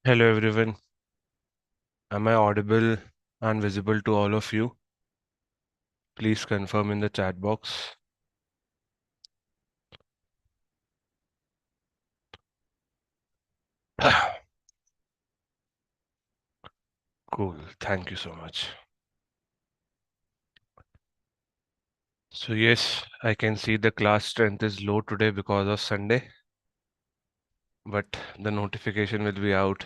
Hello everyone. Am I audible and visible to all of you? Please confirm in the chat box. Cool. Thank you so much. So yes, I can see the class strength is low today because of Sunday, but the notification will be out.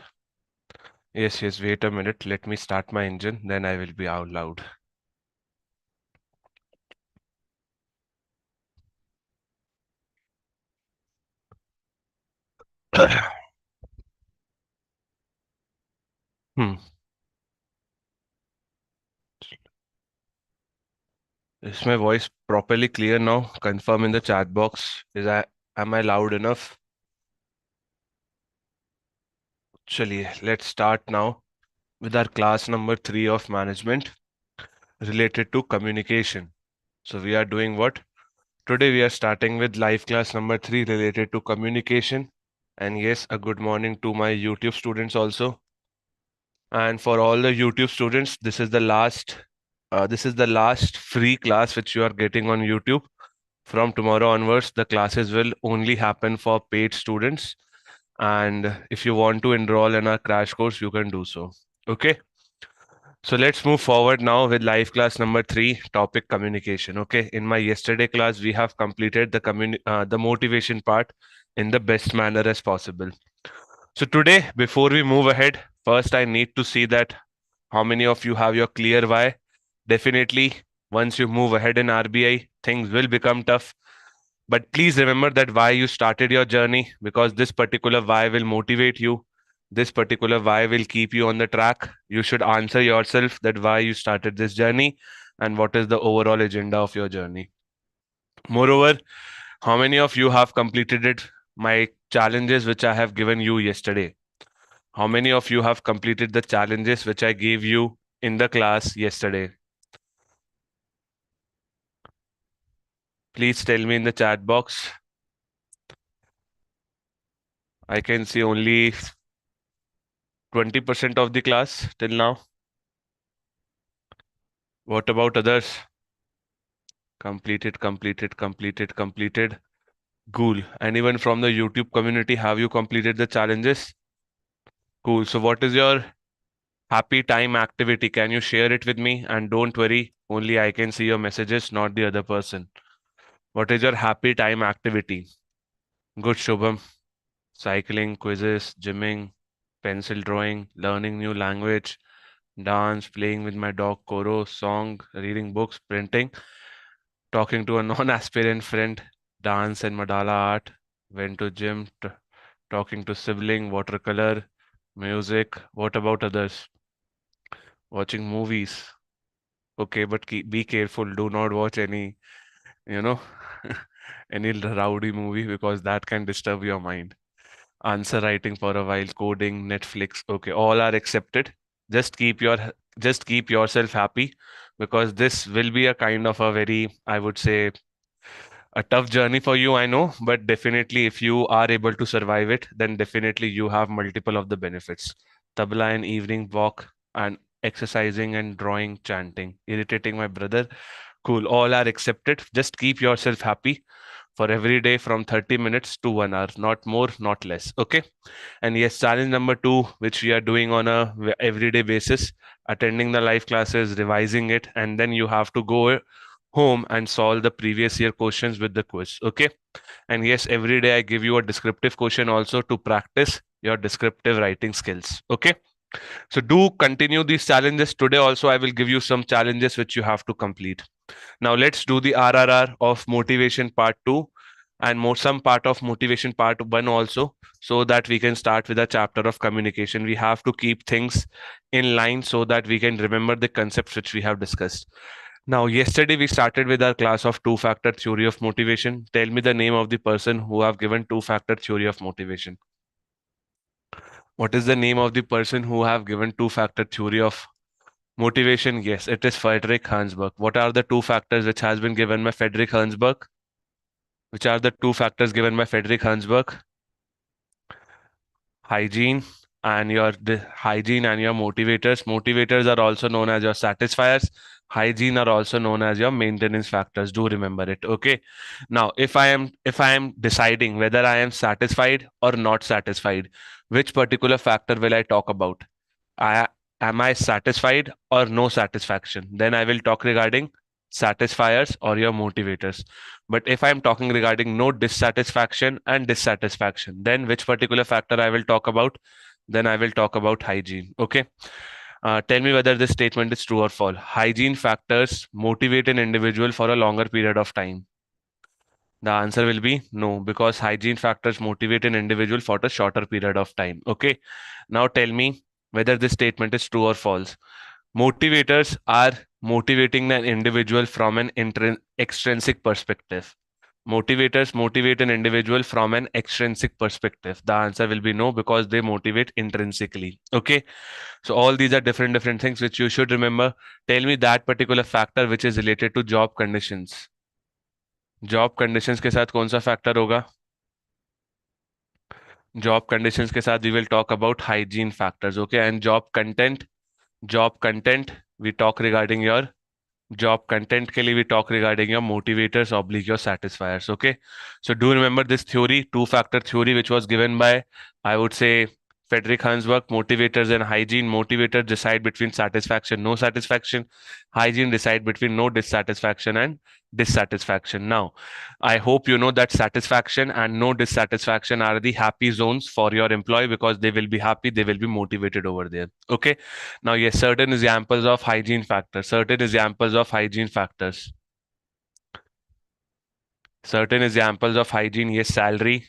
Yes, wait a minute. Let me start my engine, then I will be out loud. Hmm. Is my voice properly clear now? Confirm in the chat box. Am I loud enough? Chaliye, let's start now with our class number 3 of management related to communication. So we are doing what? Today we are starting with live class number 3 related to communication. And yes, a good morning to my YouTube students also. And for all the YouTube students, this is the last free class which you are getting on YouTube. From tomorrow onwards, the classes will only happen for paid students. And if you want to enroll in our crash course, you can do so. Okay. So let's move forward now with live class number 3, topic communication. Okay, in my yesterday class, we have completed the motivation part in the best manner as possible. So today, before we move ahead, first I need to see that how many of you have your clear why. Definitely, once you move ahead in RBI, things will become tough. But please remember that why you started your journey, because this particular why will motivate you. This particular why will keep you on the track. You should answer yourself that why you started this journey and what is the overall agenda of your journey. Moreover, how many of you have completed it? My challenges which I have given you yesterday. How many of you have completed the challenges which I gave you in the class yesterday? Please tell me in the chat box. I can see only 20% of the class till now. What about others? Completed. Cool. Anyone from the YouTube community, have you completed the challenges? Cool. So what is your happy time activity? Can you share it with me? And don't worry, only I can see your messages, not the other person. What is your happy time activity? Good, Shubham. Cycling, quizzes, gymming, pencil drawing, learning new language, dance, playing with my dog Koro, song, reading books, printing, talking to a non-aspirant friend, dance and mandala art, went to gym, talking to sibling, watercolor, music. What about others? Watching movies. Okay, but be careful. Do not watch any, you know, any rowdy movie because that can disturb your mind. Answer writing for a while, coding, Netflix. Okay, all are accepted. Just keep your just keep yourself happy because this will be a kind of a very, I would say, a tough journey for you, I know, but definitely if you are able to survive it, then definitely you have multiple of the benefits. Tabla and evening walk and exercising and drawing, chanting, irritating my brother. Cool, all are accepted. Just keep yourself happy for every day from 30 minutes to 1 hour, not more, not less. Okay. And yes, challenge number 2, which we are doing on a everyday basis, attending the live classes, revising it, and then you have to go home and solve the previous year questions with the quiz. Okay. And yes, every day I give you a descriptive question also to practice your descriptive writing skills. Okay. So do continue these challenges. Today also I will give you some challenges which you have to complete. Now let's do the RRR of motivation part 2 and more some part of motivation part 1 also, so that we can start with a chapter of communication. We have to keep things in line so that we can remember the concepts which we have discussed. Now, yesterday we started with our class of two-factor theory of motivation. Tell me the name of the person who have given two-factor theory of motivation. What is the name of the person who have given two-factor theory of motivation? Yes, it is Friedrich Herzberg. What are the two factors which has been given by Friedrich Herzberg? Which are the two factors given by Friedrich Herzberg? Hygiene and your hygiene and your motivators. Motivators are also known as your satisfiers. Hygiene are also known as your maintenance factors. Do remember it. Okay. Now, if I am deciding whether I am satisfied or not satisfied, which particular factor will I talk about? I am I satisfied or no satisfaction? Then I will talk regarding satisfiers or your motivators. But if I'm talking regarding no dissatisfaction and dissatisfaction, then which particular factor I will talk about? Then I will talk about hygiene. Okay. Tell me whether this statement is true or false. Hygiene factors motivate an individual for a longer period of time. The answer will be no, because hygiene factors motivate an individual for a shorter period of time. Okay. Now tell me whether this statement is true or false. Motivators are motivating an individual from an extrinsic perspective. Motivators motivate an individual from an extrinsic perspective. The answer will be no, because they motivate intrinsically. Okay. So all these are different things which you should remember. Tell me that particular factor which is related to job conditions. Job conditions के साथ कौन सा factor होगा? Job conditions के साथ we will talk about hygiene factors. Okay. And job content we talk regarding your job content के लिए we talk regarding your motivators oblique your satisfiers. Okay. So do remember this theory, two-factor theory, which was given by, I would say, Frederick Herzberg. Motivators and hygiene. Motivators decide between satisfaction, no satisfaction. Hygiene decide between no dissatisfaction and dissatisfaction. Now, I hope you know that satisfaction and no dissatisfaction are the happy zones for your employee, because they will be happy, they will be motivated over there. Okay. Now, yes, certain examples of hygiene factors. Certain examples of hygiene factors. Certain examples of hygiene. Yes, salary.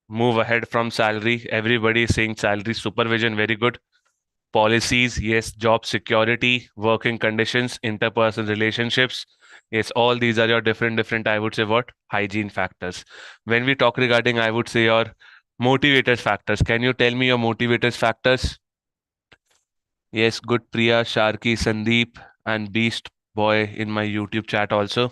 Move ahead from salary. Everybody is saying salary. Supervision, very good. Policies, yes. Job security, working conditions, interpersonal relationships. Yes, all these are your different, I would say, what? Hygiene factors. When we talk regarding, I would say, your motivators factors. Can you tell me your motivators factors? Yes, good. Priya, Sharky, Sandeep, and Beast Boy in my YouTube chat also.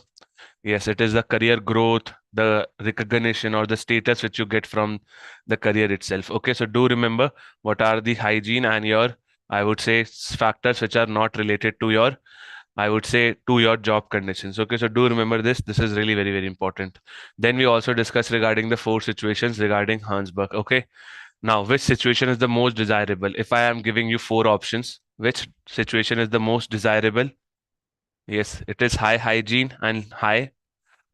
Yes, it is the career growth, the recognition or the status which you get from the career itself. Okay, so do remember what are the hygiene and your, I would say, factors which are not related to your, I would say, to your job conditions. Okay, so do remember this. This is really very important. Then we also discuss regarding the 4 situations regarding Herzberg. Okay, now which situation is the most desirable? If I am giving you 4 options, which situation is the most desirable? Yes, it is high hygiene and high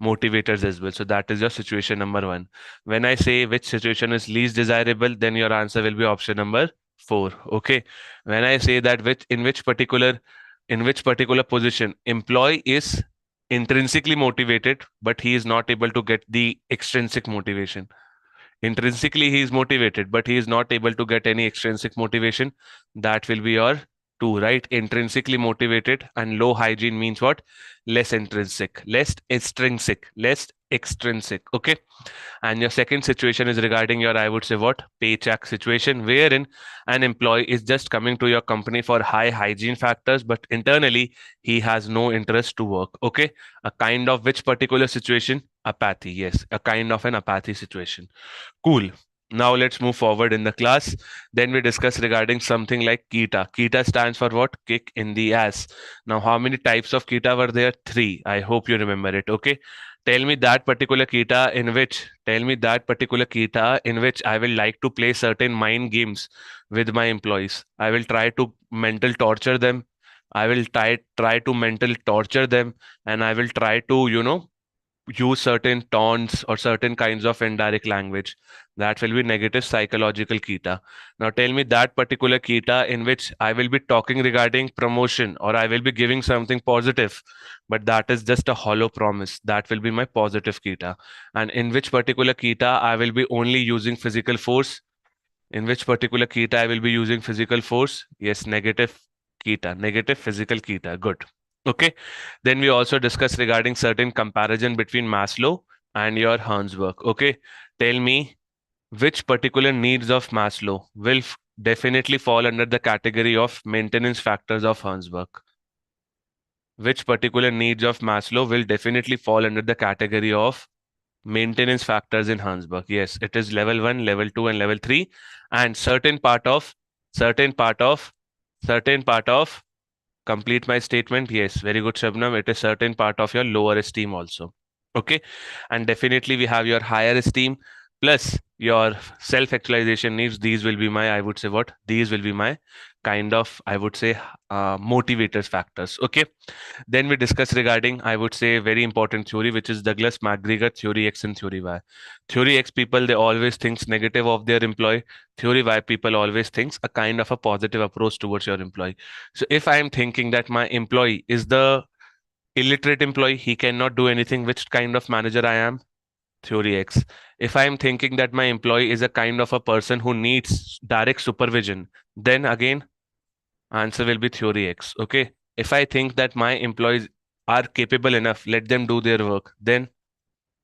motivators as well. So that is your situation number 1. When I say which situation is least desirable, then your answer will be option number 4. Okay. When I say that in which particular position employee is intrinsically motivated, but he is not able to get the extrinsic motivation. Intrinsically he is motivated, but he is not able to get any extrinsic motivation. That will be your 2, right? Intrinsically motivated, and low hygiene means what? Less intrinsic, less extrinsic, less extrinsic. Okay. And your second situation is regarding your, I would say, what? Paycheck situation, wherein an employee is just coming to your company for high hygiene factors, but internally he has no interest to work. Okay. A kind of which particular situation? Apathy. Yes, a kind of an apathy situation. Cool. Now let's move forward in the class. Then we discuss regarding something like KETA. KETA stands for what? Kick in the ass. Now, how many types of KETA were there? 3. I hope you remember it. Okay. Tell me that particular KETA in which I will like to play certain mind games with my employees. I will try to mental torture them. I will try to mental torture them, and I will try to, use certain taunts or certain kinds of indirect language. That will be negative psychological KETA. Now tell me that particular KETA in which I will be talking regarding promotion, or I will be giving something positive, but that is just a hollow promise. That will be my positive KETA. And in which particular KETA I will be only using physical force? In which particular KETA I will be using physical force? Yes, negative KETA, negative physical KETA. Good. Okay. Then we also discuss regarding certain comparison between Maslow and your Herzberg. Okay. Tell me which particular needs of Maslow will definitely fall under the category of maintenance factors of Herzberg. Which particular needs of Maslow will definitely fall under the category of maintenance factors in Herzberg? Yes, it is level 1, level 2, and level 3. And certain part of certain part of, complete my statement. Yes, very good, Shabnam. It is certain part of your lower esteem also. Okay. And definitely we have your higher esteem plus your self-actualization needs. These will be my, I would say what? These will be my kind of, I would say, motivators factors. Okay. Then we discuss regarding, I would say, very important theory, which is Douglas McGregor theory X and theory Y. Theory X people, they always thinks negative of their employee. Theory Y people always thinks a kind of a positive approach towards your employee. So if I am thinking that my employee is the illiterate employee, he cannot do anything, which kind of manager I am? Theory X. If I am thinking that my employee is a kind of a person who needs direct supervision, then again, answer will be theory X. Okay. If I think that my employees are capable enough, let them do their work, then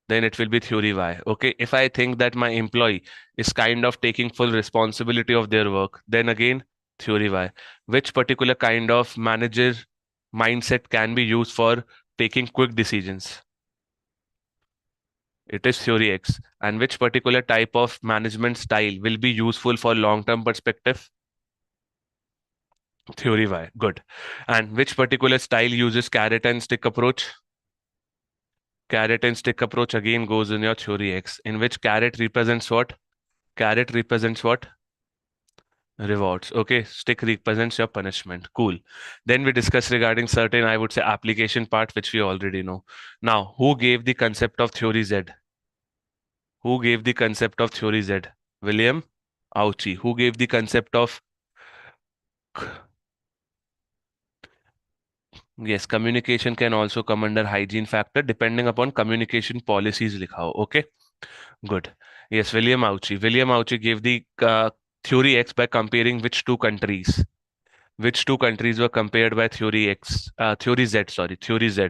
it will be theory Y. Okay. If I think that my employee is kind of taking full responsibility of their work, then again theory Y. Which particular kind of manager mindset can be used for taking quick decisions? It is theory X. And which particular type of management style will be useful for long-term perspective? Theory Y. Good. And which particular style uses carrot and stick approach? Carrot and stick approach again goes in your theory X, in which carrot represents what? Carrot represents what? Rewards. Okay. Stick represents your punishment. Cool. Then we discuss regarding certain, I would say, application part, which we already know. Now, who gave the concept of theory Z? Who gave the concept of theory Z? William Auchi. Who gave the concept of, yes, communication can also come under hygiene factor depending upon communication policies likha ho. Okay, good. Yes, William Auchi. William Auchi gave the theory X by comparing which two countries? Which two countries were compared by theory X? Theory Z, sorry, theory Z.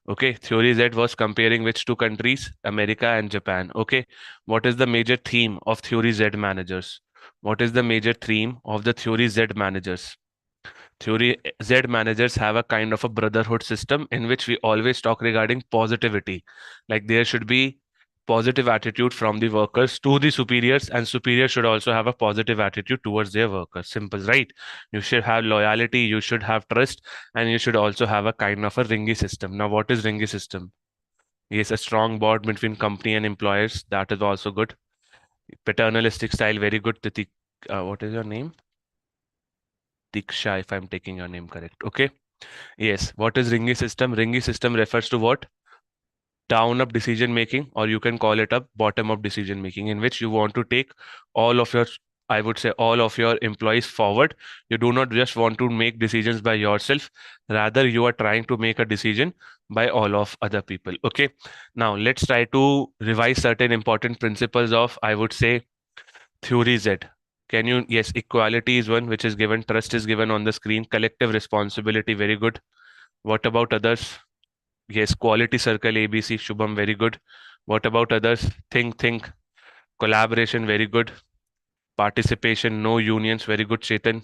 Okay, theory Z was comparing which two countries? America and Japan. Okay, what is the major theme of theory Z managers? What is the major theme of the theory Z managers? Theory Z managers have a kind of a brotherhood system in which we always talk regarding positivity. Like there should be positive attitude from the workers to the superiors, and superiors should also have a positive attitude towards their workers. Simple, right? You should have loyalty, you should have trust, and you should also have a kind of a ringy system. Now, what is ringy system? Yes, a strong bond between company and employers. That is also good. Paternalistic style, very good. Titik, what is your name? Diksha, if I'm taking your name correct. Okay. Yes. What is ringy system? Ringy system refers to what? Down up decision making, or you can call it up bottom up decision making, in which you want to take all of your, I would say, all of your employees forward. You do not just want to make decisions by yourself, rather you are trying to make a decision by all of other people. Okay. Now let's try to revise certain important principles of, I would say, theory Z. Can you? Yes, equality is one which is given. Trust is given on the screen. Collective responsibility, very good. What about others? Yes, quality circle ABC, Shubham, very good. What about others? Think. Collaboration, very good. Participation, no unions, very good, Chetan.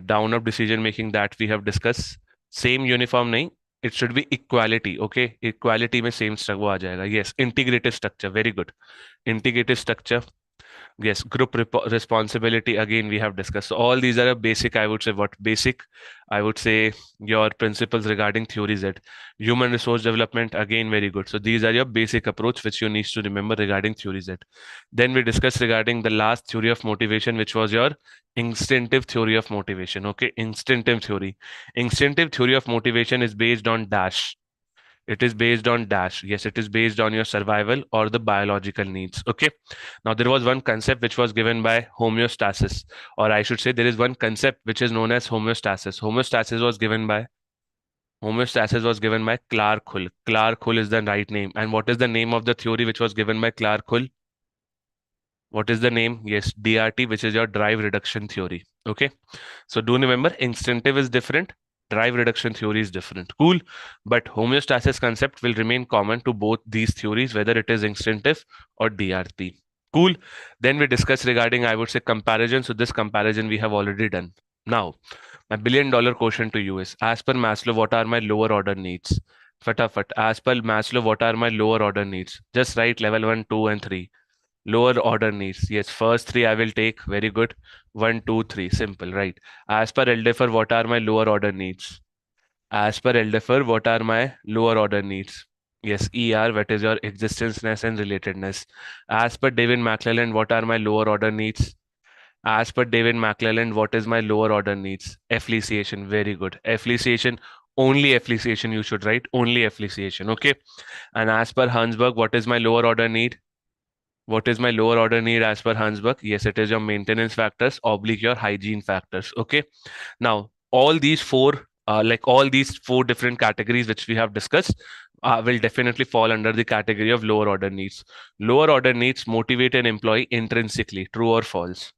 Down up decision making, that we have discussed. Same uniform nahi, it should be equality. Okay, equality में same structure वो आ जाएगा. Yes, integrative structure, very good. Integrative structure. Yes, group responsibility, again we have discussed. So all these are a basic, I would say, what basic, I would say, your principles regarding theory Z. Human resource development, again very good. So these are your basic approach which you need to remember regarding theory Z. Then we discussed regarding the last theory of motivation, which was your instinctive theory of motivation. Okay, instinctive theory. Instinctive theory of motivation is based on dash. It is based on dash. Yes, it is based on your survival or the biological needs. Okay. Now, there was one concept which was given by homeostasis, or I should say, there is one concept which is known as homeostasis. Homeostasis was given by Clark Hull. Clark Hull is the right name. And what is the name of the theory which was given by Clark Hull? What is the name? Yes, DRT, which is your drive reduction theory. Okay. So do remember, instinctive is different. Drive reduction theory is different. Cool. But homeostasis concept will remain common to both these theories, whether it is instinctive or DRP. Cool. Then we discuss regarding, I would say, comparison. So this comparison we have already done. Now, my $1 billion question to you is, as per Maslow, what are my lower order needs? Fatafat. As per Maslow, what are my lower order needs? Just write level 1, 2, and 3. Lower order needs. Yes, first three I will take. Very good. One, two, three. Simple, right? As per LDFR, what are my lower order needs? As per LDFR, what are my lower order needs? Yes, ER, what is your existenceness and relatedness? As per David McClelland, what are my lower order needs? As per David McClelland, what is my lower order needs? Affiliation, very good. Affiliation, only affiliation you should write, only affiliation, okay? And as per Herzberg, what is my lower order need? What is my lower order need as per Herzberg? Yes, it is your maintenance factors, oblique your hygiene factors, okay? Now, all these four, all these four different categories which we have discussed, will definitely fall under the category of lower order needs. Lower order needs motivate an employee intrinsically, true or false?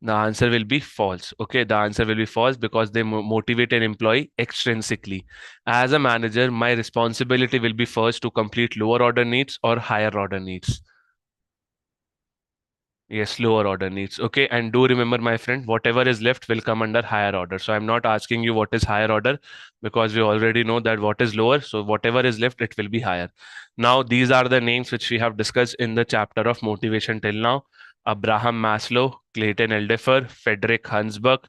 The answer will be false. Okay, the answer will be false because they motivate an employee extrinsically. As a manager, my responsibility will be first to complete lower order needs or higher order needs. Yes, lower order needs. Okay, and do remember, my friend, whatever is left will come under higher order. So I'm not asking you what is higher order because we already know that what is lower. So whatever is left, it will be higher. Now, these are the names which we have discussed in the chapter of motivation till now. Abraham Maslow, Clayton Aldifer, Frederick Herzberg,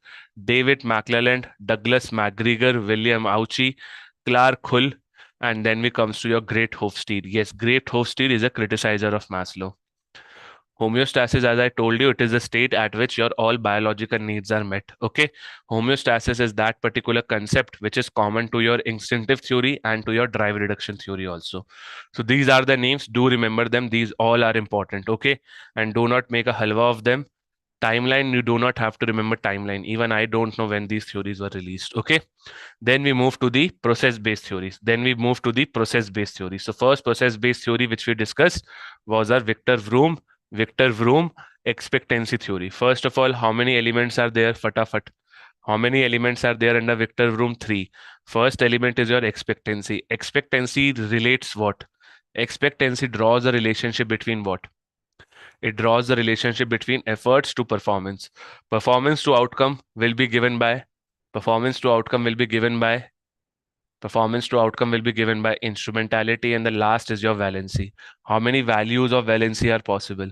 David McClelland, Douglas MacGregor, William Auchi, Clark Hull, and then we comes to your Great Hofstede. Yes, Great Hofstede is a criticizer of Maslow. Homeostasis, as I told you, it is a state at which your all biological needs are met. Okay. Homeostasis is that particular concept which is common to your instinctive theory and to your drive reduction theory also. So these are the names. Do remember them. These all are important. Okay. And do not make a halwa of them. Timeline, you do not have to remember timeline. Even I don't know when these theories were released. Okay. Then we move to the process-based theories. So first process-based theory which we discussed was our Victor Vroom expectancy theory. First of all, how many elements are there? Fatafat. How many elements are there under Victor Vroom? 3. First element is your expectancy. Expectancy relates what? Expectancy draws a relationship between what? It draws the relationship between efforts to performance. Performance to outcome will be given by performance to outcome will be given by performance to outcome will be given by instrumentality, and the last is your valency. How many values of valency are possible?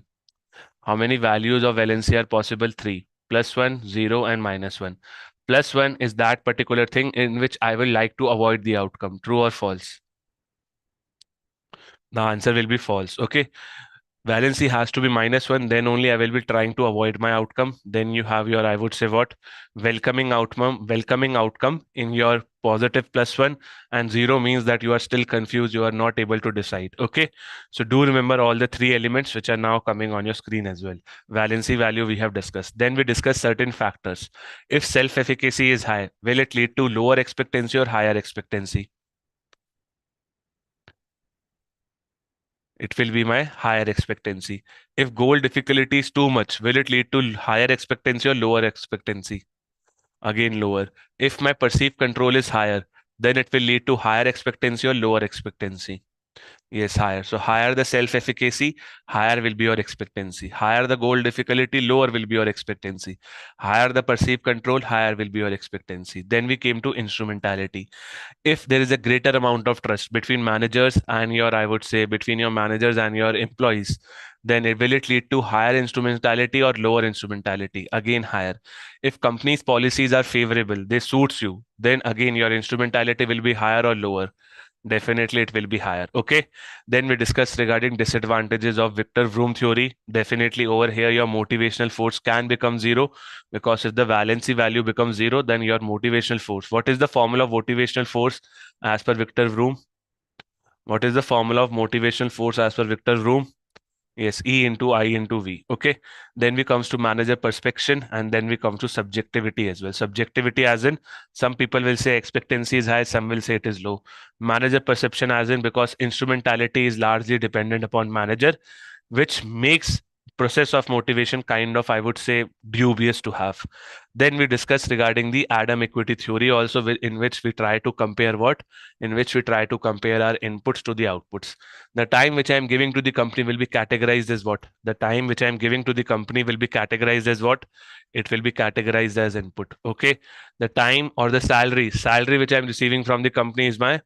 How many values of valency are possible? 3. +1, 0, and -1. +1 is that particular thing in which I will like to avoid the outcome. True or false? The answer will be false. Okay. Valency has to be -1, then only I will be trying to avoid my outcome. Then you have your, I would say, what? Welcoming outcome in your positive +1, and 0 means that you are still confused, you are not able to decide. Okay. So do remember all the 3 elements which are now coming on your screen as well. Valency value we have discussed. Then we discuss certain factors. If self-efficacy is high, will it lead to lower expectancy or higher expectancy? It will be my higher expectancy. If goal difficulty is too much, will it lead to higher expectancy or lower expectancy? Again, lower. If my perceived control is higher, then it will lead to higher expectancy or lower expectancy. Yes, higher. So higher the self-efficacy, higher will be your expectancy. Higher the goal difficulty, lower will be your expectancy. Higher the perceived control, higher will be your expectancy. Then we came to instrumentality. If there is a greater amount of trust between managers and your, I would say, between your managers and your employees, then will it lead to higher instrumentality or lower instrumentality? Again, higher. If companies' policies are favorable, they suits you, then again your instrumentality will be higher or lower. Definitely it will be higher. Okay. Then we discussed regarding disadvantages of Victor Vroom theory. Definitely over here, your motivational force can become 0, because if the valency value becomes 0, then your motivational force. What is the formula of motivational force as per Victor Vroom? What is the formula of motivational force as per Victor Vroom? Yes, E into I into V. Okay. Then we comes to manager perception, and then we come to subjectivity as well. Subjectivity as in, some people will say expectancy is high, some will say it is low. Manager perception as in, because instrumentality is largely dependent upon manager, which makes process of motivation kind of, I would say, dubious to have. Then we discussed regarding the Adam equity theory also, in which we try to compare what? In which we try to compare our inputs to the outputs. The time which I am giving to the company will be categorized as what? The time which I am giving to the company will be categorized as what? It will be categorized as input. Okay. The time or the salary which I am receiving from the company is my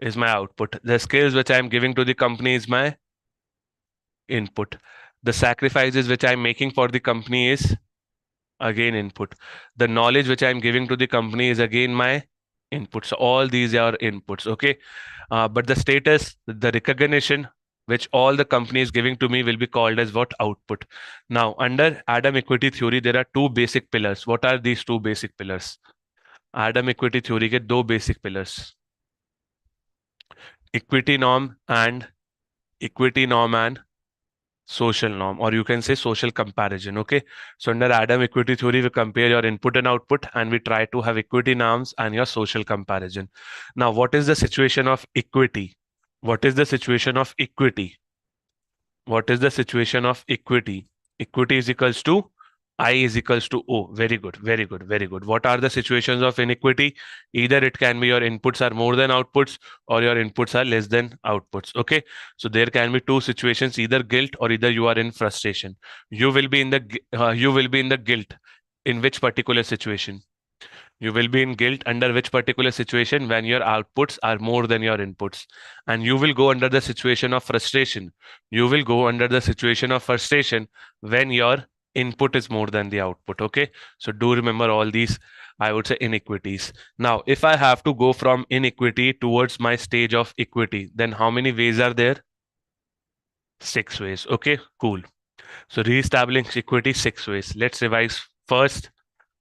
is my output. The skills which I am giving to the company is my input. The sacrifices which I am making for the company is again input. The knowledge which I am giving to the company is again my input. So all these are inputs. Okay. But the status, the recognition which all the company is giving to me will be called as what? Output. Now, under Adam equity theory, there are two basic pillars. What are these two basic pillars? Adam equity theory के दो basic pillars. Equity norm and social norm, or you can say social comparison. Okay. So under Adam equity theory, we compare your input and output, and we try to have equity norms and your social comparison. Now, what is the situation of equity? What is the situation of equity? What is the situation of equity? Equity is equals to I is equals to O. Very good, very good, very good. What are the situations of inequity? Either it can be your inputs are more than outputs or your inputs are less than outputs. Okay. So there can be two situations, either guilt or either you are in frustration. You will be in the guilt in which particular situation? You will be in guilt under which particular situation? When your outputs are more than your inputs. And you will go under the situation of frustration. You will go under the situation of frustration when your input is more than the output. Okay. So do remember all these, I would say, inequities. Now, if I have to go from inequity towards my stage of equity, then how many ways are there? 6 ways. Okay, cool. So reestablishing equity 6 ways. Let's revise first.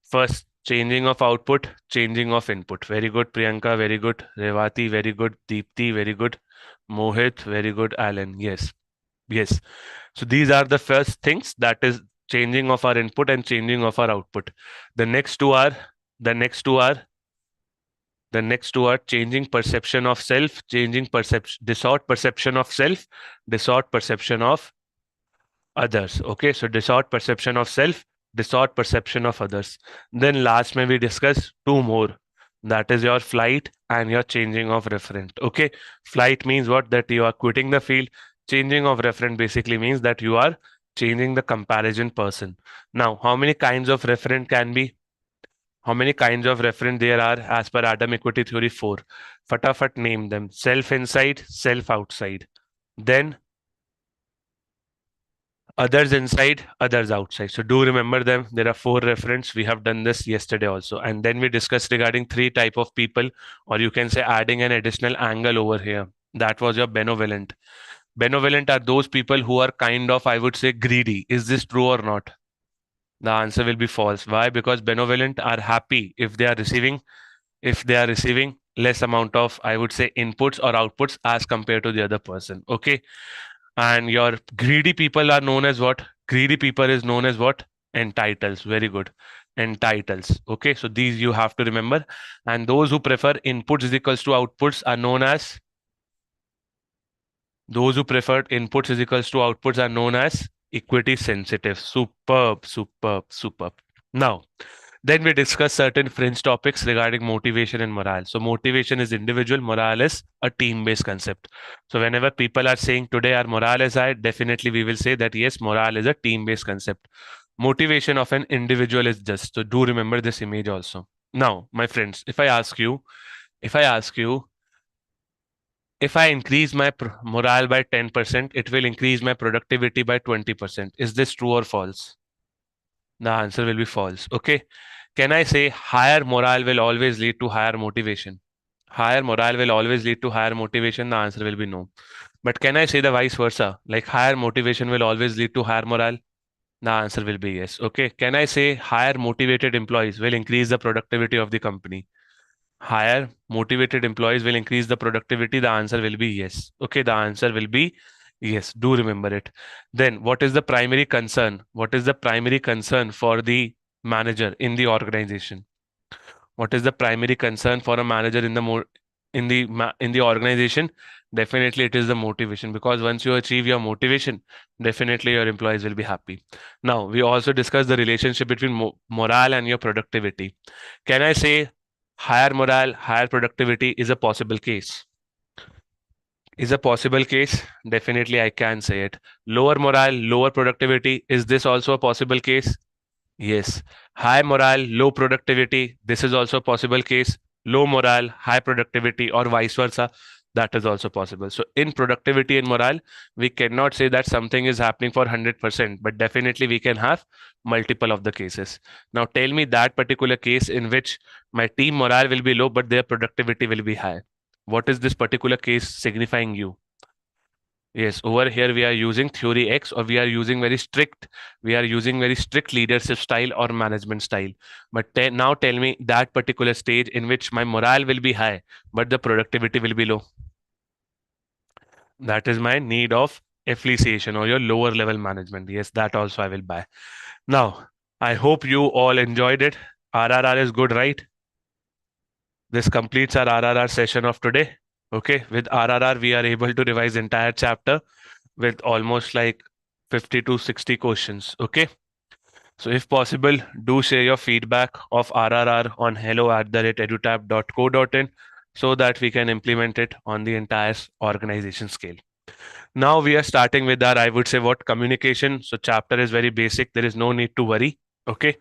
First, changing of output, changing of input. Very good, Priyanka. Very good. Revati, very good. Deepti, very good. Mohit, very good. Alan, yes. Yes. So these are the first things, that is changing of our input and changing of our output. The next two are changing perception of self, changing distort perception of self, distort perception of others. Okay, so distort perception of self, distort perception of others. Then last may we discuss two more. That is your flight and your changing of referent. Okay, flight means what? That you are quitting the field. Changing of referent basically means that you are changing the comparison person. Now, how many kinds of referent can be? How many kinds of referent there are as per Adam equity theory? 4. Fatafat name them. Self inside, self outside. Then others inside, others outside. So do remember them. There are 4 referents. We have done this yesterday also. And then we discussed regarding 3 type of people, or you can say adding an additional angle over here. That was your benevolent. Benevolent are those people who are kind of, I would say, greedy. Is this true or not? The answer will be false. Why? Because benevolent are happy if they are receiving less amount of, I would say, inputs or outputs as compared to the other person. Okay. And your greedy people are known as what? Greedy people is known as what? Entitles. Very good. Entitles. Okay. So these you have to remember. And those who prefer inputs is equals to outputs are known as equity sensitive. Superb, superb, superb. Now, then we discuss certain fringe topics regarding motivation and morale. So motivation is individual, morale is a team-based concept. So whenever people are saying today our morale is high, definitely we will say that yes, morale is a team-based concept. Motivation of an individual is just. So do remember this image also. Now, my friends, if I ask you, if I increase my morale by 10%, it will increase my productivity by 20%. Is this true or false? The answer will be false. Okay. Can I say higher morale will always lead to higher motivation? Higher morale will always lead to higher motivation. The answer will be no. But can I say the vice versa? Like higher motivation will always lead to higher morale? The answer will be yes. Okay. Can I say higher motivated employees will increase the productivity of the company? Higher motivated employees will increase the productivity. The answer will be yes. Okay. The answer will be yes. Do remember it. Then what is the primary concern? What is the primary concern for the manager in the organization? What is the primary concern for a manager in the organization? Definitely it is the motivation, because once you achieve your motivation, definitely your employees will be happy. Now, we also discussed the relationship between morale and your productivity. Can I say higher morale, higher productivity is a possible case? Is a possible case? Definitely I can say it. Lower morale, lower productivity, is this also a possible case? Yes. High morale, low productivity, this is also a possible case. Low morale, high productivity, or vice versa. That is also possible. So in productivity and morale, we cannot say that something is happening for 100%, but definitely we can have multiple of the cases. Now tell me that particular case in which my team morale will be low, but their productivity will be high. What is this particular case signifying you? Yes, over here we are using theory X, or we are using very strict leadership style or management style. But now tell me that particular stage in which my morale will be high, but the productivity will be low. That is my need of appreciation or your lower level management. Yes, that also I will buy. Now, I hope you all enjoyed it. RRR is good, right? This completes our RRR session of today. Okay, with RRR, we are able to revise entire chapter with almost like 50 to 60 questions. Okay, so if possible, do share your feedback of RRR on hello@edutap.co.in so that we can implement it on the entire organization scale. Now we are starting with our, I would say, what communication. So chapter is very basic. There is no need to worry. Okay,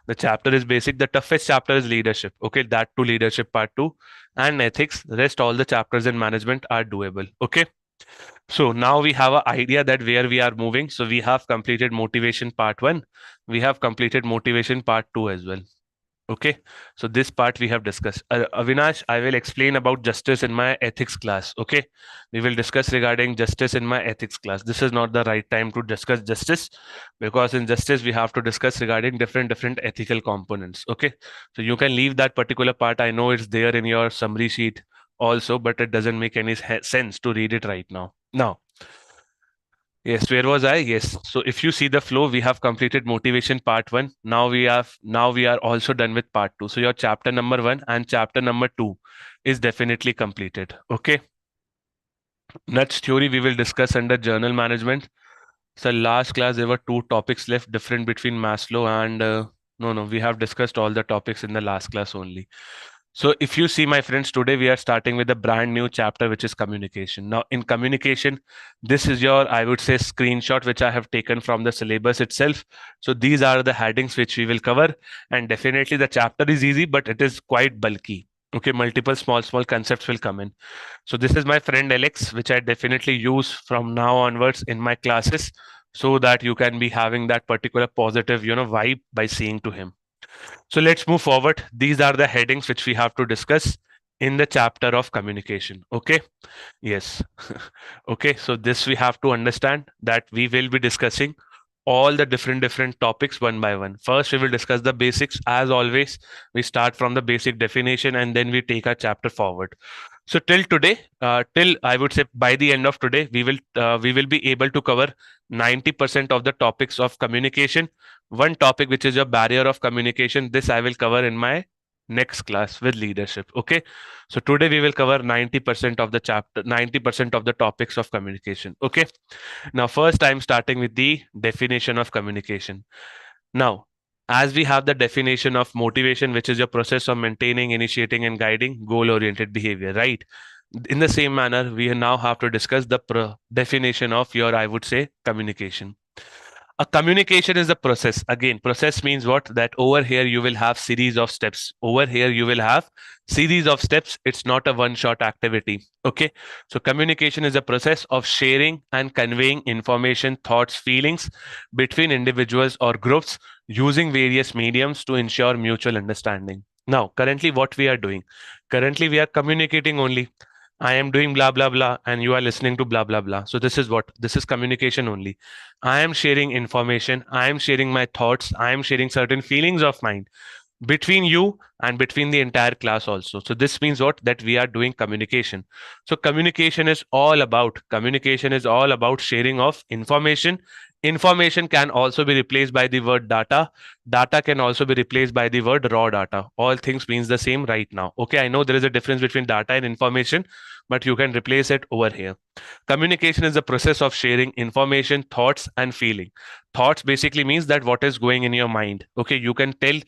the chapter is basic. The toughest chapter is leadership. Okay, that to leadership part 2 and ethics. The rest all the chapters in management are doable. Okay. So now we have an idea that where we are moving. So we have completed motivation part 1. We have completed motivation part 2 as well. Okay, so this part we have discussed. Avinash, I will explain about justice in my ethics class. Okay, we will discuss regarding justice in my ethics class. This is not the right time to discuss justice, because in justice we have to discuss regarding different ethical components. Okay, so you can leave that particular part. I know it's there in your summary sheet also, but it doesn't make any sense to read it right now. Now, yes, where was I? Yes. So if you see the flow, we have completed motivation part 1. Now we are also done with part 2. So your chapter number 1 and chapter number 2 is definitely completed. Okay. Next theory we will discuss under journal management. So last class there were 2 topics left, different between Maslow and no, we have discussed all the topics in the last class only. So if you see, my friends, today we are starting with a brand new chapter, which is communication. Now in communication, this is your, I would say, screenshot, which I have taken from the syllabus itself. So these are the headings which we will cover. And definitely the chapter is easy, but it is quite bulky. Okay, multiple small concepts will come in. So this is my friend Alex, which I definitely use from now onwards in my classes, so that you can be having that particular positive, vibe by seeing to him. So let's move forward. These are the headings which we have to discuss in the chapter of communication. Okay. Yes. Okay. So this we have to understand that we will be discussing all the different topics one by one. First, we will discuss the basics. As always, we start from the basic definition and then we take our chapter forward. So till today, till I would say by the end of today, we will be able to cover 90% of the topics of communication. One topic, which is your barrier of communication, this I will cover in my next class with leadership. Okay, so today we will cover 90% of the chapter, 90% of the topics of communication. Okay, now first I'm starting with the definition of communication. Now, as we have the definition of motivation, which is your process of maintaining, initiating, and guiding goal-oriented behavior, right? In the same manner, we now have to discuss the definition of your, I would say, communication. A communication is a process. Again, process means what? That over here you will have series of steps. Over here you will have series of steps. It's not a one-shot activity. Okay. So communication is a process of sharing and conveying information, thoughts, feelings between individuals or groups using various mediums to ensure mutual understanding. Now, currently what we are doing? Currently we are communicating only. I am doing blah, blah, blah, and you are listening to blah, blah, blah. So this is what? This is communication only. I am sharing information. I am sharing my thoughts. I am sharing certain feelings of mine between you and between the entire class also. So this means what? That we are doing communication. So communication is all about sharing of information. Information can also be replaced by the word data. Data can also be replaced by the word raw data. All things means the same right now. Okay, I know there is a difference between data and information, but you can replace it over here. Communication is the process of sharing information, thoughts, and feeling. Thoughts basically means that what is going in your mind. Okay, you can tell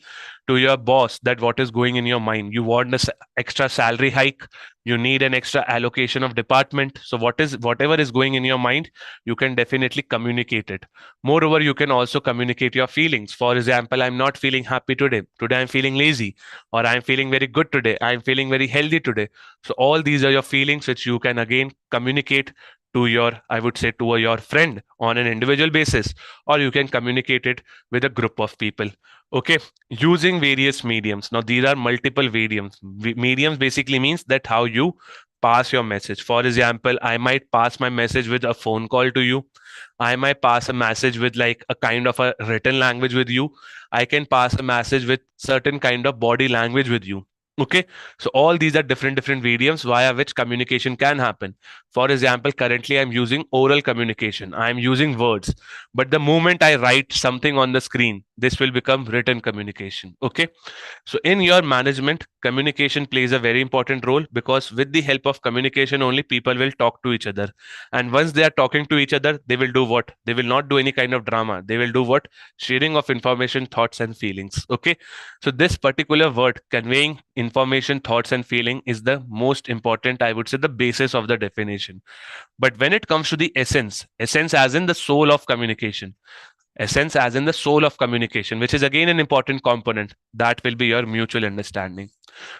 to your boss that what is going in your mind. You want an extra salary hike. You need an extra allocation of department. So whatever is going in your mind, you can definitely communicate it. Moreover, you can also communicate your feelings. For example, I'm not feeling happy today. Today I'm feeling lazy, or I'm feeling very good today. I'm feeling very healthy today. So all these are your feelings feelings, which you can again communicate to your, I would say, to your friend on an individual basis, or you can communicate it with a group of people. Okay, using various mediums. Now, these are multiple mediums. Mediums basically means that how you pass your message. For example, I might pass my message with a phone call to you. I might pass a message with like a kind of a written language with you. I can pass a message with certain kind of body language with you. Okay, so all these are different mediums via which communication can happen. For example, currently I'm using oral communication. I'm using words, but the moment I write something on the screen, this will become written communication. Okay, so in your management, communication plays a very important role, because with the help of communication only people will talk to each other. And once they are talking to each other, they will do what? They will not do any kind of drama. They will do what? Sharing of information, thoughts and feelings. Okay. So this particular word, conveying information, thoughts and feeling, is the most important, I would say, the basis of the definition. But when it comes to the essence as in the soul of communication, essence as in the soul of communication, which is again an important component, that will be your mutual understanding.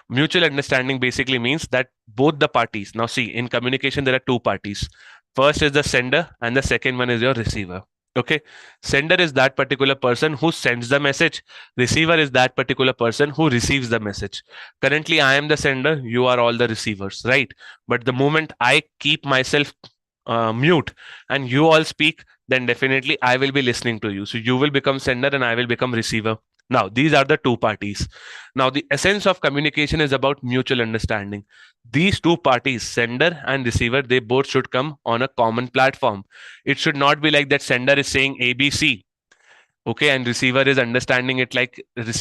Mutual understanding basically means that both the parties, now see, in communication there are two parties. First is the sender and the second one is your receiver. Okay, sender is that particular person who sends the message. Receiver is that particular person who receives the message. Currently I am the sender, you are all the receivers, right? But the moment I keep myself mute and you all speak, then definitely I will be listening to you. So you will become sender and I will become receiver. Now, these are the two parties. Now, the essence of communication is about mutual understanding. These two parties, sender and receiver, they both should come on a common platform. It should not be like that sender is saying ABC, okay, and receiver is understanding it like as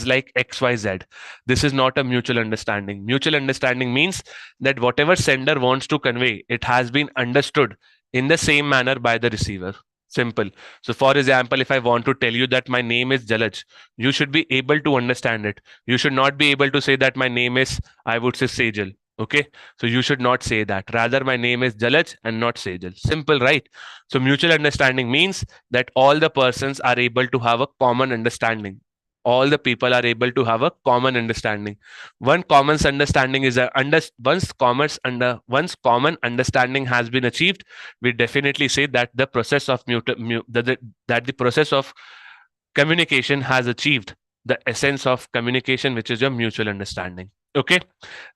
like XYZ. This is not a mutual understanding. Mutual understanding means that whatever sender wants to convey, it has been understood in the same manner by the receiver. Simple. So for example, if I want to tell you that my name is Jalaj, you should be able to understand it. You should not be able to say that my name is, I would say, Sejal. Okay, so you should not say that. Rather, my name is Jalaj and not Sejal. Simple, right? So mutual understanding means that all the persons are able to have a common understanding. All the people are able to have a common understanding. Once common understanding has been achieved, we definitely say that the process of that the process of communication has achieved the essence of communication, which is your mutual understanding. Okay,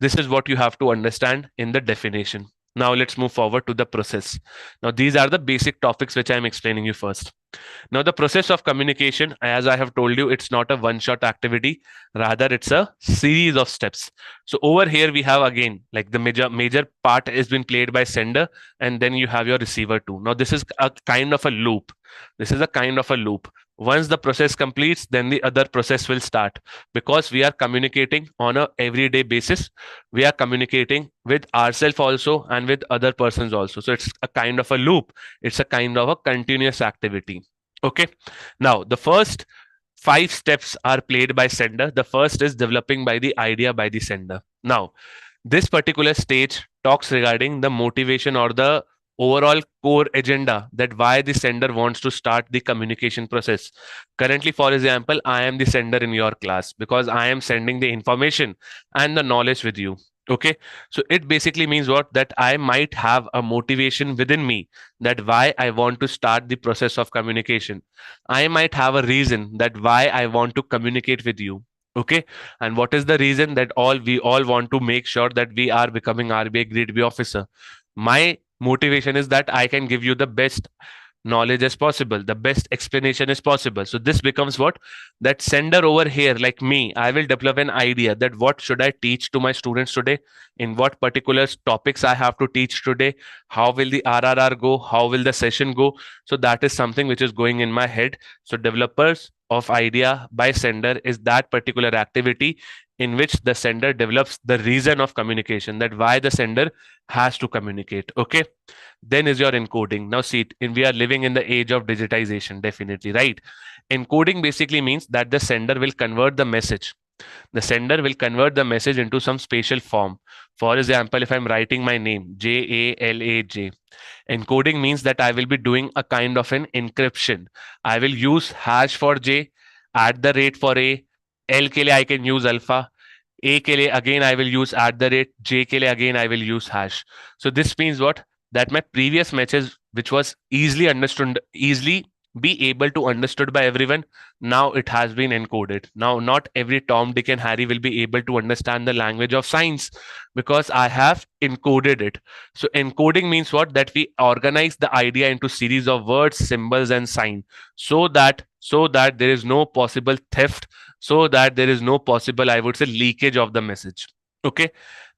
this is what you have to understand in the definition. Now let's move forward to the process. Now these are the basic topics which I am explaining you first. Now the process of communication, as I have told you, it's not a one-shot activity. Rather, it's a series of steps. So over here we have again like the major part has been played by sender, and then you have your receiver too. Now this is a kind of a loop. This is a kind of a loop. Once the process completes, then the other process will start, because we are communicating on a everyday basis. We are communicating with ourselves also and with other persons also. So it's a kind of a loop. It's a kind of a continuous activity. Okay. Now the first 5 steps are played by sender. The first is developing by the idea by the sender. Now, this particular stage talks regarding the motivation or the overall core agenda, that why the sender wants to start the communication process. Currently, for example, I am the sender in your class because I am sending the information and the knowledge with you. Okay, so it basically means what? That I might have a motivation within me, that why I want to start the process of communication. I might have a reason that why I want to communicate with you. Okay, and what is the reason? That we all want to make sure that we are becoming RBI Grade B officer. My motivation is that I can give you the best knowledge as possible, the best explanation as possible. So this becomes what? That sender over here, like me, I will develop an idea that what should I teach to my students today, in what particular topics I have to teach today, how will the RRR go, how will the session go. So that is something which is going in my head. So developers of idea by sender is that particular activity in which the sender develops the reason of communication, that why the sender has to communicate. Okay, then is your encoding. Now see, we are living in the age of digitization, definitely, right? Encoding basically means that the sender will convert the message. The sender will convert the message into some spatial form. For example, if I'm writing my name, Jalaj, encoding means that I will be doing a kind of an encryption. I will use hash for J, @ for A, L ke liye I can use alpha. A के लिए again I will use @ J के लिए again I will use hash. So this means what? That my previous message, which was easily understood, easily be able to understood by everyone, now it has been encoded. Now not every Tom, Dick and Harry will be able to understand the language of science because I have encoded it. So encoding means what? That we organize the idea into series of words, symbols and sign, so that there is no possible theft, so that there is no possible, I would say, leakage of the message. Okay.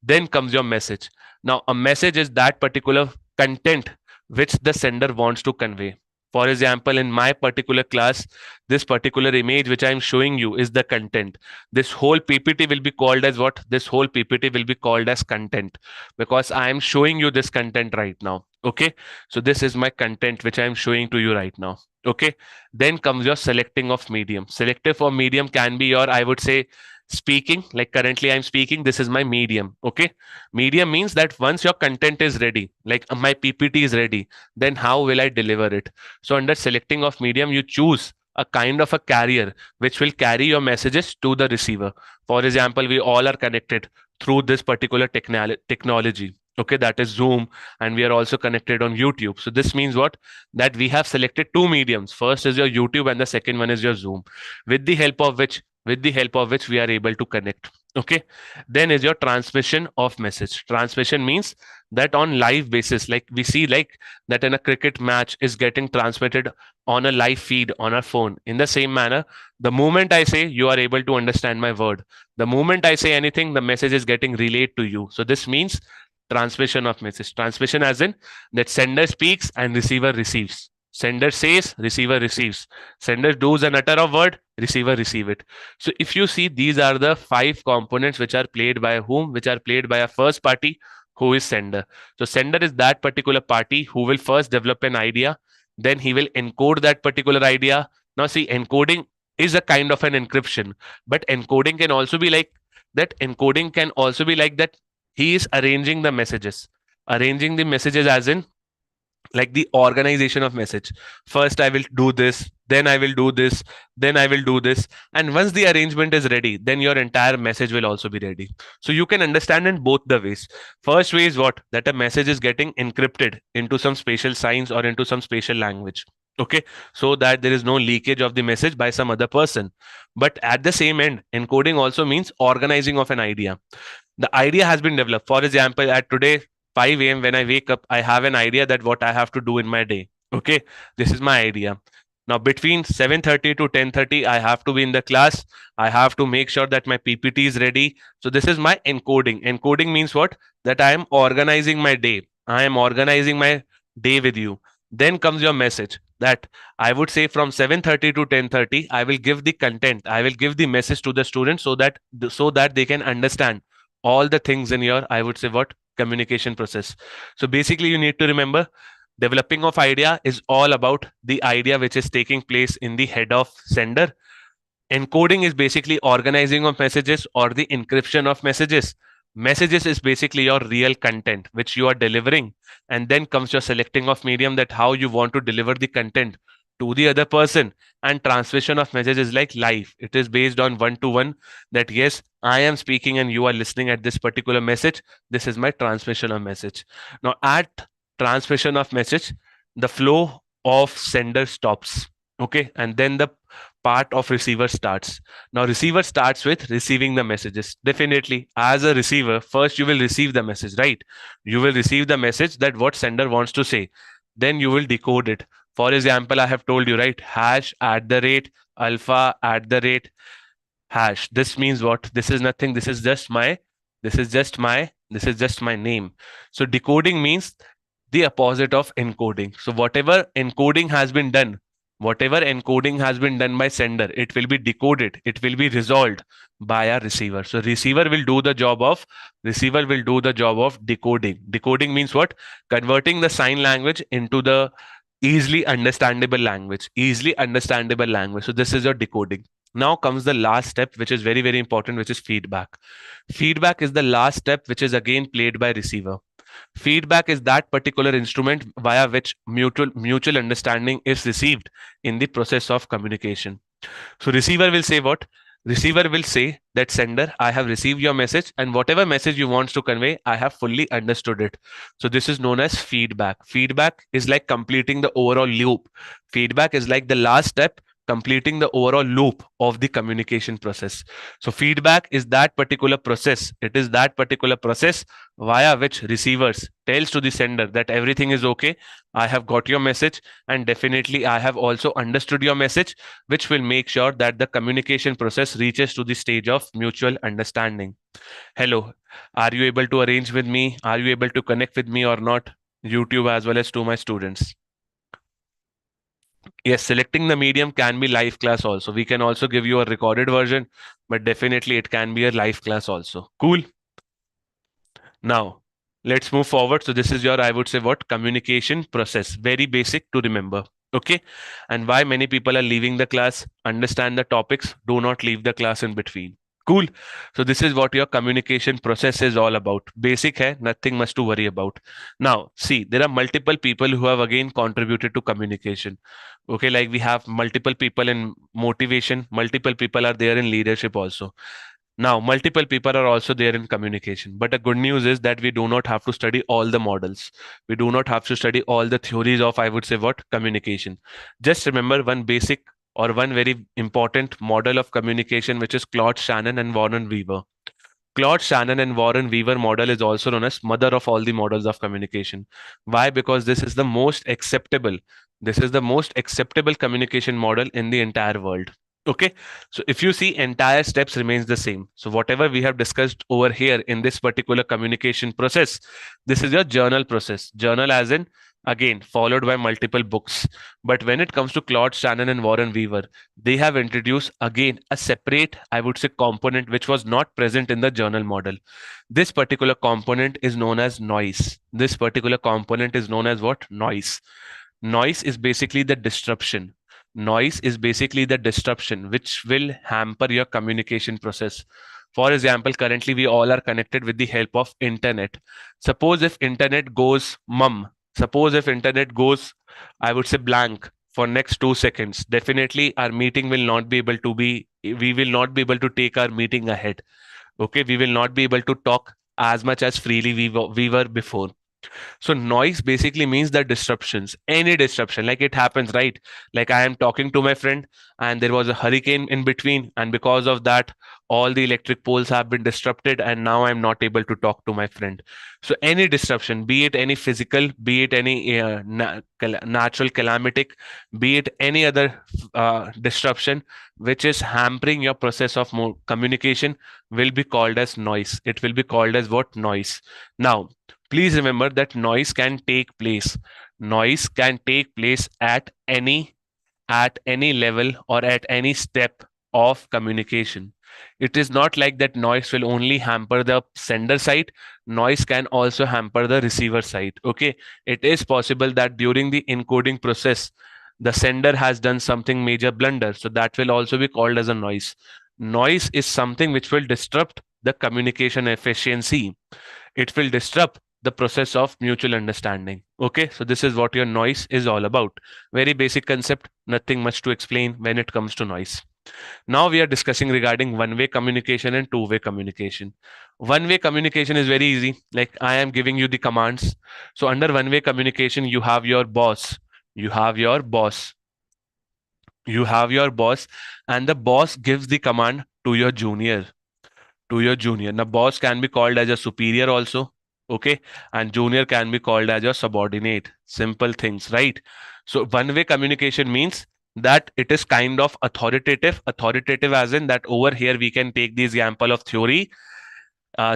Then comes your message. Now a message is that particular content which the sender wants to convey. For example, in my particular class, this particular image which I am showing you is the content. This whole PPT will be called as what? This whole PPT will be called as content because I am showing you this content right now. Okay. So this is my content which I am showing to you right now. Okay. Then comes your selecting of medium. Selective of medium can be your, I would say, speaking. Like currently I'm speaking, this is my medium. Okay. Medium means that once your content is ready, like my PPT is ready, then how will I deliver it? So under selecting of medium, you choose a kind of a carrier which will carry your messages to the receiver. For example, we all are connected through this particular technology. Okay, that is Zoom, and we are also connected on YouTube. So this means what? That we have selected two mediums. First is your YouTube and the second one is your Zoom, with the help of which we are able to connect. Okay. Then is your transmission of message. Transmission means that on live basis, like we see like that in a cricket match is getting transmitted on a live feed on our phone. In the same manner, the moment I say, you are able to understand my word. The moment I say anything, the message is getting relayed to you. So this means transmission of message. Transmission as in that sender speaks and receiver receives. Sender says, receiver receives. Sender does an utter of word, receiver receive it. So if you see, these are the 5 components which are played by whom? Which are played by a first party, who is sender. So sender is that particular party who will first develop an idea, then he will encode that particular idea. Now see, encoding is a kind of an encryption, but encoding can also be like that. Encoding can also be like that he is arranging the messages. Arranging the messages as in like the organization of message. First I will do this, then I will do this, then I will do this, and once the arrangement is ready, then your entire message will also be ready. So you can understand in both the ways. First way is what? That a message is getting encrypted into some spatial signs or into some spatial language. Okay, so that there is no leakage of the message by some other person. But at the same end, encoding also means organizing of an idea. The idea has been developed. For example, at today 5 a.m. when I wake up, I have an idea that what I have to do in my day. Okay, this is my idea. Now between 7:30 to 10:30, I have to be in the class. I have to make sure that my PPT is ready. So this is my encoding. Encoding means what? That I am organizing my day. I am organizing my day with you. Then comes your message that I would say from 7:30 to 10:30, I will give the content. I will give the message to the students so that they can understand all the things in your, I would say what, communication process. So basically you need to remember, developing of idea is all about the idea which is taking place in the head of sender. Encoding is basically organizing of messages or the encryption of messages. Messages is basically your real content which you are delivering, and then comes your selecting of medium, that how you want to deliver the content to the other person. And transmission of message is like live. It is based on one-to-one, that yes, I am speaking and you are listening at this particular message. This is my transmission of message. Now at transmission of message, the flow of sender stops. Okay, and then the part of receiver starts. Now receiver starts with receiving the messages. Definitely as a receiver, first you will receive the message, right? You will receive the message that what sender wants to say. Then you will decode it. For example, I have told you, right? Hash @ alpha @ This means what? This is nothing. This is just my name. So decoding means the opposite of encoding. So whatever encoding has been done by sender, it will be decoded. It will be resolved by a receiver. So receiver will do the job of decoding. Decoding means what? Converting the sign language into the easily understandable language. So this is your decoding. Now comes the last step, which is very, very important, which is feedback. Feedback is the last step, which is again played by receiver. Feedback is that particular instrument via which mutual understanding is received in the process of communication. So receiver will say what? Receiver will say that sender, I have received your message, and whatever message you want to convey, I have fully understood it. So this is known as feedback. Feedback is like completing the overall loop. Feedback is like the last step, completing the overall loop of the communication process. So feedback is that particular process. It is that particular process via which receivers tells to the sender that everything is okay. I have got your message, and definitely I have also understood your message, which will make sure that the communication process reaches to the stage of mutual understanding. Hello, are you able to arrange with me? Are you able to connect with me or not? YouTube as well as to my students. Yes, selecting the medium can be live class also. We can also give you a recorded version, but definitely it can be a live class also. Cool. Now, let's move forward. So this is your, I would say, what communication process. Very basic to remember. Okay. And why many people are leaving the class? Understand the topics. Do not leave the class in between. Cool. So this is what your communication process is all about. Basic hai, nothing much to worry about. Now, see, there are multiple people who have again contributed to communication. Okay, like we have multiple people in motivation, multiple people are there in leadership also. Now, multiple people are also there in communication. But the good news is that we do not have to study all the models. We do not have to study all the theories of, I would say, what communication. Just remember one basic or one very important model of communication, which is Claude Shannon and Warren Weaver. Claude Shannon and Warren Weaver model is also known as mother of all the models of communication. Why? Because this is the most acceptable. This is the most acceptable communication model in the entire world. Okay, so if you see, entire steps remains the same. So whatever we have discussed over here in this particular communication process, this is your journal process. Journal as in, again, followed by multiple books. But when it comes to Claude Shannon and Warren Weaver, they have introduced again a separate, I would say, component which was not present in the journal model. This particular component is known as noise. This particular component is known as what? Noise. Noise is basically the disruption. Noise is basically the disruption which will hamper your communication process. For example, currently we all are connected with the help of internet. Suppose if internet goes mum, suppose if internet goes, I would say, blank for next 2 seconds, definitely our meeting will not be able to be, we will not be able to take our meeting ahead. Okay, we will not be able to talk as much as freely we were before. So noise basically means the disruptions, any disruption, like it happens, right? Like I am talking to my friend and there was a hurricane in between, and because of that, all the electric poles have been disrupted, and now I'm not able to talk to my friend. So any disruption, be it any physical, be it any natural calamitic, be it any other disruption which is hampering your process of communication, will be called as noise. It will be called as what? Noise. Now, please remember that noise can take place. Noise can take place at any level or at any step of communication. It is not like that noise will only hamper the sender side. Noise can also hamper the receiver side. Okay. It is possible that during the encoding process, the sender has done something major blunder. So that will also be called as a noise. Noise is something which will disrupt the communication efficiency. It will disrupt the process of mutual understanding. Okay, so this is what your noise is all about. Very basic concept, nothing much to explain when it comes to noise. Now we are discussing regarding one-way communication and two-way communication. One-way communication is very easy. Like I am giving you the commands. So under one-way communication, you have your boss. You have your boss. You have your boss, and the boss gives the command to your junior. To your junior. Now, boss can be called as a superior also. Okay, and junior can be called as your subordinate. Simple things, right? So one-way communication means that it is kind of authoritative. Authoritative as in that over here we can take the example of theory.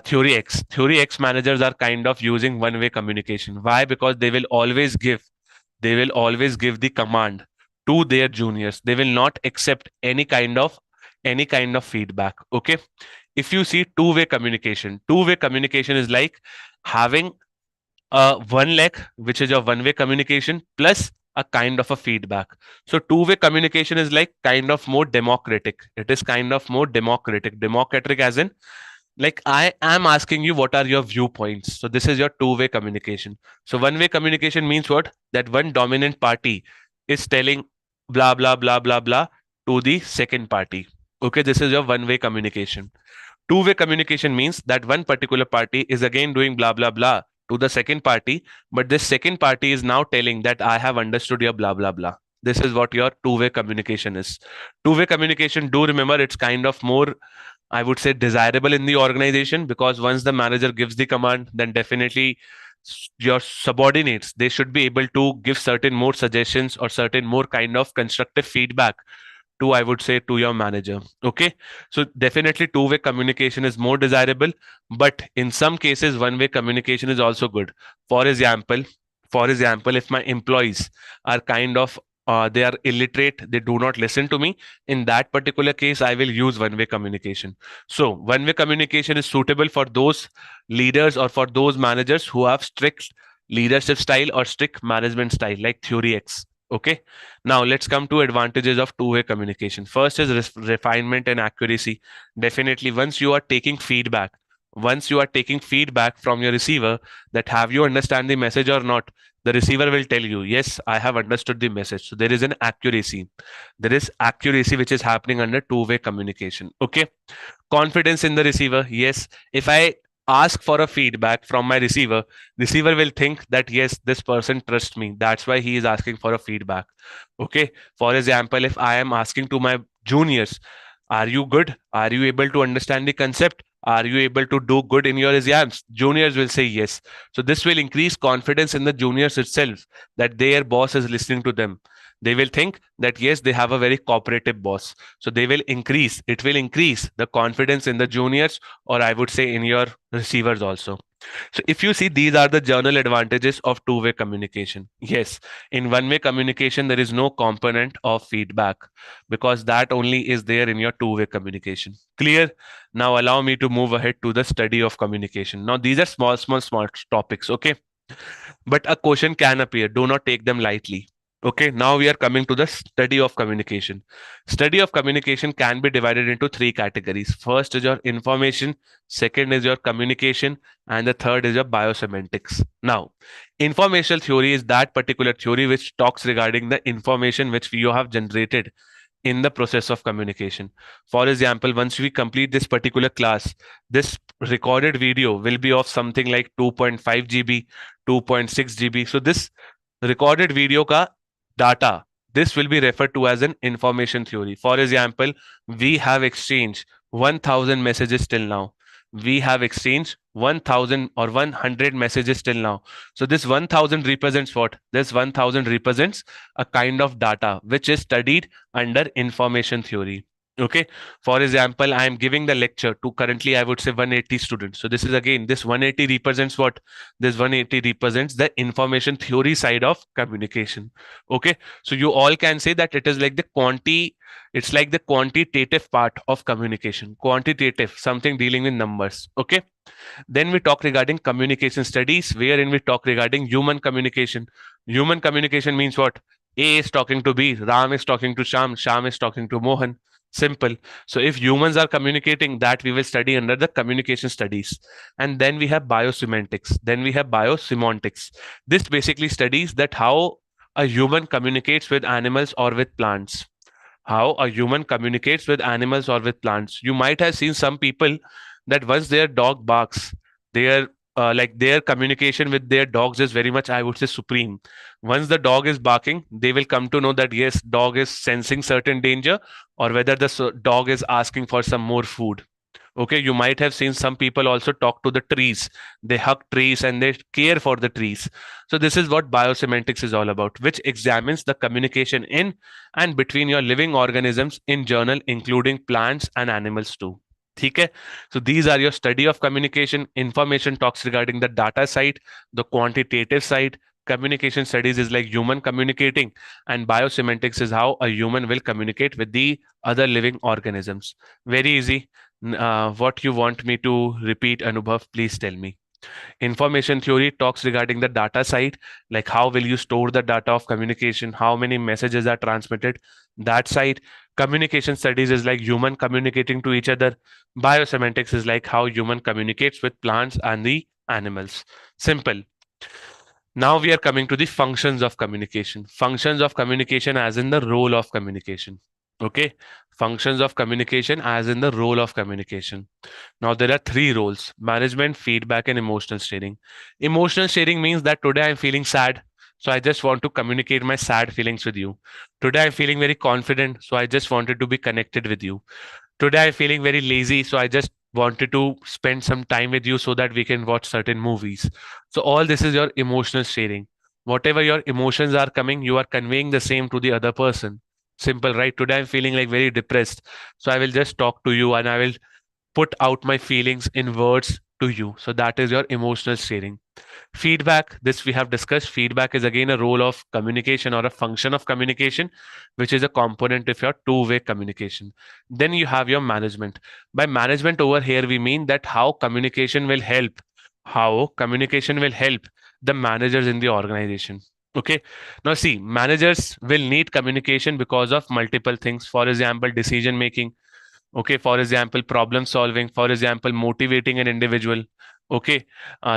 Theory X. Theory X managers are kind of using one-way communication. Why? Because they will always give the command to their juniors. They will not accept any kind of feedback. Okay. If you see two-way communication is like having one leg, which is your one-way communication, plus a kind of a feedback. So two-way communication is like kind of more democratic. It is kind of more democratic. Democratic as in, like I am asking you what are your viewpoints. So this is your two-way communication. So one-way communication means what? That one dominant party is telling blah blah blah blah blah to the second party. Okay, this is your one-way communication. Two-way communication means that one particular party is again doing blah blah blah to the second party, but this second party is now telling that I have understood your blah blah blah. This is what your two-way communication is. Two-way communication, do remember, it's kind of more, I would say, desirable in the organization, because once the manager gives the command, then definitely your subordinates, they should be able to give certain more suggestions or certain more kind of constructive feedback to, I would say, to your manager. Okay, so definitely two-way communication is more desirable, but in some cases one-way communication is also good. For example, if my employees are kind of they are illiterate, they do not listen to me, in that particular case I will use one-way communication. So one-way communication is suitable for those leaders or for those managers who have strict leadership style or strict management style, like theory X. Okay, now let's come to advantages of two-way communication. First is refinement and accuracy. Definitely, once you are taking feedback from your receiver, that have you understand the message or not, the receiver will tell you, yes, I have understood the message. So there is an accuracy. There is accuracy which is happening under two-way communication. Okay, confidence in the receiver. Yes, if I ask for a feedback from my receiver will think that yes, this person trusts me, that's why he is asking for a feedback. Okay, for example, if I am asking to my juniors, are you good, are you able to understand the concept, are you able to do good in your exams, juniors will say yes. So this will increase confidence in the juniors itself, that their boss is listening to them. They will think that yes, they have a very cooperative boss, so it will increase the confidence in the juniors, or I would say in your receivers also. So if you see, these are the general advantages of two-way communication. Yes, in one-way communication there is no component of feedback, because that only is there in your two-way communication. Clear? Now allow me to move ahead to the study of communication. Now these are small topics, okay, but a question can appear, do not take them lightly. Okay, now we are coming to the study of communication. Study of communication can be divided into three categories. First is your information, second is your communication, and the third is your biosemantics. Now, informational theory is that particular theory which talks regarding the information which you have generated in the process of communication. For example, once we complete this particular class, this recorded video will be of something like 2.5 GB, 2.6 GB. So this recorded video ka data, this will be referred to as an information theory. For example, we have exchanged 1000 messages till now. We have exchanged 1000 or 100 messages till now. So this 1000 represents what? This 1000 represents a kind of data which is studied under information theory. Okay, for example, I am giving the lecture to, currently I would say, 180 students. So this is again, this 180 represents what? This 180 represents the information theory side of communication. Okay, so you all can say that it is like it's like the quantitative part of communication. Quantitative, something dealing with numbers. Okay, then we talk regarding communication studies, wherein we talk regarding human communication. Human communication means what? A is talking to B, Ram is talking to Sham, Sham is talking to Mohan. Simple. So if humans are communicating, that we will study under the communication studies. And then we have biosemantics. Then we have biosemantics. This basically studies that how a human communicates with animals or with plants. How a human communicates with animals or with plants. You might have seen some people that once their dog barks, their their communication with their dogs is very much, I would say, supreme. Once the dog is barking, they will come to know that yes, dog is sensing certain danger, or whether the dog is asking for some more food. Okay, you might have seen some people also talk to the trees. They hug trees and they care for the trees. So this is what biosemantics is all about, which examines the communication in and between your living organisms in general, including plants and animals too. Okay, so these are your study of communication. Information talks regarding the data side, the quantitative side. Communication studies is like human communicating, and biosemantics is how a human will communicate with the other living organisms. Very easy. What you want me to repeat, Anubhav, please tell me. Information theory talks regarding the data side, like how will you store the data of communication, how many messages are transmitted, that side. Communication studies is like human communicating to each other. Biosemantics is like how human communicates with plants and the animals. Simple. Now we are coming to the functions of communication. Functions of communication as in the role of communication. Okay. Functions of communication, as in the role of communication. Now, there are three roles: management, feedback, and emotional steering. Emotional steering means that today I'm feeling sad. So I just want to communicate my sad feelings with you. Today I'm feeling very confident. So I just wanted to be connected with you. Today I'm feeling very lazy. So I just wanted to spend some time with you so that we can watch certain movies. So all this is your emotional steering. Whatever your emotions are coming, you are conveying the same to the other person. Simple, right? Today I'm feeling like very depressed. So I will just talk to you and I will put out my feelings in words to you. So that is your emotional steering. Feedback, this we have discussed. Feedback is again a role of communication or a function of communication, which is a component of your two-way communication. Then you have your management. By management over here, we mean that how communication will help the managers in the organization. Okay. Now see, managers will need communication because of multiple things. For example, decision making. Okay, for example, problem solving, for example, motivating an individual. Okay,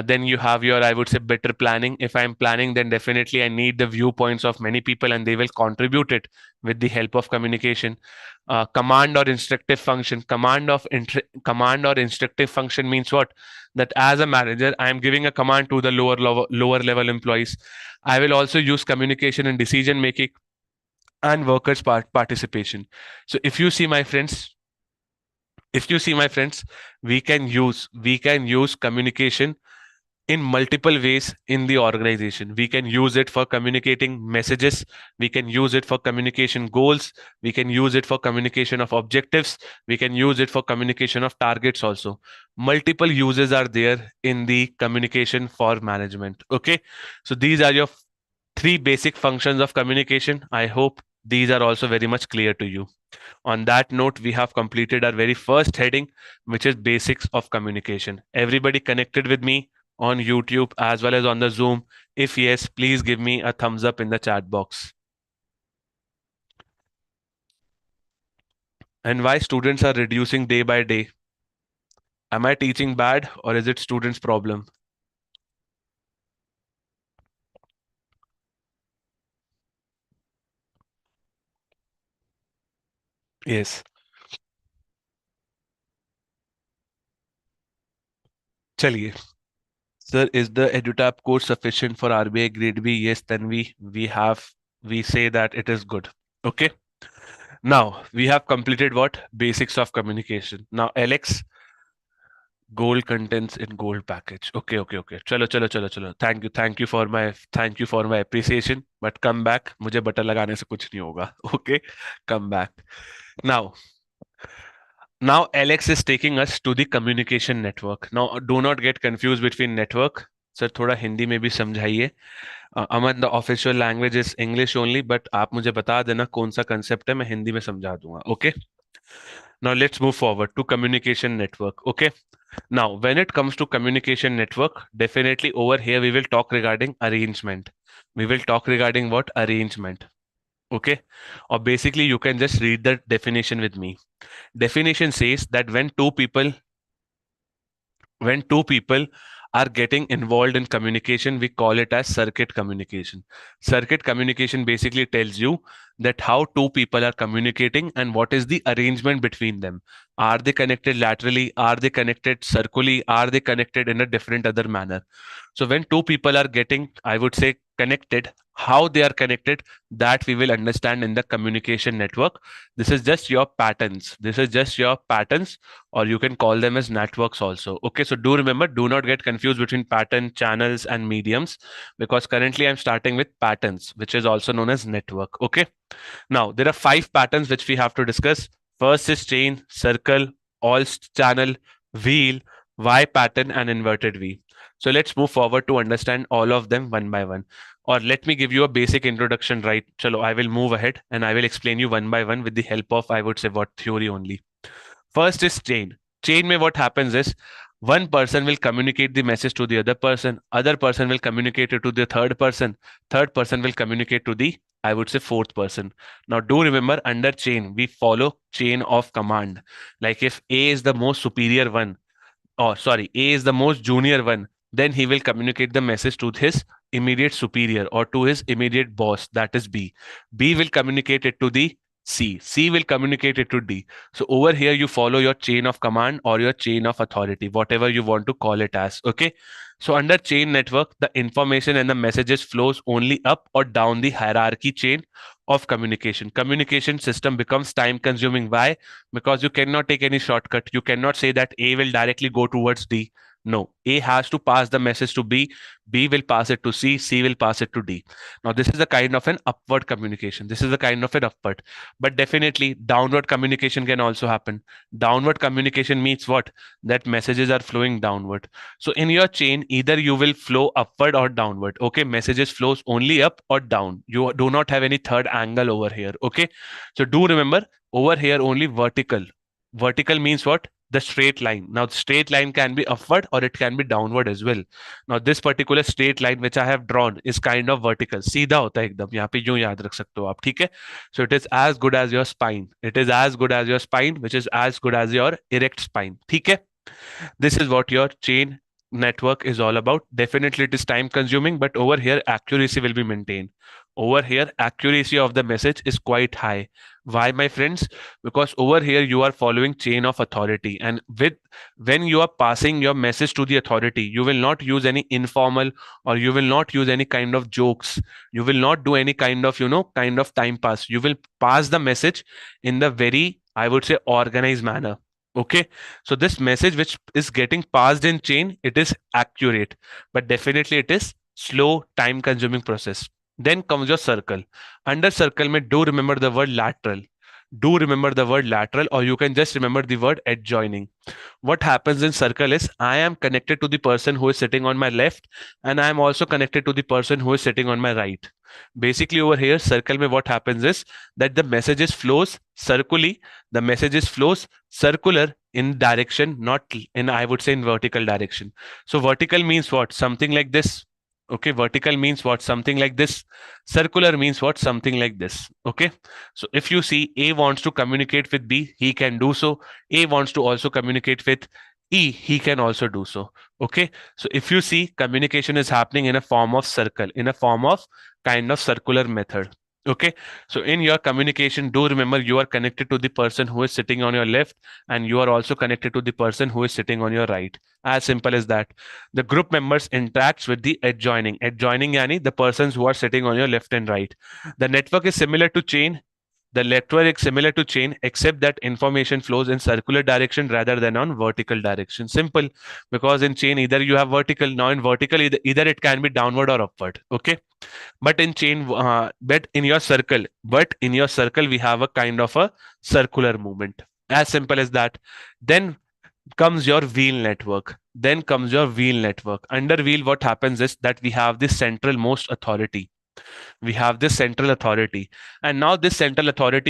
then you have your, I would say, better planning. If I'm planning, then definitely I need the viewpoints of many people and they will contribute it with the help of communication. Command or instructive function. Command or instructive function means what? That as a manager, I am giving a command to the lower level employees. I will also use communication in decision making and workers participation. So if you see my friends, we can use communication in multiple ways in the organization. We can use it for communicating messages, we can use it for communication goals, we can use it for communication of objectives, we can use it for communication of targets also. Multiple uses are there in the communication for management. Okay, so these are your three basic functions of communication. I hope these are also very much clear to you. On that note, we have completed our very first heading, which is basics of communication. Everybody connected with me on YouTube as well as on the Zoom? If yes, please give me a thumbs up in the chat box. And why students are reducing day by day? Am I teaching bad or is it students' problem? Yes. चलिए. Sir, is the EduTap course sufficient for RBI Grade B? Yes, then we say that it is good. Okay. Now we have completed what? Basics of communication. Now, Alex, gold contents in gold package. Okay. चलो चलो चलो चलो. Thank you for my appreciation. But come back. मुझे button लगाने से कुछ नहीं होगा. Okay, come back. Now, now Alex is taking us to the communication network. Now, do not get confused between network. Sir थोड़ा हिंदी में भी समझाइए. Aman, the official language is English only, but आप मुझे बता देना कौन सा कंसेप्ट है, मैं हिंदी में समझा दूंगा. Okay. Now let's move forward to communication network. Okay. Now, when it comes to communication network, definitely over here we will talk regarding arrangement. We will talk regarding what? Arrangement. Okay. Or basically, you can just read the definition with me. Definition says that when two people are getting involved in communication, we call it as circuit communication. Circuit communication basically tells you that how two people are communicating and what is the arrangement between them. Are they connected laterally? Are they connected circularly? Are they connected in a different other manner? So when two people are getting, I would say, connected, how they are connected, that we will understand in the communication network. This is just your patterns. This is just your patterns, or you can call them as networks also. Okay, so do remember, do not get confused between pattern, channels, and mediums, because currently I'm starting with patterns, which is also known as network. Okay, now there are 5 patterns which we have to discuss. First is chain, circle, all channel, wheel, Y pattern, and inverted V. So let's move forward to understand all of them one by one. Or let me give you a basic introduction, right? Chalo, I will move ahead and I will explain you one by one with the help of, I would say, what theory only. First is chain. Chain mein what happens is one person will communicate the message to the other person will communicate it to the third person will communicate to the, I would say, fourth person. Now do remember, under chain, we follow chain of command. Like if A is the most superior one, or sorry, A is the most junior one, then he will communicate the message to his immediate superior or to his immediate boss, that is B. B will communicate it to the C. C will communicate it to D. So over here, you follow your chain of command or your chain of authority, whatever you want to call it as. Okay. So under chain network, the information and the messages flows only up or down the hierarchy chain of communication. Communication system becomes time consuming. Why? Because you cannot take any shortcut. You cannot say that A will directly go towards D. No, A has to pass the message to B. B will pass it to C. C will pass it to D. Now, this is a kind of an upward communication. This is a kind of an upward. But definitely, downward communication can also happen. Downward communication means what? That messages are flowing downward. So in your chain, either you will flow upward or downward. Okay, messages flows only up or down. You do not have any third angle over here. Okay, so do remember over here only vertical. Vertical means what? The straight line. Now, the straight line can be upward or it can be downward as well. Now, this particular straight line which I have drawn is kind of vertical. सीधा होता है एकदम. यहाँ पे यूं याद रख सकते हो आप, ठीक है? So it is as good as your spine. It is as good as your spine, which is as good as your erect spine. ठीक है? This is what your chain network is all about. Definitely it is time consuming, but over here accuracy will be maintained. Over here accuracy of the message is quite high. Why, my friends? Because over here you are following chain of authority, and when you are passing your message to the authority, you will not use any informal, or you will not use any kind of jokes. You will not do any kind of kind of time pass. You will pass the message in the very, I would say, organized manner. Okay, so this message which is getting passed in chain, it is accurate, but definitely it is slow, time consuming process. Then comes your circle. Under circle, do remember the word lateral. Do remember the word lateral, or you can just remember the word adjoining. What happens in circle is I am connected to the person who is sitting on my left, and I am also connected to the person who is sitting on my right. Basically over here circle mein what happens is that the messages flows circularly. The messages flows circular in direction, not in, I would say, in vertical direction. So vertical means what? Something like this. Okay, vertical means what? Something like this. Circular means what? Something like this. Okay, so if you see A wants to communicate with B, he can do so. A wants to also communicate with E, he can also do so. Okay, so if you see, communication is happening in a form of circle, in a form of kind of circular method. Okay, so in your communication, do remember you are connected to the person who is sitting on your left, and you are also connected to the person who is sitting on your right. As simple as that. The group members interacts with the adjoining. Adjoining yani the persons who are sitting on your left and right. The network is similar to chain. The network is similar to chain, except that information flows in circular direction rather than on vertical direction. Simple, because in chain either you have vertical. Now in vertical either it can be downward or upward. Okay, but in chain, but in your circle we have a kind of a circular movement. As simple as that. Then comes your wheel network. Under wheel, what happens is that we have this central most authority. And now this central authority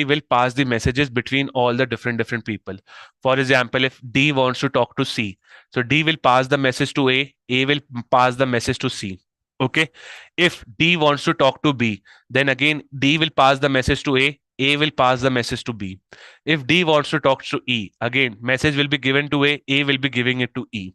will pass the messages between all the different people. For example, if D wants to talk to C, so D will pass the message to A will pass the message to C. Okay, if D wants to talk to B, then again D will pass the message to A will pass the message to B. If D wants to talk to E, again message will be given to A will be giving it to E.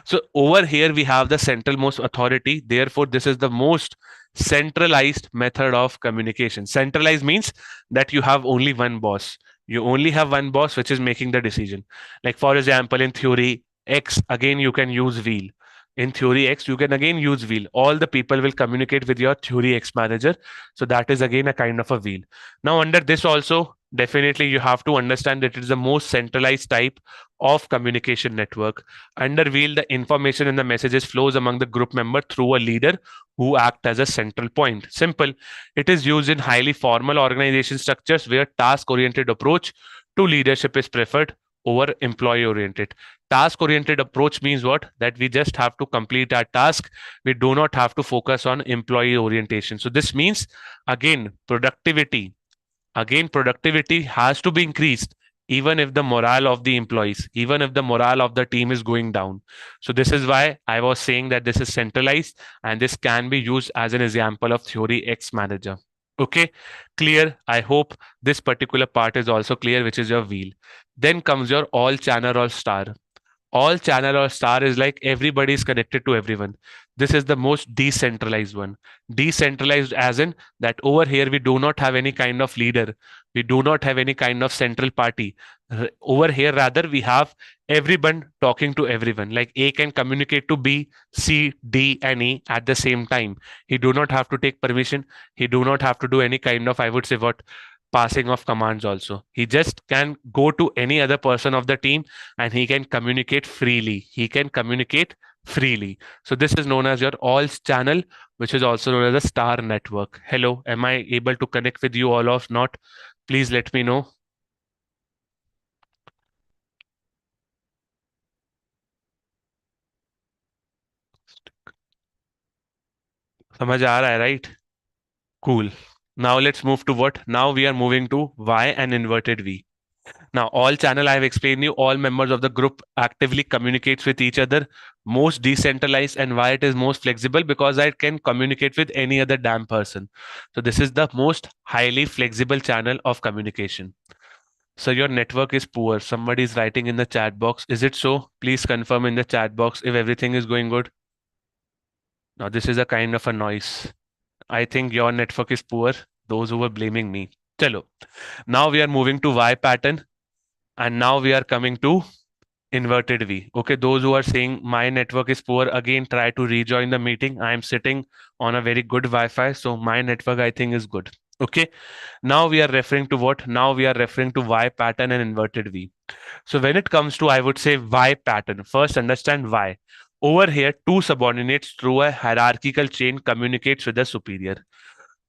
So over here we have the central most authority. Therefore, this is the most centralized method of communication. Centralized means that you have only one boss. You only have one boss which is making the decision. Like for example, in theory X, again you can use wheel. In theory X, you can again use wheel. All the people will communicate with your theory X manager. So that is again a kind of a wheel. Now under this also, definitely you have to understand that it is the most centralized type of communication network. Under wheel, the information and the messages flows among the group member through a leader who act as a central point. Simple. It is used in highly formal organization structures where task-oriented approach to leadership is preferred over employee-oriented. Task-oriented approach means what? That we just have to complete our task. We do not have to focus on employee orientation. So this means, again, productivity has to be increased, even if the morale of the employees, even if the morale of the team is going down. So this is why I was saying that this is centralized, and this can be used as an example of theory X manager. Okay, clear? I hope this particular part is also clear, which is your wheel. Then comes your all channel or star. All channel or star is like everybody is connected to everyone. This is the most decentralized one. Decentralized as in that over here we do not have any kind of leader. We do not have any kind of central party. Over here, rather, we have everyone talking to everyone. Like A can communicate to B, C, D, and E at the same time. He do not have to take permission. He do not have to do any kind of, I would say, what, passing of commands also. He just can go to any other person of the team and he can communicate freely. He can communicate freely. So this is known as your alls channel, which is also known as a star network. Hello, am I able to connect with you all or not? Please let me know. समझ आ रहा है, right? Cool. Now let's move to what? Now we are moving to Y and inverted V. Now, all channel I have explained you, all members of the group actively communicates with each other, most decentralized, and why it is most flexible, because I can communicate with any other damn person. So this is the most highly flexible channel of communication. So your network is poor. Somebody is writing in the chat box. Is it so? Please confirm in the chat box if everything is going good. Now, this is a kind of a noise. I think your network is poor. Those who were blaming me. Chalo. Now we are moving to Y pattern. And now we are coming to inverted V. Okay, those who are saying my network is poor, again, try to rejoin the meeting. I am sitting on a very good Wi-Fi. So my network, I think, is good. Okay, now we are referring to what? Now we are referring to Y pattern and inverted V. So when it comes to, I would say, Y pattern, first understand why. Over here, two subordinates through a hierarchical chain communicates with the superior.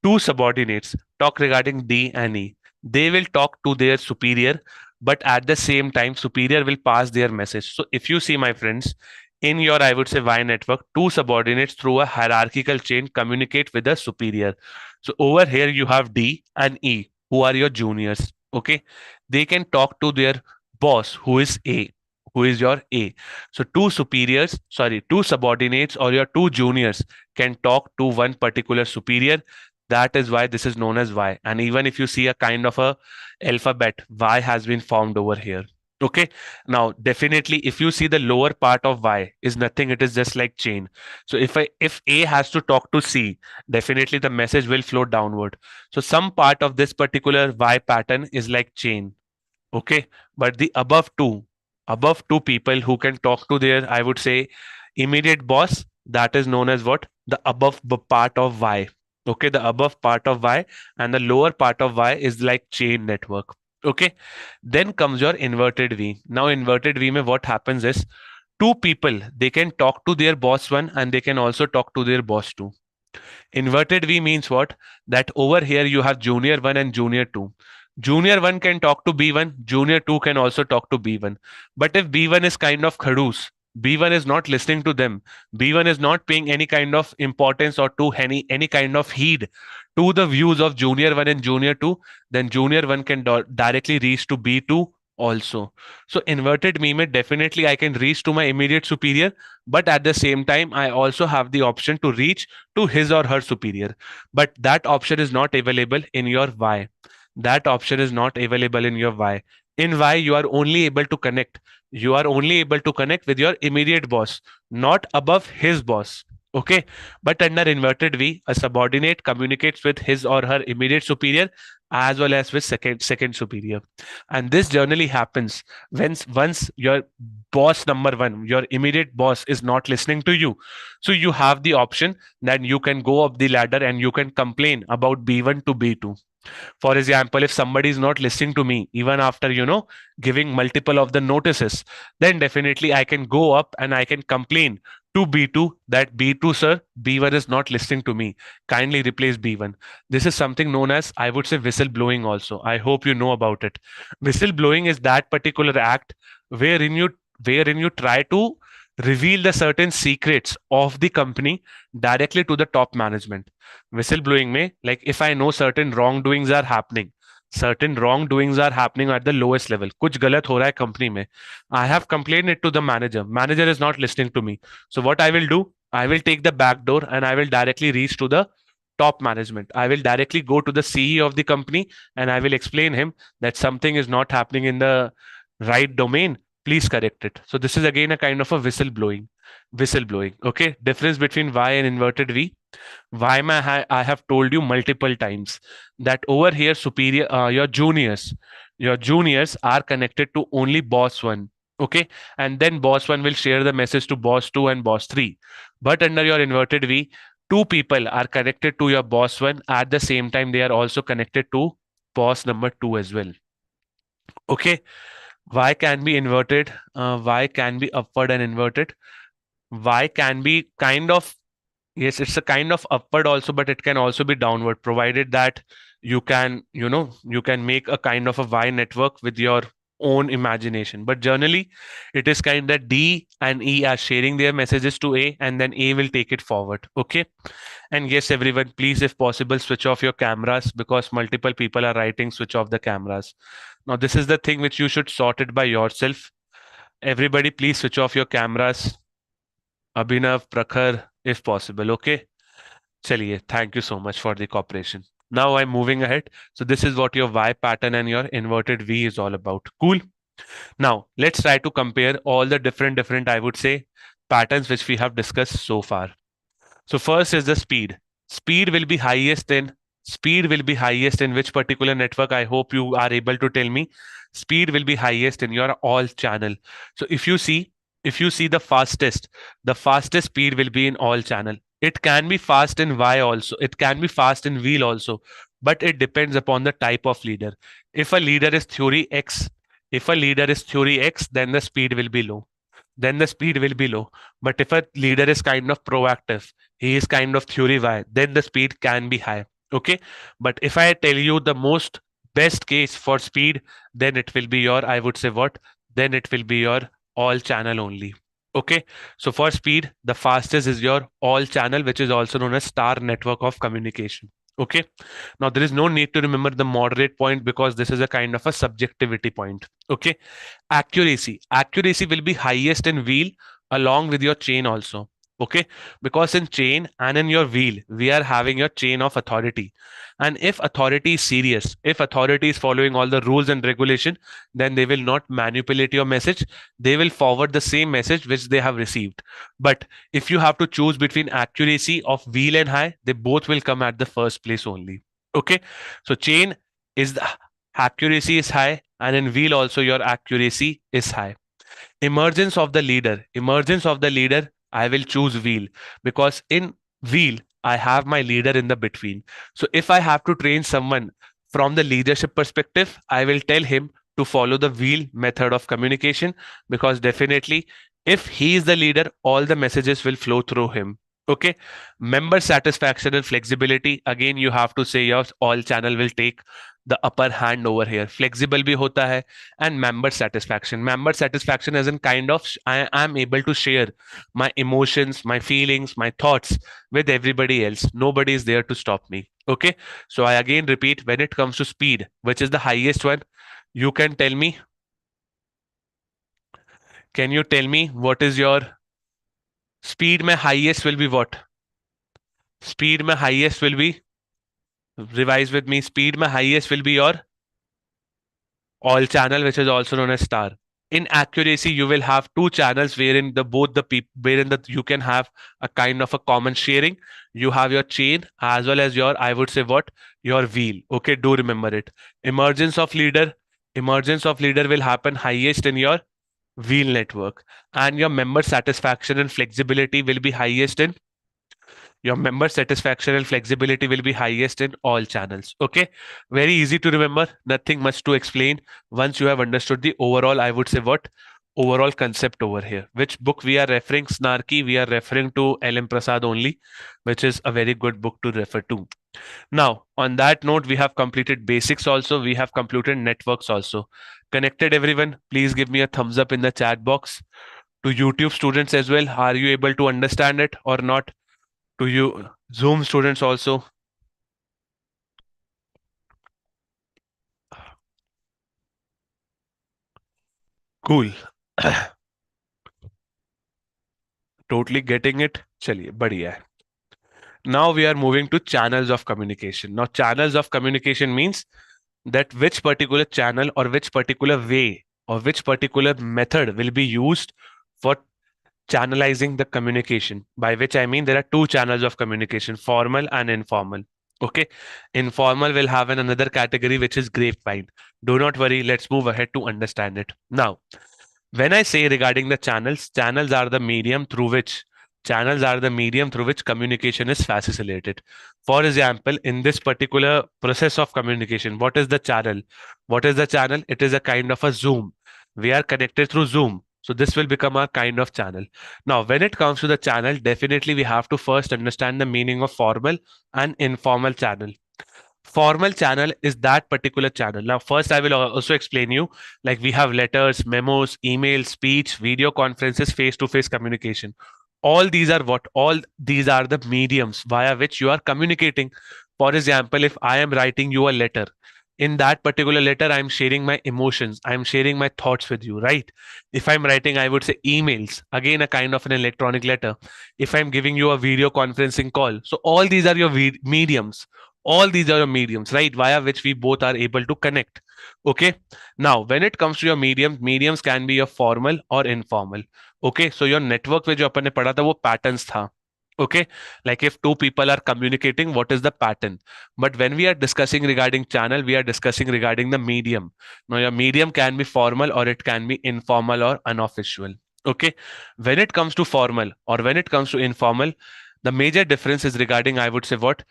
Two subordinates talk regarding D and E. They will talk to their superior, but at the same time, superior will pass their message. So if you see, my friends, in your, I would say, Y network, two subordinates through a hierarchical chain communicate with the superior. So over here, you have D and E, who are your juniors. Okay, they can talk to their boss, who is A, who is your A. So two subordinates or your two juniors can talk to one particular superior. That is why this is known as Y. And even if you see a kind of a alphabet, Y has been formed over here. Okay. Now, definitely, if you see the lower part of Y is nothing, it is just like chain. So if A has to talk to C, definitely the message will flow downward. So some part of this particular Y pattern is like chain. Okay. But the above two people who can talk to their, I would say, immediate boss, that is known as what? The above part of Y. Okay, the above part of Y and the lower part of Y is like chain network. Okay, then comes your inverted V. Now, inverted V mein what happens is two people, they can talk to their boss one and they can also talk to their boss two. Inverted V means what? That over here you have junior one and junior two. Junior 1 can talk to B1, junior 2 can also talk to B1. But if B1 is kind of khadoos, B1 is not listening to them, B1 is not paying any kind of importance or to any kind of heed to the views of junior 1 and junior 2, then junior 1 can directly reach to B2 also. So inverted me mein definitely I can reach to my immediate superior, but at the same time I also have the option to reach to his or her superior. But that option is not available in your Y. That option is not available in your Y. In Y, you are only able to connect. You are only able to connect with your immediate boss, not above his boss. Okay. But under inverted V, a subordinate communicates with his or her immediate superior as well as with second superior. And this generally happens when once your boss number one, your immediate boss, is not listening to you. So you have the option that you can go up the ladder and you can complain about B1 to B2. For example, if somebody is not listening to me, even after, giving multiple of the notices, then definitely I can go up and I can complain to B2 that B2, sir, B1 is not listening to me. Kindly replace B1. This is something known as, I would say, whistleblowing also. I hope you know about it. Whistleblowing is that particular act wherein you try to reveal the certain secrets of the company directly to the top management. Whistleblowing may, like, if I know certain wrongdoings are happening at the lowest level, kuch galat ho raha hai company mein, I have complained it to the manager is not listening to me. So what I will do, I will take the back door and I will directly reach to the top management. I will directly go to the CEO of the company and I will explain him that something is not happening in the right domain. please correct it. So this is again a kind of a whistleblowing. Okay, difference between Y and inverted V. Why I have told you multiple times that over here superior your juniors are connected to only boss 1. Okay, and then boss 1 will share the message to boss 2 and boss 3. But under your inverted V, two people are connected to your boss 1 at the same time. They are also connected to boss number 2 as well. Okay, Y can be inverted, Y can be upward and inverted. Y can be kind of, yes, it's a kind of upward also, but it can also be downward, provided that you can make a kind of a Y network with your own imagination. But generally, it is kind that D and E are sharing their messages to A, and then A will take it forward. Okay. And yes, everyone, please, if possible, switch off your cameras because multiple people are writing switch off the cameras. Now, this is the thing which you should sort it by yourself. Everybody, please switch off your cameras. Abhinav, Prakhar, if possible. Okay. Chaliye, thank you so much for the cooperation. Now I'm moving ahead. So this is what your Y pattern and your inverted V is all about. Cool. Now let's try to compare all the different, I would say, patterns which we have discussed so far. So first is the speed. Speed will be highest in which particular network? I hope you are able to tell me. Speed will be highest in your all channel. So if you see the fastest speed will be in all channel. It can be fast in Y also. It can be fast in wheel also. But it depends upon the type of leader. If a leader is theory X, then the speed will be low. But if a leader is kind of proactive, he is kind of theory Y, then the speed can be high. Okay. But if I tell you the most best case for speed, then it will be your, I would say what? Then it will be your all channel only. Okay. So for speed, the fastest is your all channel, which is also known as star network of communication. Okay. Now there is no need to remember the moderate point because this is a kind of a subjectivity point. Okay. Accuracy will be highest in wheel along with your chain also. Okay, because in chain and in your wheel we are having your chain of authority, and if authority is serious, if authority is following all the rules and regulation, then they will not manipulate your message. They will forward the same message which they have received. But if you have to choose between accuracy of wheel and high, they both will come at the first place only. Okay, so chain is the accuracy is high, and in wheel also your accuracy is high. Emergence of the leader, I will choose wheel, because in wheel I have my leader in the between. So if I have to train someone from the leadership perspective, I will tell him to follow the wheel method of communication, because definitely if he is the leader, all the messages will flow through him. Okay. Member satisfaction and flexibility, again you have to say your all channel will take the upper hand over here. Flexible bhi hota hai. And member satisfaction is in kind of I am able to share my emotions, my feelings, my thoughts with everybody else. Nobody is there to stop me. Okay. So I again repeat, when it comes to speed, which is the highest one, you can tell me, what is your speed? My highest will be what? Speed my highest will be, revise with me, speed my highest will be your all channel, which is also known as star. In accuracy, you will have two channels wherein you can have a kind of a common sharing. You have your chain as well as your, I would say what, your wheel. Okay, do remember it. Emergence of leader will happen highest in your wheel network, and your member satisfaction and flexibility will be highest in all channels. Okay, very easy to remember, nothing much to explain once you have understood the overall, I would say what, overall concept over here. Which book we are referring, Snarky? We are referring to L.M. Prasad only, which is a very good book to refer to. Now, on that note, we have completed basics also, we have completed networks also. Connected everyone? Please give me a thumbs up in the chat box. To YouTube students as well, are you able to understand it or not? To you Zoom students also. Cool. Totally getting it. Chaliye, बढ़िया है. Now we are moving to channels of communication. Now channels of communication means that which particular channel or which particular way or which particular method will be used for channelizing the communication, by which I mean there are two channels of communication, formal and informal. Okay, informal will have another category which is grapevine. Do not worry, let's move ahead to understand it. Now, when I say regarding the channels, channels are the medium through which communication is facilitated. For example, in this particular process of communication, what is the channel? What is the channel? It is a kind of a Zoom. We are connected through Zoom. So this will become our kind of channel. Now, when it comes to the channel, definitely we have to first understand the meaning of formal and informal channel. Formal channel is that particular channel. Now, first, I will also explain you, like we have letters, memos, emails, speech, video conferences, face-to-face communication. All these are what? All these are the mediums via which you are communicating. For example, if I am writing you a letter, in that particular letter, I'm sharing my emotions, I'm sharing my thoughts with you, right? If I'm writing, I would say emails, again, a kind of an electronic letter. If I'm giving you a video conferencing call, so all these are your mediums. All these are your mediums, right, via which we both are able to connect. Okay, now when it comes to your mediums can be your formal or informal. Okay, so your network में जो अपन ने पढ़ा था वो patterns था. Okay, like if two people are communicating, what is the pattern? But when we are discussing regarding channel, we are discussing regarding the medium. Now your medium can be formal or it can be informal or unofficial. Okay, when it comes to formal or when it comes to informal, the major difference is regarding, I would say, what?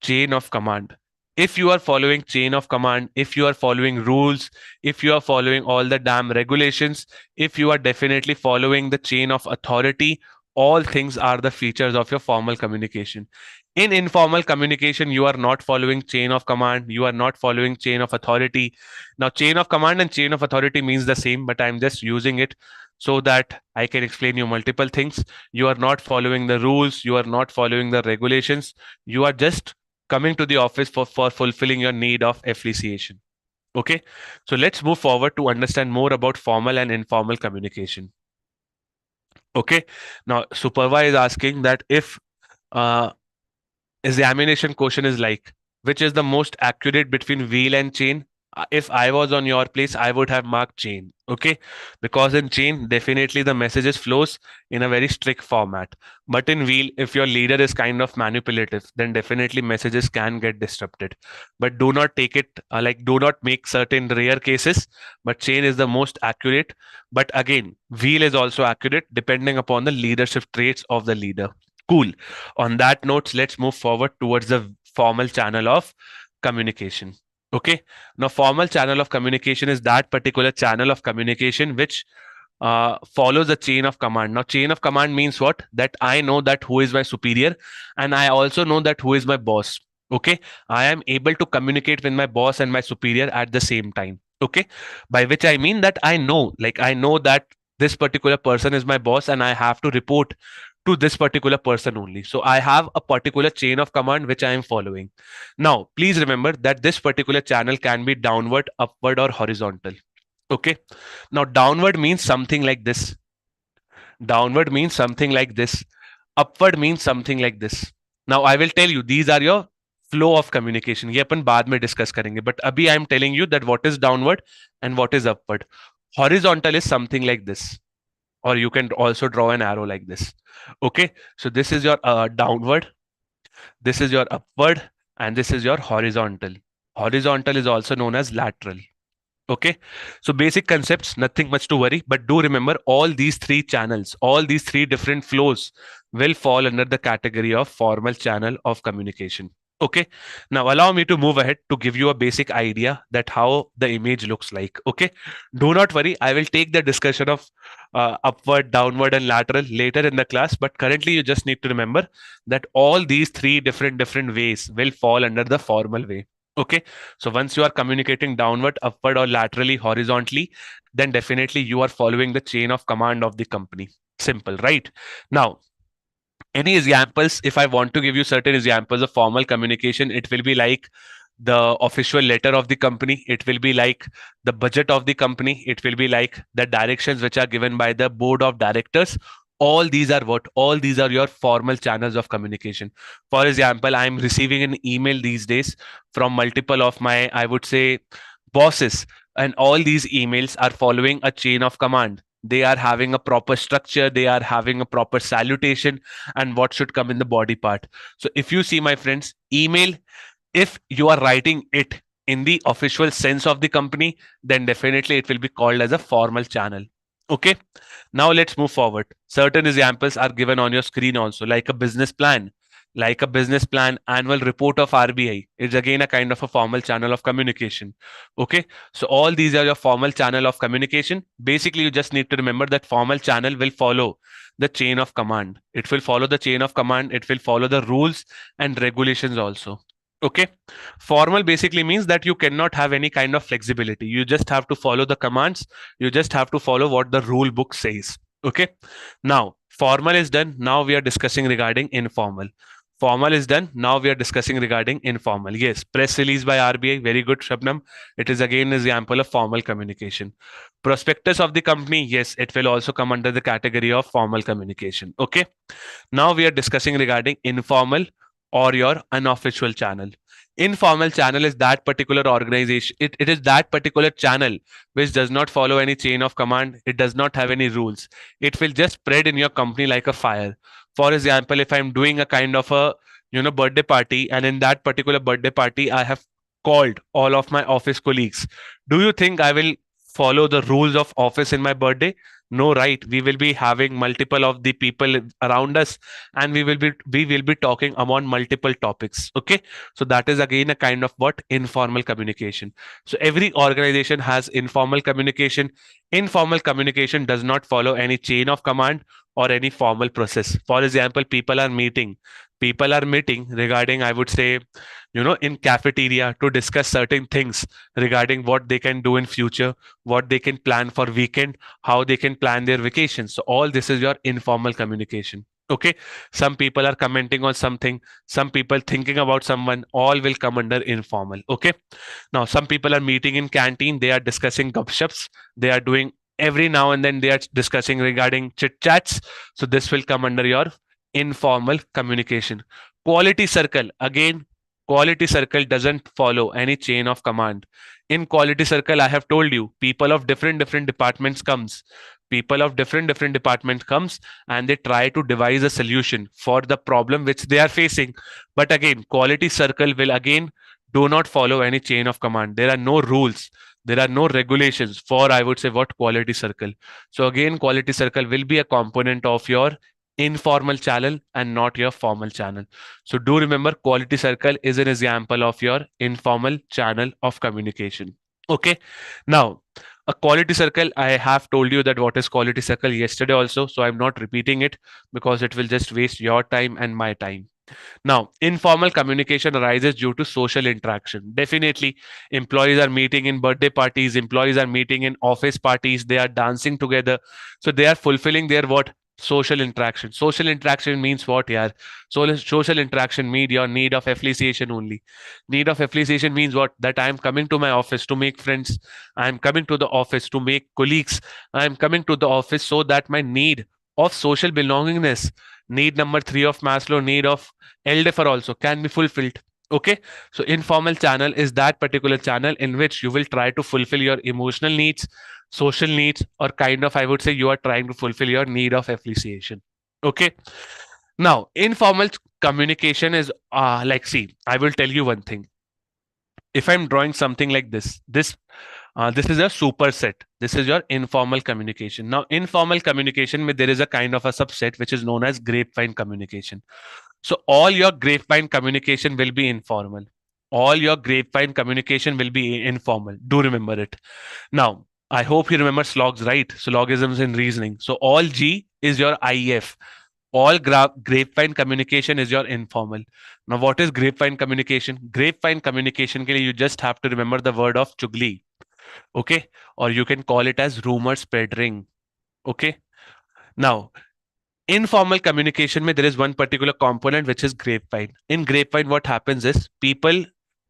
Chain of command. If you are following chain of command, if you are following rules, if you are following all the damn regulations, if you are definitely following the chain of authority, all things are the features of your formal communication. In informal communication, you are not following chain of command, you are not following chain of authority. Now, chain of command and chain of authority means the same, but I'm just using it so that I can explain you multiple things. You are not following the rules, you are not following the regulations, you are just coming to the office for fulfilling your need of appreciation. Okay, so let's move forward to understand more about formal and informal communication. Okay, now supervisor is asking that if examination question is like, which is the most accurate between wheel and chain? If I was on your place, I would have marked chain. Okay, because in chain, definitely the messages flows in a very strict format. But in wheel, if your leader is kind of manipulative, then definitely messages can get disrupted. But do not take it do not make certain rare cases. But chain is the most accurate. But again, wheel is also accurate depending upon the leadership traits of the leader. Cool. On that note, let's move forward towards the formal channel of communication. Okay. Now, formal channel of communication is that particular channel of communication which follows a chain of command. Now, chain of command means what? That I know that who is my superior and I also know that who is my boss. Okay. I am able to communicate with my boss and my superior at the same time. Okay. By which I mean that I know that this particular person is my boss and I have to report to this particular person only. So I have a particular chain of command which I am following. Now, please remember that this particular channel can be downward, upward, or horizontal. Okay. Now, downward means something like this. Downward means something like this. Upward means something like this. Now, I will tell you, these are your flow of communication. ये अपन बाद में discuss करेंगे. But अभी I am telling you that what is downward and what is upward. Horizontal is something like this. Or you can also draw an arrow like this. Okay, so this is your downward, this is your upward, and this is your horizontal. Horizontal is also known as lateral. Okay, so basic concepts, nothing much to worry, but do remember all these three channels, all these three different flows will fall under the category of formal channel of communication. Okay, now allow me to move ahead to give you a basic idea that how the image looks like. Okay, do not worry, I will take the discussion of upward, downward, and lateral later in the class, but currently you just need to remember that all these three different ways will fall under the formal way. Okay, so once you are communicating downward, upward, or laterally, horizontally, then definitely you are following the chain of command of the company. Simple, right? Now, any examples? If I want to give you certain examples of formal communication, it will be like the official letter of the company. It will be like the budget of the company. It will be like the directions which are given by the board of directors. All these are what? All these are your formal channels of communication. For example, I'm receiving an email these days from multiple of my, I would say, bosses, And all these emails are following a chain of command. They are having a proper structure, they are having a proper salutation, and what should come in the body part. So if you see, my friends, email, if you are writing it in the official sense of the company, then definitely it will be called as a formal channel. Okay, now let's move forward. Certain examples are given on your screen also, like a business plan. Like a business plan, annual report of RBI is again a kind of a formal channel of communication. Okay, so all these are your formal channel of communication. Basically, you just need to remember that formal channel will follow the chain of command. It will follow the chain of command. It will follow the rules and regulations also. Okay, formal basically means that you cannot have any kind of flexibility. You just have to follow the commands. You just have to follow what the rule book says. Okay, now formal is done. Now we are discussing regarding informal. Formal is done. Now we are discussing regarding informal. Yes, press release by RBI. Very good, Shabnam. It is again an example of formal communication. Prospectus of the company. Yes, it will also come under the category of formal communication. Okay. Now we are discussing regarding informal or your unofficial channel. Informal channel is that particular organization. It is that particular channel which does not follow any chain of command. It does not have any rules. It will just spread in your company like a fire. For example, if I'm doing a kind of a birthday party, and in that particular birthday party, I have called all of my office colleagues. Do you think I will follow the rules of office in my birthday? No, right? We will be having multiple of the people around us, and we will be talking about multiple topics. Okay, so that is again a kind of what informal communication. So every organization has informal communication. Informal communication does not follow any chain of command or any formal process. For example, people are meeting regarding, I would say, in cafeteria to discuss certain things regarding what they can do in future, what they can plan for weekend, how they can plan their vacations. So all this is your informal communication. Okay, some people are commenting on something, some people thinking about someone, all will come under informal. Okay, now some people are meeting in canteen, they are discussing gupshups, they are doing every now and then they are discussing regarding chit chats. So this will come under your informal communication. Quality circle, again, quality circle doesn't follow any chain of command. In quality circle, I have told you, people of different departments comes. People of different department comes, and they try to devise a solution for the problem which they are facing. But again, quality circle will again do not follow any chain of command. There are no rules. There are no regulations for, I would say, what quality circle. So again, quality circle will be a component of your informal channel and not your formal channel. So do remember, quality circle is an example of your informal channel of communication. Okay, now a quality circle, I have told you that what is quality circle yesterday also, so I'm not repeating it because it will just waste your time and my time. Now, informal communication arises due to social interaction. Definitely, employees are meeting in birthday parties, employees are meeting in office parties, they are dancing together. So they are fulfilling their what? Social interaction. Social interaction means what? Yeah. So social interaction means your need of appreciation only. Need of appreciation means what? That I am coming to my office to make friends. I am coming to the office to make colleagues. I am coming to the office so that my need of social belongingness, need number 3 of Maslow, need of Eldefer also can be fulfilled. Okay, so informal channel is that particular channel in which you will try to fulfill your emotional needs, social needs, or kind of, I would say, you are trying to fulfill your need of appreciation. Okay, now informal communication is like, see, I will tell you one thing. If I'm drawing something like this is a superset. This is your informal communication. Now, informal communication, there is a kind of a subset which is known as grapevine communication. So all your grapevine communication will be informal. All your grapevine communication will be informal. Do remember it. Now, I hope you remember slogs, right? Syllogisms in reasoning. So all G is your IEF. All grapevine communication is your informal. Now, what is grapevine communication? Grapevine communication, you just have to remember the word of chugli. Okay, or you can call it as rumor spreading. Okay, now informal communication there is one particular component which is grapevine. In grapevine, what happens is people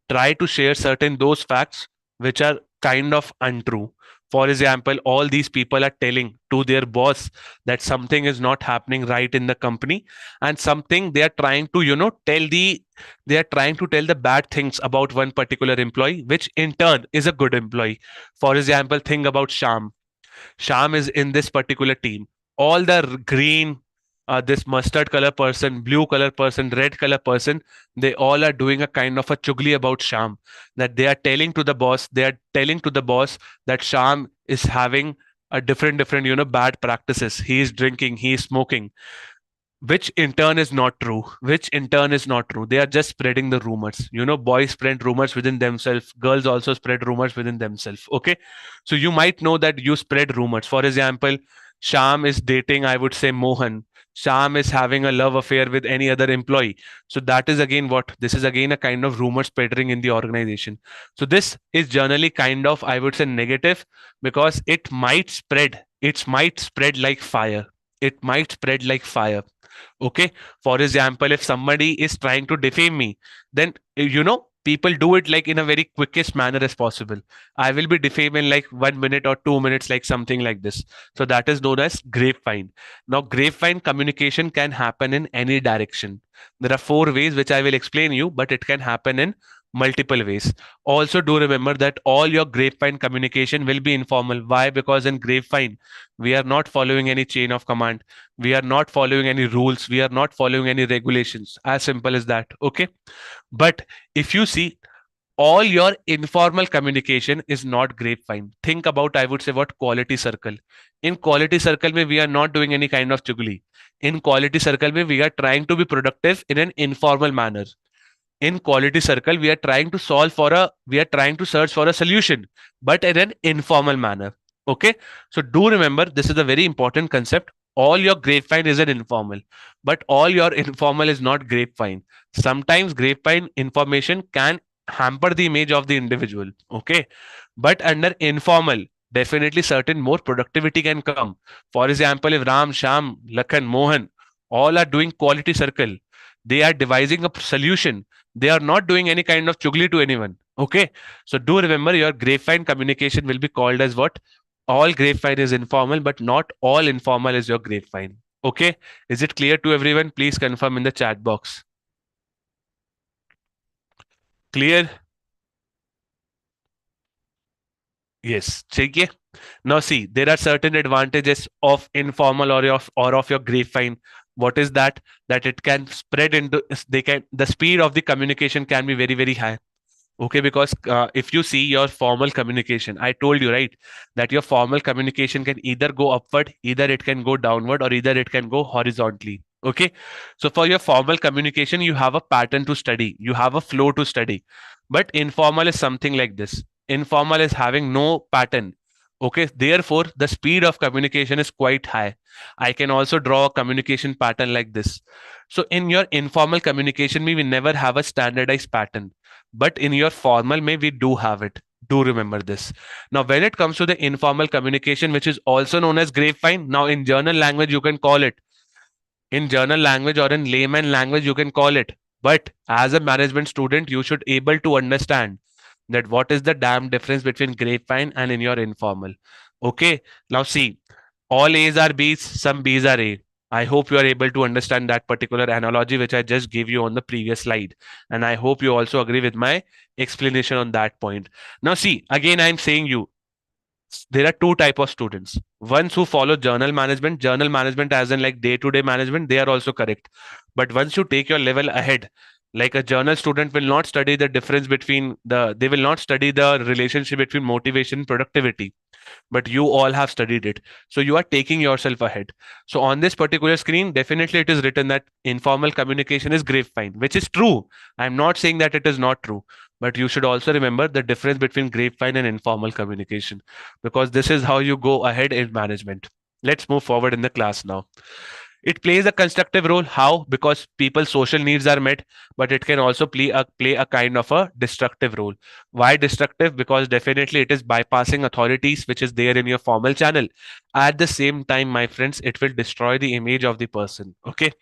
try to share certain those facts which are kind of untrue. For example, all these people are telling to their boss that something is not happening right in the company, and something they are trying to, they are trying to tell the bad things about one particular employee, which in turn is a good employee. For example, think about Sham is in this particular team. All the green, this mustard color person, blue color person, red color person, they all are doing a kind of a chugli about Sham. That they are telling to the boss, that Sham is having a different, bad practices. He is drinking, he is smoking, which in turn is not true. They are just spreading the rumors. Boys spread rumors within themselves, girls also spread rumors within themselves. Okay, so you might know that you spread rumors. For example, Sham is dating, I would say, Mohan. Sham is having a love affair with any other employee. So that is again what this is again a kind of rumor spreading in the organization. So this is generally kind of, I would say, negative, because it might spread like fire. Okay, for example, if somebody is trying to defame me, then people do it like in a very quickest manner as possible. I will be defamed in like 1 minute or 2 minutes, like something like this. So that is known as grapevine. Now, grapevine communication can happen in any direction. There are 4 ways which I will explain you, but it can happen in multiple ways. Also, do remember that all your grapevine communication will be informal. Why? Because in grapevine, we are not following any chain of command. We are not following any rules. We are not following any regulations. As simple as that. Okay. But if you see, all your informal communication is not grapevine. Think about, I would say, what quality circle. In quality circle, we are not doing any kind of chugli. In quality circle, we are trying to be productive in an informal manner. In quality circle, we are trying to search for a solution, but in an informal manner. Okay, so do remember, this is a very important concept. All your grapevine is an informal, but all your informal is not grapevine. Sometimes grapevine information can hamper the image of the individual. Okay, but under informal, definitely certain more productivity can come. For example, if Ram, Sham, Lakhan, Mohan all are doing quality circle, they are devising a solution. They are not doing any kind of chugli to anyone. Okay, so do remember, your grapevine communication will be called as what? All grapevine is informal, but not all informal is your grapevine. Okay, is it clear to everyone? Please confirm in the chat box. Clear? Yes. Okay. Now see, there are certain advantages of informal or of your grapevine. What is that? That it can spread into, the speed of the communication can be very, very high. Okay, because if you see your formal communication, I told you, right, that your formal communication can either go upward, either it can go downward, or either it can go horizontally. Okay, so for your formal communication, you have a pattern to study, you have a flow to study. But informal is something like this. Informal is having no pattern. Okay, therefore, the speed of communication is quite high. I can also draw a communication pattern like this. So in your informal communication, we never have a standardized pattern. But in your formal we do have it. Do remember this. Now, when it comes to the informal communication, which is also known as grapevine, now in journal language, you can call it. In journal language or in layman language, you can call it. But as a management student, you should able to understand that what is the damn difference between grapevine and in your informal. Okay. Now see, all A's are B's, some B's are A. I hope you are able to understand that particular analogy which I just gave you on the previous slide. And I hope you also agree with my explanation on that point. Now see, again, I'm saying you, there are 2 types of students. Ones who follow journal management as in like day-to-day management, they are also correct. But once you take your level ahead, like a journal student will not study the difference between they will not study the relationship between motivation and productivity, but you all have studied it. So you are taking yourself ahead. So on this particular screen, definitely it is written that informal communication is grapevine, which is true. I'm not saying that it is not true, but you should also remember the difference between grapevine and informal communication, because this is how you go ahead in management. Let's move forward in the class now. It plays a constructive role. How? Because people's social needs are met, but it can also play a kind of a destructive role. Why destructive? Because definitely it is bypassing authorities, which is there in your formal channel. At the same time, my friends, it will destroy the image of the person. Okay.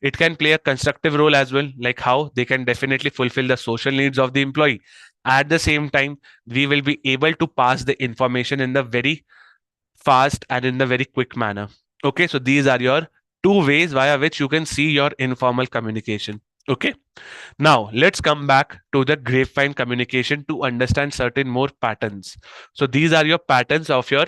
It can play a constructive role as well. Like how? They can definitely fulfill the social needs of the employee. At the same time, we will be able to pass the information in the very fast and in the very quick manner. Okay, so these are your two ways via which you can see your informal communication. Okay, now let's come back to the grapevine communication to understand certain more patterns. So these are your patterns of your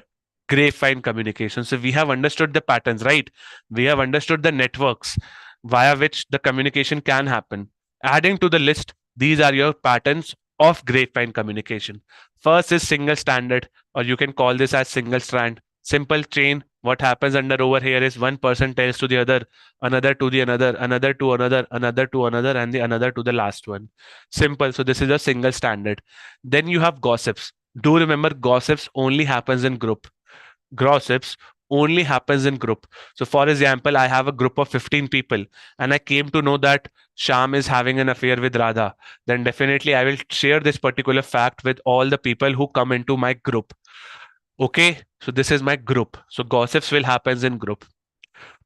grapevine communication. So we have understood the patterns, right? We have understood the networks via which the communication can happen. Adding to the list, these are your patterns of grapevine communication. First is single standard, or you can call this as single strand. Simple chain. What happens under over here is one person tells to the other, another to the another to another, another to another, and the another to the last one. Simple. So this is a single standard. Then you have gossips. Do remember, gossips only happens in group. Gossips only happens in group. So for example, I have a group of 15 people and I came to know that Sham is having an affair with Radha. Then definitely I will share this particular fact with all the people who come into my group. Okay, so this is my group. So gossips will happen in group.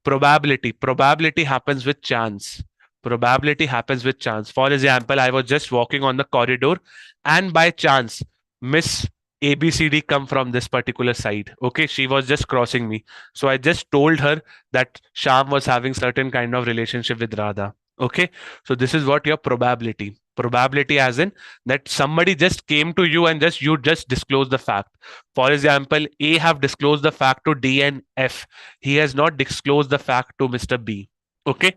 Probability happens with chance. Probability happens with chance. For example, I was just walking on the corridor and by chance Miss ABCD come from this particular side. Okay, she was just crossing me, so I just told her that Sham was having certain kind of relationship with Radha. Okay, so this is what your probability as in that somebody just came to you and just you just disclose the fact. For example, A have disclosed the fact to D and F. He has not disclosed the fact to Mr. B. Okay,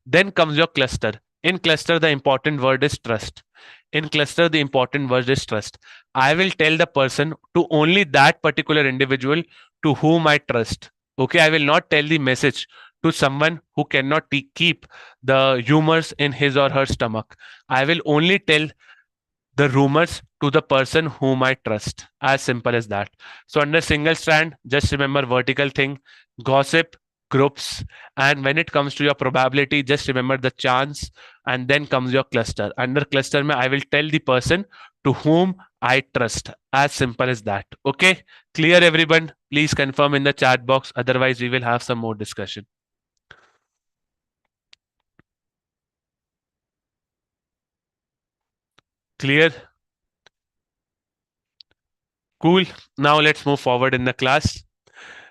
then comes your cluster. In cluster, the important word is trust. In cluster, the important word is trust. I will tell the person to only that particular individual to whom I trust. Okay, I will not tell the message to someone who cannot keep the humors in his or her stomach. I will only tell the rumors to the person whom I trust. As simple as that. So under single strand, just remember vertical thing, gossip, groups, and when it comes to your probability, just remember the chance, and then comes your cluster. Under cluster, I will tell the person to whom I trust. As simple as that. Okay, clear everyone? Please confirm in the chat box. Otherwise, we will have some more discussion. Clear? Cool. Now let's move forward in the class.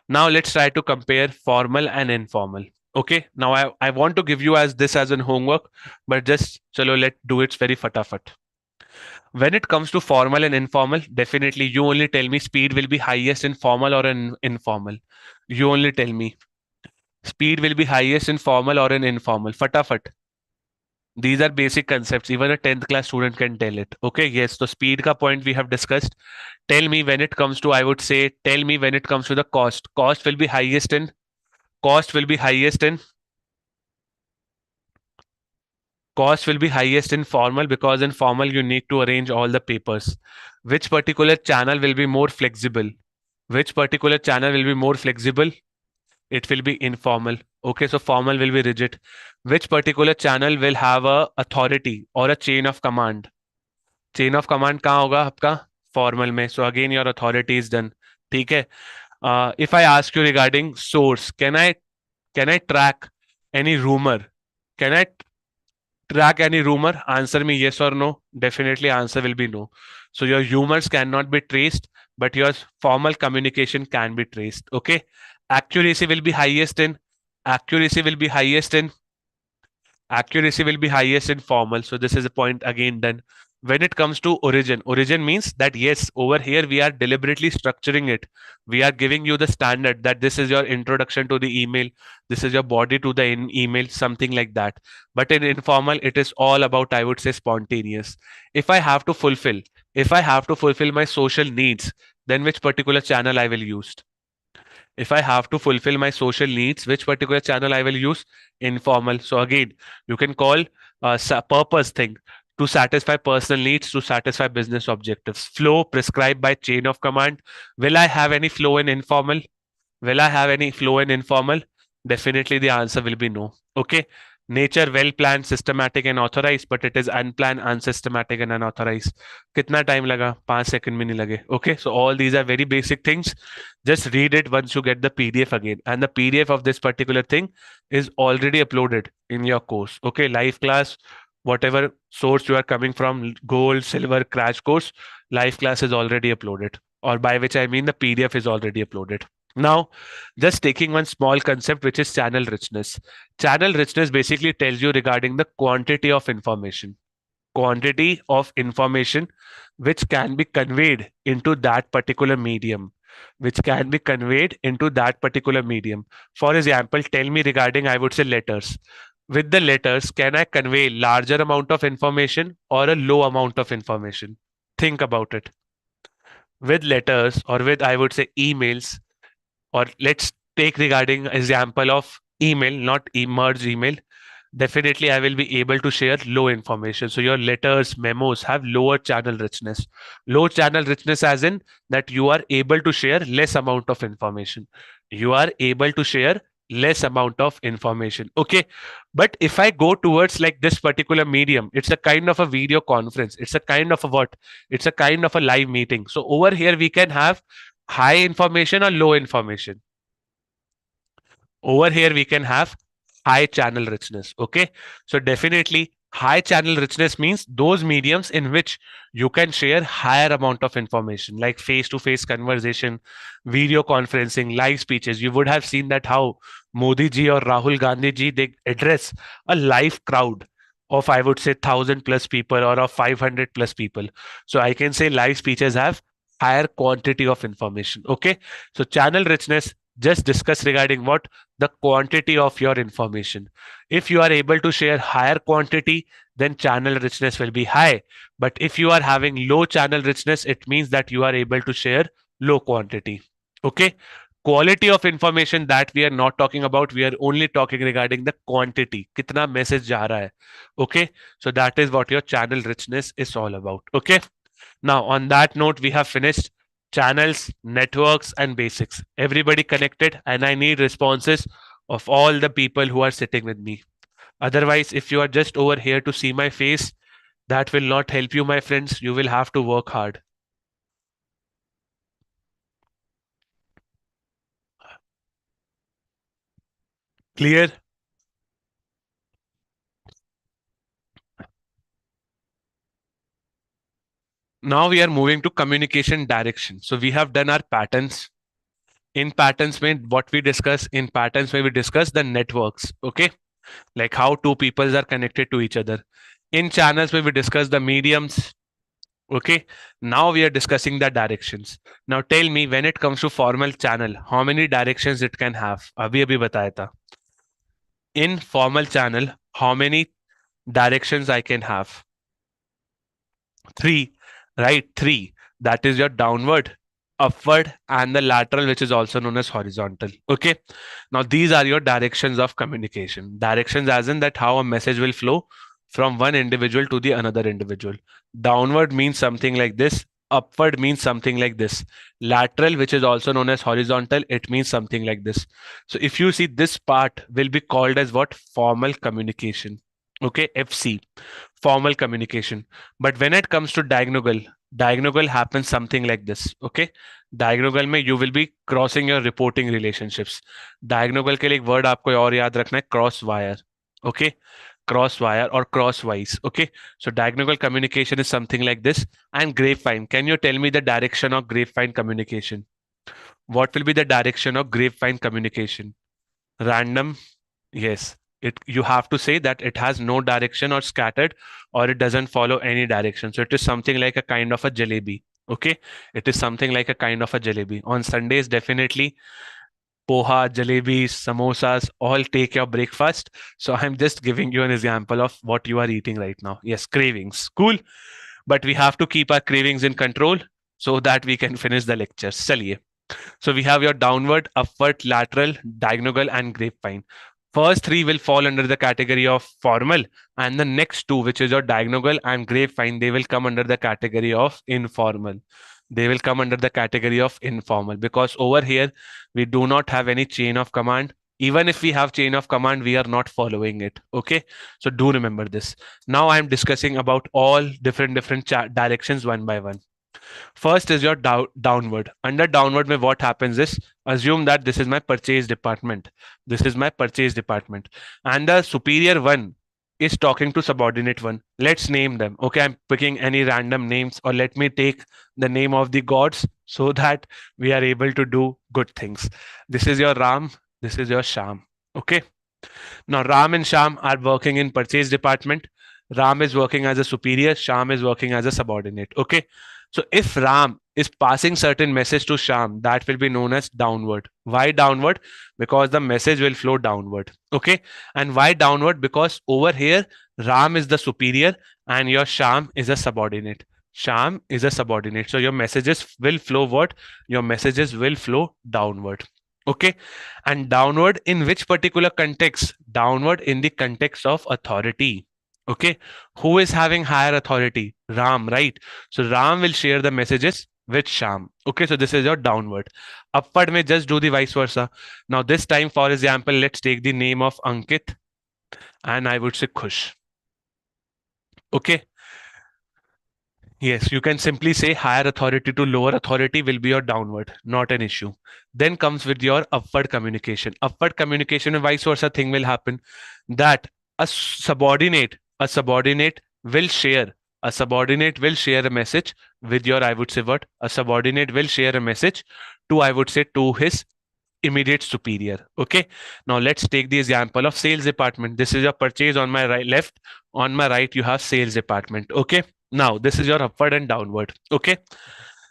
Now let's try to compare formal and informal. Okay. Now I want to give you as this as an homework, but just chalo, let's do it very fatafat. When it comes to formal and informal, definitely you only tell me speed will be highest in formal or in informal. You only tell me speed will be highest in formal or in informal. Fatafat. These are basic concepts. Even a 10th class student can tell it. Okay, yes. So speed ka point we have discussed. Tell me when it comes to, I would say, tell me when it comes to the cost. Cost will be highest in cost will be highest in formal, because in formal you need to arrange all the papers. Which particular channel will be more flexible? Which particular channel will be more flexible? It will be informal. Okay, so formal will be rigid. Which particular channel will have a authority or a chain of command? Chain of command कहाँ होगा आपका? Formal में. So again your authority is done. ठीक है. If I ask you regarding source, can I track any rumor? Can I track any rumor? Answer me yes or no. Definitely answer will be no. So your humors cannot be traced, but your formal communication can be traced. Okay. Accuracy will be highest in formal. So this is a point again done. When it comes to origin means that yes, over here we are deliberately structuring it. We are giving you the standard that this is your introduction to the email, this is your body to the email, something like that. But in informal, it is all about, I would say, spontaneous. If I have to fulfill my social needs, then which particular channel I will use? If I have to fulfill my social needs, which particular channel I will use? Informal. So again, you can call purpose thing, to satisfy personal needs, to satisfy business objectives. Flow prescribed by chain of command. Will I have any flow in informal? Definitely the answer will be no. Okay. Nature well planned, systematic and authorized, but it is unplanned, unsystematic and unauthorized. Kitna time laga? 5 seconds mein nahi lage. Okay, so all these are very basic things. Just read it once you get the PDF again, and the PDF of this particular thing is already uploaded in your course. Okay, live class, whatever source you are coming from, gold, silver, crash course, live class is already uploaded, or by which I mean the PDF is already uploaded. Now, just taking one small concept, which is channel richness. Channel richness basically tells you regarding the quantity of information which can be conveyed into that particular medium, for example, tell me regarding, I would say, letters. With the letters, can I convey larger amount of information or a low amount of information? Think about it. With letters, or with, I would say, emails, or let's take regarding example of email, not merge email. Definitely I will be able to share low information. So your letters, memos have lower channel richness. Low channel richness as in that you are able to share less amount of information. You are able to share less amount of information. Okay. But if I go towards like this particular medium, it's a kind of a video conference. It's a kind of a what? It's a kind of a live meeting. So over here we can have high information or low information. Over here we can have high channel richness. Okay, so definitely high channel richness means those mediums in which you can share higher amount of information, like face-to-face conversation, video conferencing, live speeches. You would have seen that how Modi ji or Rahul Gandhi ji, they address a live crowd of, I would say, 1,000+ people or of 500+ people. So I can say live speeches have higher quantity of information. Okay, so channel richness, just discuss regarding what? The quantity of your information. If you are able to share higher quantity, then channel richness will be high. But if you are having low channel richness, it means that you are able to share low quantity. Okay. Quality of information, that we are not talking about. We are only talking regarding the quantity. Kitna message ja raha hai. Okay. So that is what your channel richness is all about. Okay. Now, on that note, we have finished channels, networks, and basics. Everybody connected, and I need responses of all the people who are sitting with me. Otherwise, if you are just over here to see my face, that will not help you, my friends. You will have to work hard. Clear? Now we are moving to communication direction. So we have done our patterns. In patterns, what we discuss, in patterns where we discuss the networks. Okay, like how two peoples are connected to each other. In channels where we discuss the mediums. Okay, now we are discussing the directions. Now tell me, when it comes to formal channel, how many directions it can have? Abhi abhi bataya tha. In formal channel, how many directions I can have? Three, right? Three. That is your downward, upward, and the lateral, which is also known as horizontal. Okay. Now these are your directions of communication. Directions as in that how a message will flow from one individual to the another individual. Downward means something like this. Upward means something like this. Lateral, which is also known as horizontal, it means something like this. So if you see, this part will be called as what? Formal communication. Okay, FC, formal communication. But when it comes to diagonal happens something like this. Okay, diagonal में you will be crossing your reporting relationships. Diagonal के लिए एक word आपको और याद रखना है, cross wire. Okay, cross wire or crosswise. Okay, so diagonal communication is something like this. And grapevine, can you tell me the direction of grapevine communication? What will be the direction of grapevine communication? Random. Yes, you have to say that it has no direction or scattered, or it doesn't follow any direction. So it is something like a kind of a jalebi. Okay, it is something like a kind of a jalebi. On Sundays, definitely poha, jalebis, samosas, all take your breakfast. So I'm just giving you an example of what you are eating right now. Yes, cravings. Cool. But we have to keep our cravings in control so that we can finish the lectures. Chaliye. So we have your downward, upward, lateral, diagonal, and grapevine. First three will fall under the category of formal, and the next two, which is your diagonal and grapevine, they will come under the category of informal. They will come under the category of informal, because over here we do not have any chain of command. Even if we have chain of command, we are not following it. Okay, so do remember this. Now I am discussing about all different directions one by one. First is your downward. Under downward, what happens is, assume that this is my purchase department. This is my purchase department. And the superior one is talking to subordinate 1. Let's name them. Okay, I'm picking any random names, or let me take the name of the gods so that we are able to do good things. This is your Ram, this is your Sham. Okay. Now Ram and Sham are working in purchase department. Ram is working as a superior, Sham is working as a subordinate. Okay. So if Ram is passing certain message to Sham, that will be known as downward. Why downward? Because the message will flow downward. Okay. And why downward? Because over here, Ram is the superior and your Sham is a subordinate. Sham is a subordinate. So your messages will flow what? Your messages will flow downward. Okay. And downward in which particular context? Downward in the context of authority. Okay. Who is having higher authority? Ram, right? So Ram will share the messages with Sham. Okay. So this is your downward. Upward may just do the vice versa. Now this time, for example, let's take the name of Ankit and I would say Khush. Okay. Yes, you can simply say higher authority to lower authority will be your downward, not an issue. Then comes with your upward communication. Upward communication and vice versa thing will happen, that a subordinate will share a message with your, I would say what? A subordinate will share a message to, I would say, to his immediate superior. Okay. Now let's take the example of sales department. This is your purchase on my right, left. On my right, you have sales department. Okay. Now this is your upward and downward. Okay.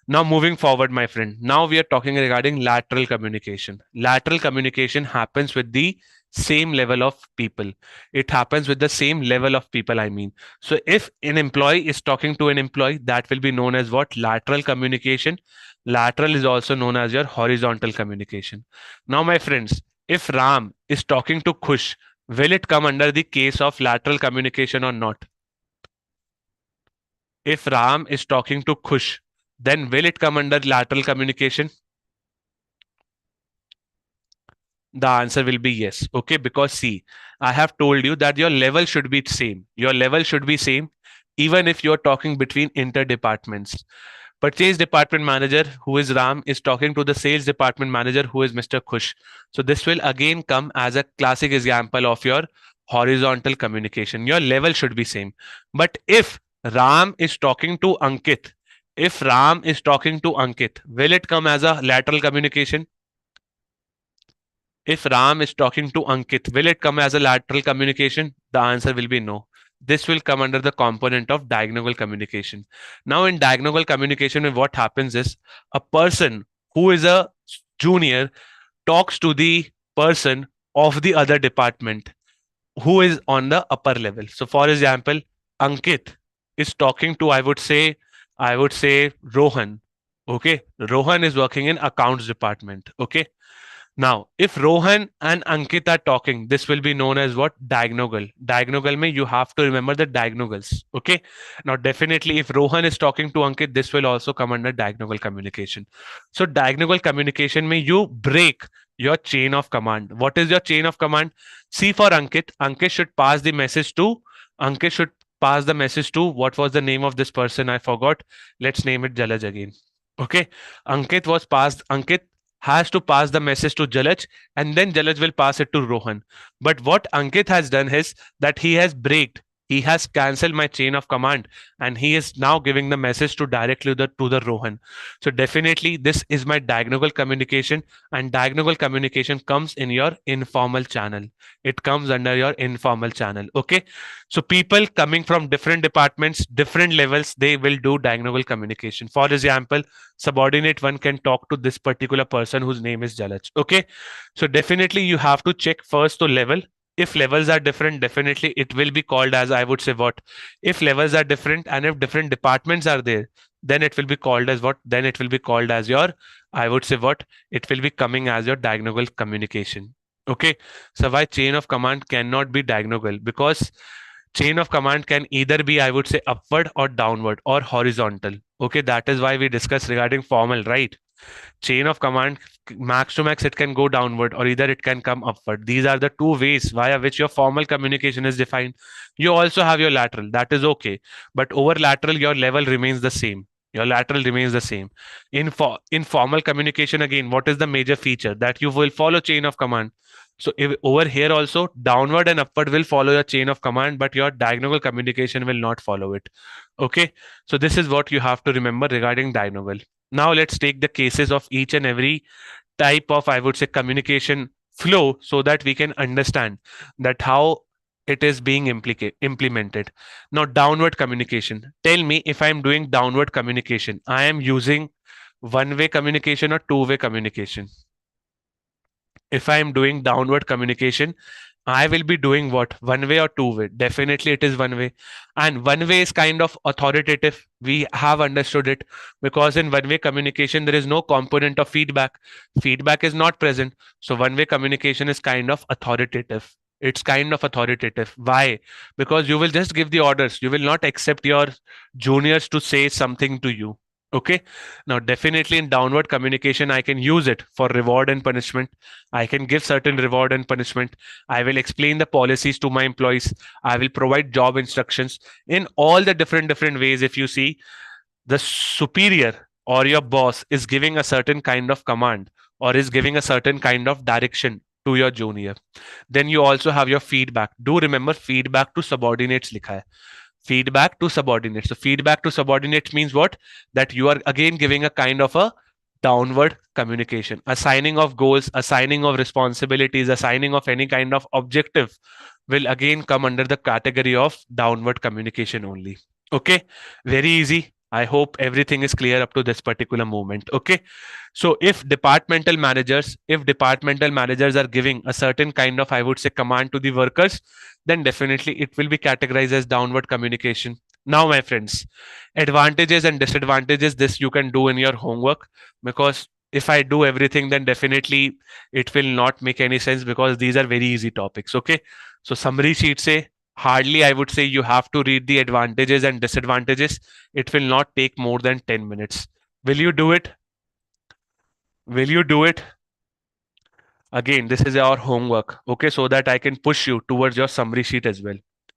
Now moving forward, my friend. Now we are talking regarding lateral communication. Lateral communication happens with the same level of people. It happens with the same level of people, I mean. So if an employee is talking to an employee, that will be known as what? Lateral communication. Lateral is also known as your horizontal communication. Now, my friends, if Ram is talking to Khush, will it come under the case of lateral communication or not? If Ram is talking to Khush, then will it come under lateral communication? The answer will be yes. Okay, because see, I have told you that your level should be same. Your level should be same even if you're talking between inter departments. Purchase department manager, who is Ram, is talking to the sales department manager, who is Mr. Khush. So this will again come as a classic example of your horizontal communication. Your level should be same. But if Ram is talking to Ankit, will it come as a lateral communication? If Ram is talking to Ankit, will it come as a lateral communication? The answer will be no. This will come under the component of diagonal communication. Now in diagonal communication, what happens is a person who is a junior talks to the person of the other department who is on the upper level. So for example, Ankit is talking to, I would say Rohan. Okay. Rohan is working in accounts department. Okay. Now, if Rohan and Ankit are talking, this will be known as what? Diagonal. Diagonal means you have to remember the diagonals. Okay. Now, definitely, if Rohan is talking to Ankit, this will also come under diagonal communication. So, diagonal communication means you break your chain of command. What is your chain of command? See, for Ankit, Ankit should pass the message to, what was the name of this person? I forgot. Let's name it Jalaj again. Okay. Ankit has to pass the message to Jalaj, and then Jalaj will pass it to Rohan. But what Ankit has done is that he has cancelled my chain of command, and he is now giving the message to directly to the Rohan. So definitely this is my diagonal communication, and diagonal communication comes in your informal channel. It comes under your informal channel. Okay. So people coming from different departments, different levels, they will do diagonal communication. For example, subordinate one can talk to this particular person whose name is Jalaj. Okay. So definitely you have to check first the level. If levels are different, definitely it will be called as, I would say what? If levels are different and if different departments are there, then it will be called as what? Then it will be called as your, I would say what? It will be coming as your diagonal communication. Okay. So why chain of command cannot be diagonal? Because chain of command can either be, I would say, upward or downward or horizontal. Okay. That is why we discussed regarding formal, right? Chain of command, max to max, it can go downward or either it can come upward. These are the two ways via which your formal communication is defined. You also have your lateral. That is okay. But over lateral, your level remains the same. Your lateral remains the same. In formal communication, again, what is the major feature? That you will follow chain of command. So if over here also downward and upward will follow your chain of command, but your diagonal communication will not follow it. Okay. So this is what you have to remember regarding diagonal. Now let's take the cases of each and every type of, I would say, communication flow so that we can understand that how it is being implemented. Now, downward communication. Tell me if I'm doing downward communication, I am using one-way communication or two-way communication. If I am doing downward communication, I will be doing what? One way or two way? Definitely it is one way. And one way is kind of authoritative. We have understood it because in one way communication, there is no component of feedback. Feedback is not present. So one way communication is kind of authoritative. It's kind of authoritative. Why? Because you will just give the orders. You will not accept your juniors to say something to you. Okay. Now, definitely in downward communication, I can use it for reward and punishment. I can give certain reward and punishment. I will explain the policies to my employees. I will provide job instructions in all the different ways. If you see the superior or your boss is giving a certain kind of command or is giving a certain kind of direction to your junior, then you also have your feedback. Do remember feedback to subordinates likha hai. Feedback to subordinates. So feedback to subordinates means what? That you are again giving a kind of a downward communication, assigning of goals, assigning of responsibilities, assigning of any kind of objective will again come under the category of downward communication only. Okay, very easy. I hope everything is clear up to this particular moment. Okay, so if departmental managers are giving a certain kind of, I would say, command to the workers, then definitely it will be categorized as downward communication. Now, my friends, advantages and disadvantages, this you can do in your homework, because if I do everything, then definitely it will not make any sense because these are very easy topics. Okay, so summary sheet say hardly, I would say, you have to read the advantages and disadvantages. It will not take more than 10 minutes. Will you do it? Will you do it? Again, this is our homework, okay, so that I can push you towards your summary sheet as well.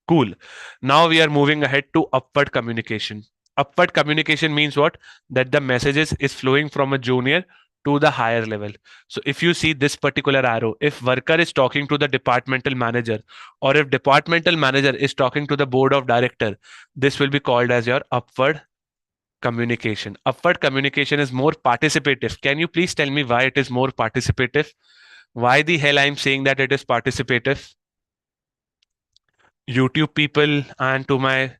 Cool. Now we are moving ahead to upward communication. Upward communication means what? That the messages is flowing from a junior to the higher level. So if you see this particular arrow, if worker is talking to the departmental manager, or if departmental manager is talking to the board of director, this will be called as your upward communication. Upward communication is more participative. Can you please tell me why it is more participative? Why the hell I'm saying that it is participative? YouTube people and to my,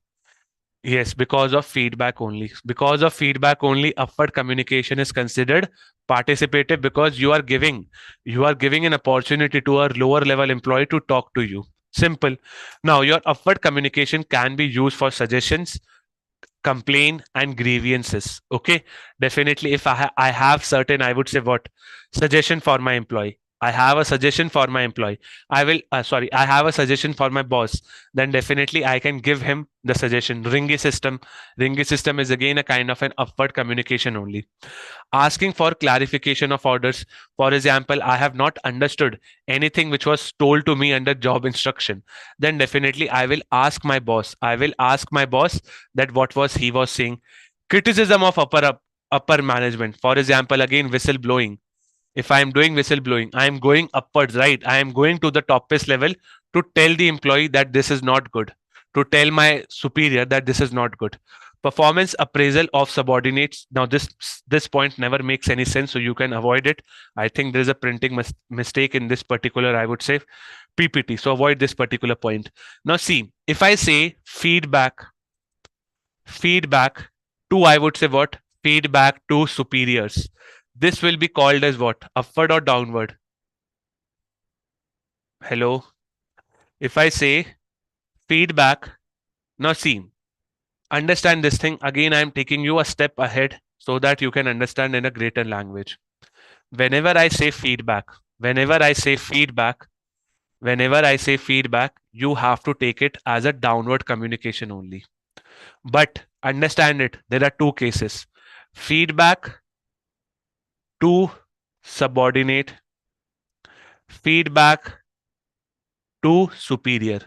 yes, because of feedback only. Because of feedback only, upward communication is considered participative because you are giving an opportunity to a lower level employee to talk to you. Simple. Now your upward communication can be used for suggestions, complaint and grievances. Okay, definitely if I have certain, I would say, what suggestion for my employee, I have a suggestion for my employee, I will I have a suggestion for my boss, then definitely I can give him the suggestion. Ringy system is again a kind of an upward communication only. Asking for clarification of orders. For example, I have not understood anything which was told to me under job instruction, then definitely I will ask my boss. That what was he was saying. Criticism of upper management. For example, again, whistleblowing. If I am doing whistleblowing, I am going upwards, right? I am going to the topest level to tell the employee that this is not good, to tell my superior that this is not good. Performance appraisal of subordinates. Now this point never makes any sense, so you can avoid it. I think there is a printing mistake in this particular, I would say, PPT. So avoid this particular point. Now see, if I say feedback to, I would say, what? Feedback to superiors. This will be called as what? Upward or downward? Hello. If I say feedback, now see, understand this thing. Again, I am taking you a step ahead so that you can understand in a greater language. Whenever I say feedback, you have to take it as a downward communication only. But understand it, there are two cases. Feedback to subordinate, feedback to superior.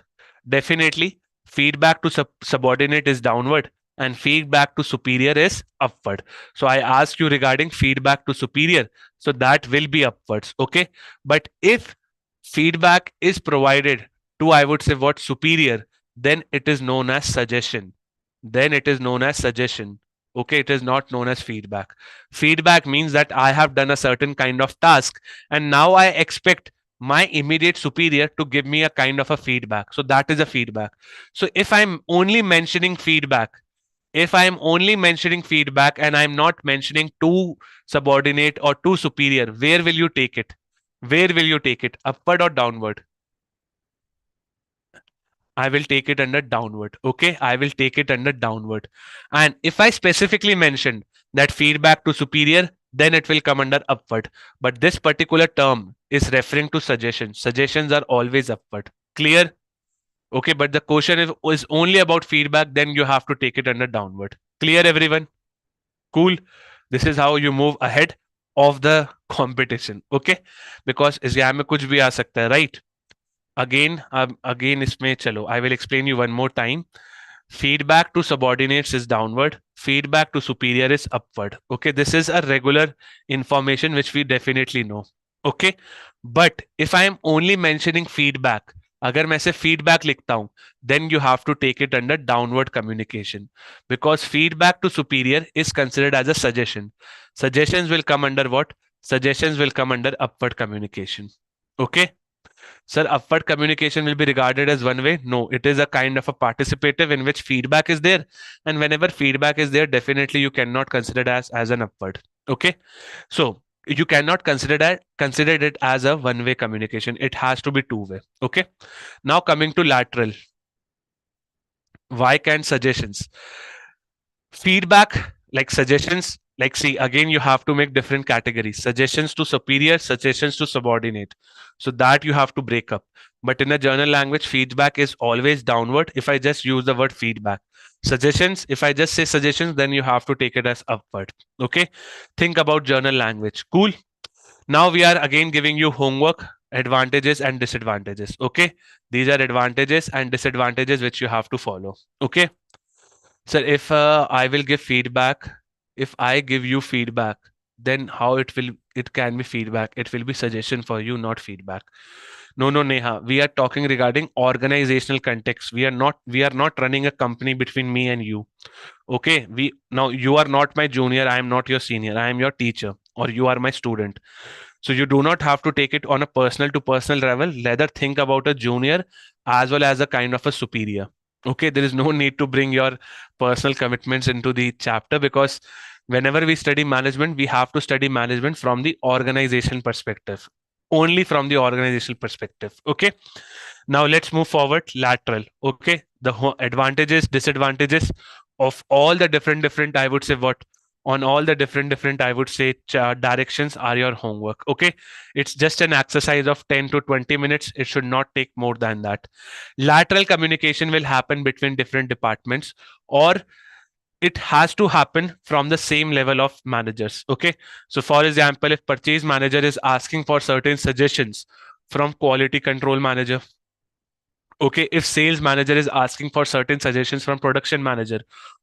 Definitely, feedback to subordinate is downward and feedback to superior is upward. So I ask you regarding feedback to superior, so that will be upwards. Okay, but if feedback is provided to, I would say, what, superior, then it is known as suggestion. Then it is known as suggestion. Okay, it is not known as feedback. Feedback means that I have done a certain kind of task and now I expect my immediate superior to give me a kind of a feedback. So that is a feedback. So if I'm only mentioning feedback, if I'm only mentioning feedback and I'm not mentioning to subordinate or to superior, where will you take it? Where will you take it? Upward or downward? I will take it under downward. Okay, I will take it under downward. And if I specifically mentioned that feedback to superior, then it will come under upward. But this particular term is referring to suggestions. Suggestions are always upward. Clear? Okay, but the question is only about feedback, then you have to take it under downward. Clear, everyone? Cool. This is how you move ahead of the competition. Okay, because exam में कुछ भी आ सकता है, right? Again इसमें चलो, I will explain you one more time. Feedback to subordinates is downward, feedback to superior is upward. Okay, this is a regular information which we definitely know. Okay, but if I am only mentioning feedback, अगर मैं सिर्फ feedback लिखता हूं, then you have to take it under downward communication, because feedback to superior is considered as a suggestion. Suggestions will come under what? Suggestions will come under upward communication. Okay. Sir, upward communication will be regarded as one way? No, it is a kind of a participative in which feedback is there. And whenever feedback is there, definitely you cannot consider it as an upward. Okay. So you cannot consider it as a one-way communication. It has to be two-way. Okay. Now coming to lateral. Why can't suggestions? Feedback, like suggestions, like see, again, you have to make different categories. Suggestions to superior, suggestions to subordinate. So that you have to break up. But in a journal language, feedback is always downward if I just use the word feedback. Suggestions, if I just say suggestions, then you have to take it as upward. Okay. Think about journal language. Cool. Now we are again giving you homework, advantages and disadvantages. Okay. These are advantages and disadvantages which you have to follow. Okay. So if I will give feedback, if I give you feedback, then how it can be feedback. It will be suggestion for you, not feedback. No, Neha, we are talking regarding organizational context. We are not running a company between me and you. Okay, now you are not my junior, I am not your senior, I am your teacher, or you are my student. So you do not have to take it on a personal to personal level. Rather think about a junior as well as a kind of a superior. Okay, there is no need to bring your personal commitments into the chapter, because whenever we study management, we have to study management from the organization perspective, only from the organizational perspective. Okay, now let's move forward. Lateral. Okay, the advantages, disadvantages of all the different, I would say, what, on all the different, I would say, directions are your homework. Okay, it's just an exercise of 10 to 20 minutes. It should not take more than that. Lateral communication will happen between different departments, or it has to happen from the same level of managers. Okay, so for example, if purchase manager is asking for certain suggestions from quality control manager, okay, if sales manager is asking for certain suggestions from production manager,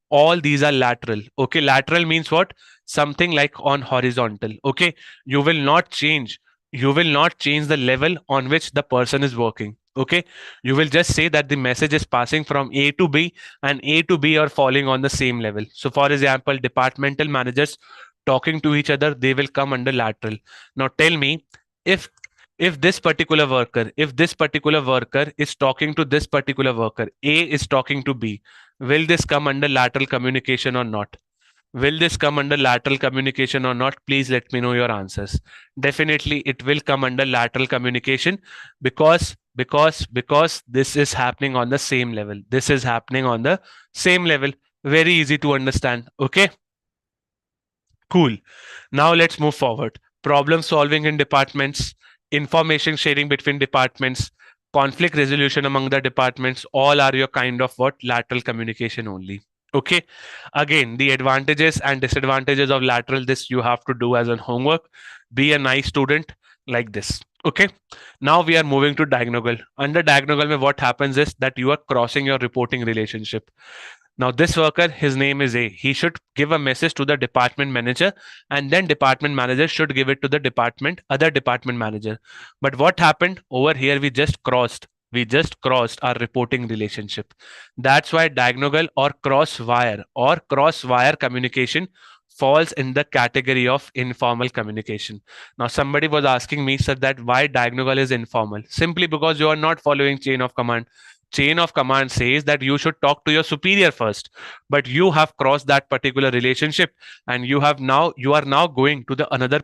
all these are lateral. Okay, lateral means what? Something like on horizontal. Okay, you will not change the level on which the person is working. Okay, you will just say that the message is passing from A to B, and A to B are falling on the same level. So for example, departmental managers talking to each other, they will come under lateral. Now tell me, if this particular worker is talking to this particular worker, A is talking to B, will this come under lateral communication or not? Will this come under lateral communication or not? Please let me know your answers. Definitely it will come under lateral communication, because this is happening on the same level. This is happening on the same level. Very easy to understand. Okay, cool. Now let's move forward. Problem solving in departments, information sharing between departments, conflict resolution among the departments, all are your kind of what? Lateral communication only. Okay, again, the advantages and disadvantages of lateral, this you have to do as a homework. Be a nice student like this. Okay, now we are moving to diagonal. Under diagonal, what happens is that you are crossing your reporting relationship. Now, this worker, his name is A. He should give a message to the department manager, and then department manager should give it to the other department manager. But what happened over here? We just crossed our reporting relationship. That's why diagonal or cross wire communication falls in the category of informal communication. Now, somebody was asking me, sir, that why diagonal is informal? Simply because you are not following chain of command. Chain of command says that you should talk to your superior first, but you have crossed that particular relationship, and you are now going to the another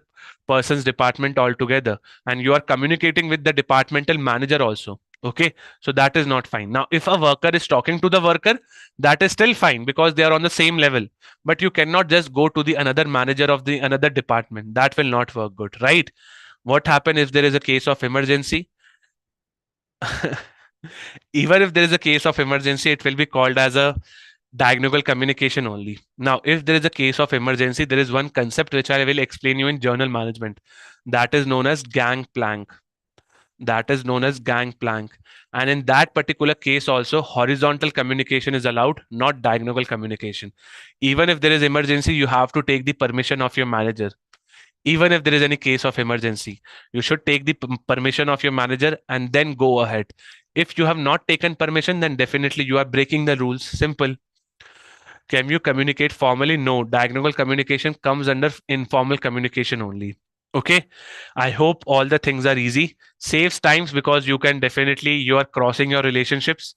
person's department altogether, and you are communicating with the departmental manager also. Okay, so that is not fine. Now, if a worker is talking to the worker, that is still fine because they are on the same level, but you cannot just go to the another manager of the another department. That will not work good, right? What happen if there is a case of emergency? Even if there is a case of emergency, it will be called as a diagonal communication only. Now, if there is a case of emergency, there is one concept which I will explain you in journal management, that is known as gangplank. That is known as gangplank. And in that particular case also, horizontal communication is allowed, not diagonal communication. Even if there is emergency, you have to take the permission of your manager. Even if there is any case of emergency, you should take the permission of your manager and then go ahead. If you have not taken permission, then definitely you are breaking the rules. Simple. Can you communicate formally? No. Diagonal communication comes under informal communication only. Okay. I hope all the things are easy. Saves times because you are crossing your relationships.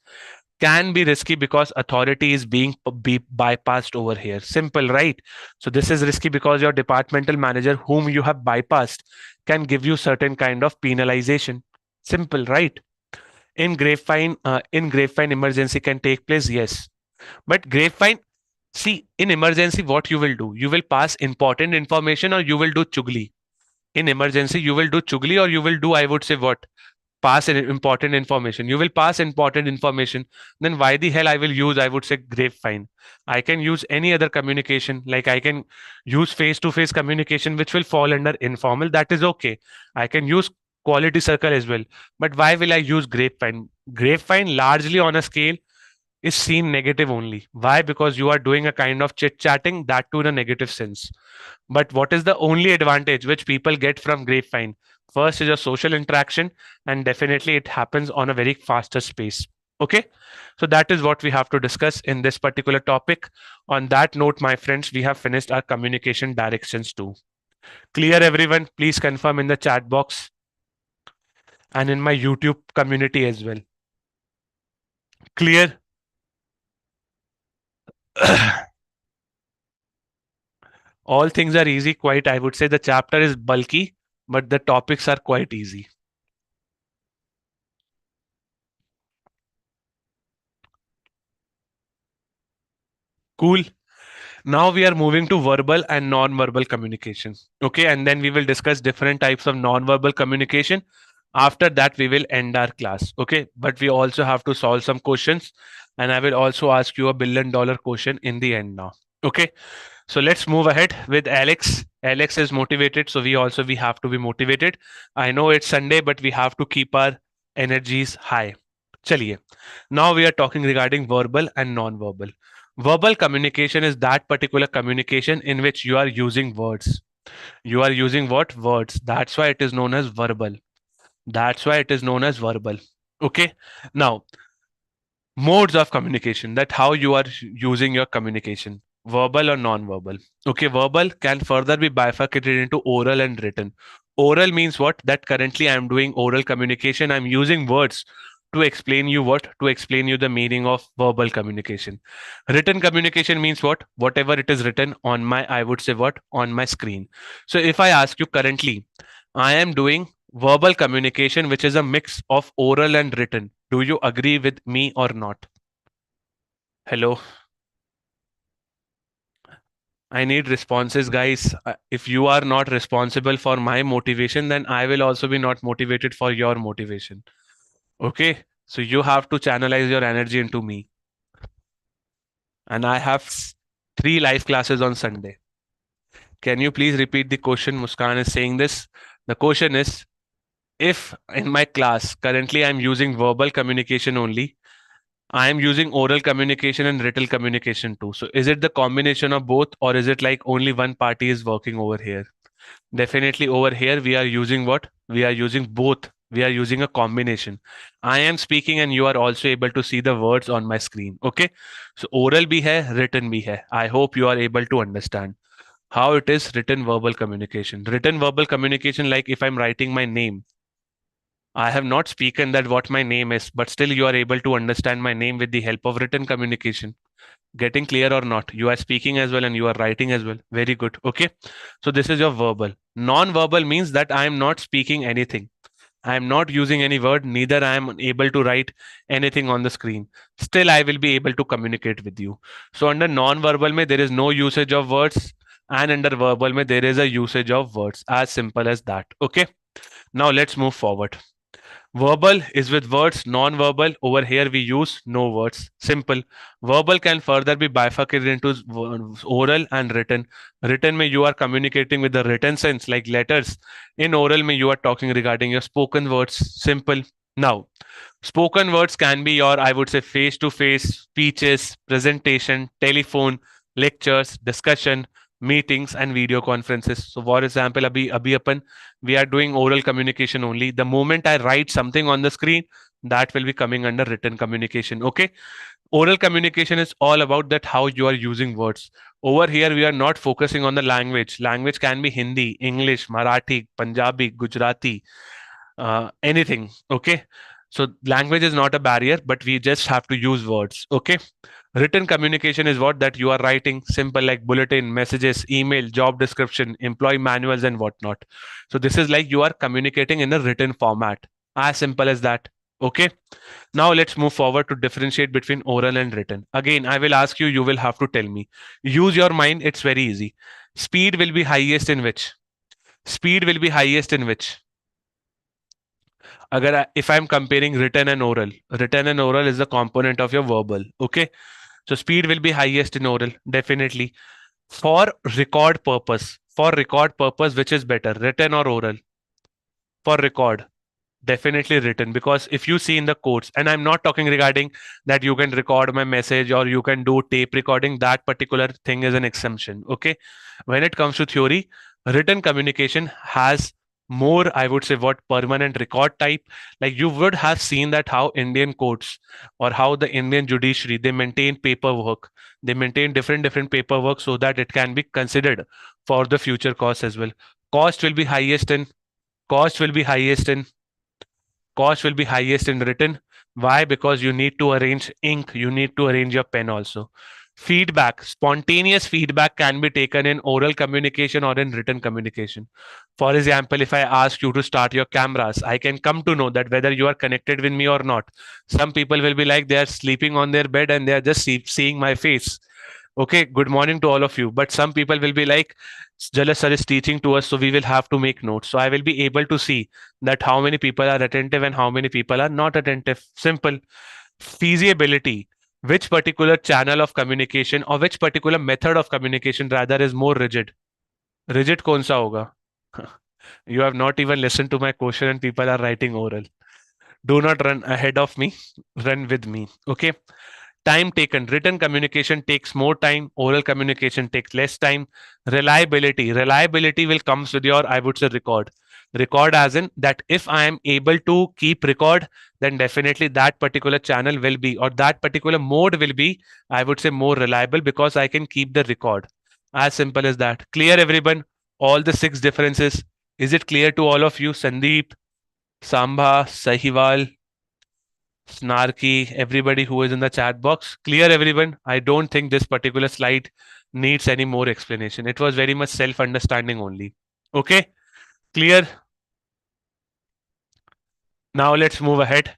Can be risky because authority is being bypassed over here. Simple, right? So this is risky because your departmental manager whom you have bypassed can give you certain kind of penalization. Simple, right? In Grapevine, emergency can take place. Yes, but Grapevine, see, in emergency, what you will do? You will pass important information or you will do chugli. In emergency, you will do chugli or you will do, I would say, what? Pass important information. You will pass important information. Then why the hell I will use, I would say, Grapevine? I can use any other communication. Like I can use face-to-face communication, which will fall under informal. That is okay. I can use quality circle as well. But why will I use Grapevine? Grapevine largely on a scale is seen negative only. Why? Because you are doing a kind of chit chatting, that too in a negative sense. But what is the only advantage which people get from Grapevine? First is a social interaction, and definitely it happens on a very faster space. Okay, so that is what we have to discuss in this particular topic. On that note, my friends, we have finished our communication directions too. Clear, everyone? Please confirm in the chat box and in my YouTube community as well. Clear? All things are easy, quite. I would say the chapter is bulky, but the topics are quite easy. Cool. Now we are moving to verbal and non-verbal communication. Okay, and then we will discuss different types of non-verbal communication. After that, we will end our class. Okay, but we also have to solve some questions, and I will also ask you a $1 billion question in the end now. Okay, so let's move ahead with Alex. Alex is motivated, so we have to be motivated. I know it's Sunday, but we have to keep our energies high. Chaliye. Now we are talking regarding verbal and non-verbal. Verbal communication is that particular communication in which you are using words. You are using what? Words. That's why it is known as verbal. That's why it is known as verbal. Okay. Now, modes of communication, that how you are using your communication, verbal or non-verbal. Okay, verbal can further be bifurcated into oral and written. Oral means what? That currently I am doing oral communication. I'm using words to explain you what? To explain you the meaning of verbal communication. Written communication means what? Whatever it is written on my, I would say what? On my screen. So if I ask you currently, I am doing verbal communication, which is a mix of oral and written. Do you agree with me or not? Hello. I need responses, guys. If you are not responsible for my motivation, then I will also be not motivated for your motivation. Okay. So you have to channelize your energy into me. And I have 3 live classes on Sunday. Can you please repeat the question? Muskan is saying this. The question is, if in my class, currently I'm using verbal communication only, I am using oral communication and written communication too. So is it the combination of both, or is it like only one party is working over here? Definitely over here we are using what? We are using both. We are using a combination. I am speaking and you are also able to see the words on my screen. Okay. So oral bhi hai, written bhi hai. I hope you are able to understand how it is written verbal communication. Written verbal communication, like if I'm writing my name, I have not spoken that what my name is, but still you are able to understand my name with the help of written communication. Getting clear or not? You are speaking as well and you are writing as well. Very good. Okay. So this is your verbal. Non-verbal means that I am not speaking anything. I am not using any word, neither I am able to write anything on the screen. Still, I will be able to communicate with you. So under non-verbal, mein, there is no usage of words, and under verbal, mein, there is a usage of words. As simple as that. Okay. Now let's move forward. Verbal is with words, non-verbal. Over here we use no words. Simple. Verbal can further be bifurcated into oral and written. Written may you are communicating with the written sense like letters. In oral may you are talking regarding your spoken words. Simple. Now, spoken words can be your, I would say, face-to-face speeches, presentation, telephone, lectures, discussion, meetings, and video conferences. So, for example, abhi apan we are doing oral communication only. The moment I write something on the screen, that will be coming under written communication. Okay. Oral communication is all about that how you are using words. Over here, we are not focusing on the language. Language can be Hindi, English, Marathi, Punjabi, Gujarati, anything. Okay. So language is not a barrier, but we just have to use words. Okay. Written communication is what that you are writing, simple like bulletin, messages, email, job description, employee manuals, and whatnot. So this is like you are communicating in a written format. As simple as that. Okay. Now let's move forward to differentiate between oral and written. Again, I will ask you, you will have to tell me. Use your mind. It's very easy. Speed will be highest in which? Speed will be highest in which? If I'm comparing written and oral is the component of your verbal. Okay. So speed will be highest in oral, definitely. For record purpose, which is better, written or oral? For record, definitely written, because if you see in the codes, and I'm not talking regarding that you can record my message or you can do tape recording, that particular thing is an exemption. Okay. When it comes to theory, written communication has more, I would say, what permanent record type. Like you would have seen that how Indian courts or how the Indian judiciary, they maintain paperwork. They maintain different paperwork so that it can be considered for the future costs as well. Cost will be highest in cost will be highest in cost will be highest in written. Why? Because you need to arrange ink, you need to arrange your pen also. Feedback, spontaneous feedback can be taken in oral communication or in written communication. For example, if I ask you to start your cameras, I can come to know that whether you are connected with me or not. Some people will be like they are sleeping on their bed and they are just seeing my face. Okay, good morning to all of you. But some people will be like, Jalas sir is teaching to us, so we will have to make notes. So I will be able to see that how many people are attentive and how many people are not attentive. Simple. Feasibility. Which particular channel of communication or which particular method of communication rather is more rigid? Rigid kaun sa hoga? You have not even listened to my question and people are writing oral. Do not run ahead of me, run with me. Okay. Time taken. Written communication takes more time. Oral communication takes less time. Reliability. Reliability will comes with your, I would say, record. Record as in that if I am able to keep record, then definitely that particular channel will be, or that particular mode will be, I would say, more reliable because I can keep the record. As simple as that. Clear, everyone? All the 6 differences. Is it clear to all of you? Sandeep, Sambha, Sahiwal, Snarky, everybody who is in the chat box. Clear, everyone? I don't think this particular slide needs any more explanation. It was very much self-understanding only. Okay, clear? Now let's move ahead.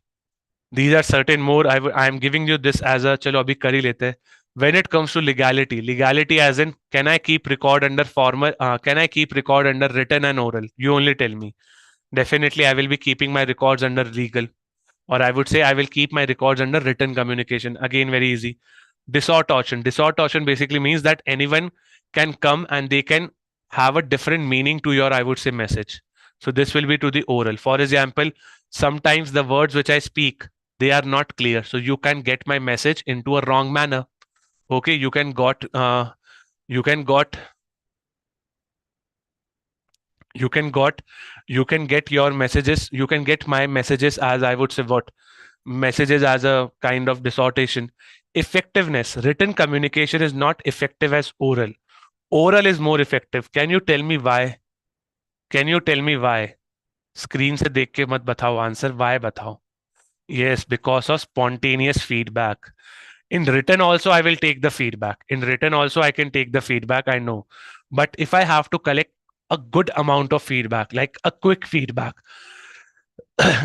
These are certain more. I am giving you this as a chalo abhi kari lete. When it comes to legality, legality as in can I keep record under formal? Can I keep record under written and oral? You only tell me. Definitely, I will be keeping my records under legal. Or I would say I will keep my records under written communication. Again, very easy. Distortion. Distortion basically means that anyone can come and they can have a different meaning to your, I would say, message. So this will be to the oral. For example, sometimes the words which I speak, They are not clear. So you can get my message into a wrong manner. Okay, you can got you can got you can get your messages, you can get my messages as, I would say, what messages as a kind of distortion. Effectiveness, written communication is not effective as oral. Oral is more effective. Can you tell me why? Can you tell me why? Screen से देख के मत बताओ answer, Y बताओ. Yes, because of spontaneous feedback. In written also, I will take the feedback. In written also, I can take the feedback, I know. But if I have to collect a good amount of feedback, like a quick feedback,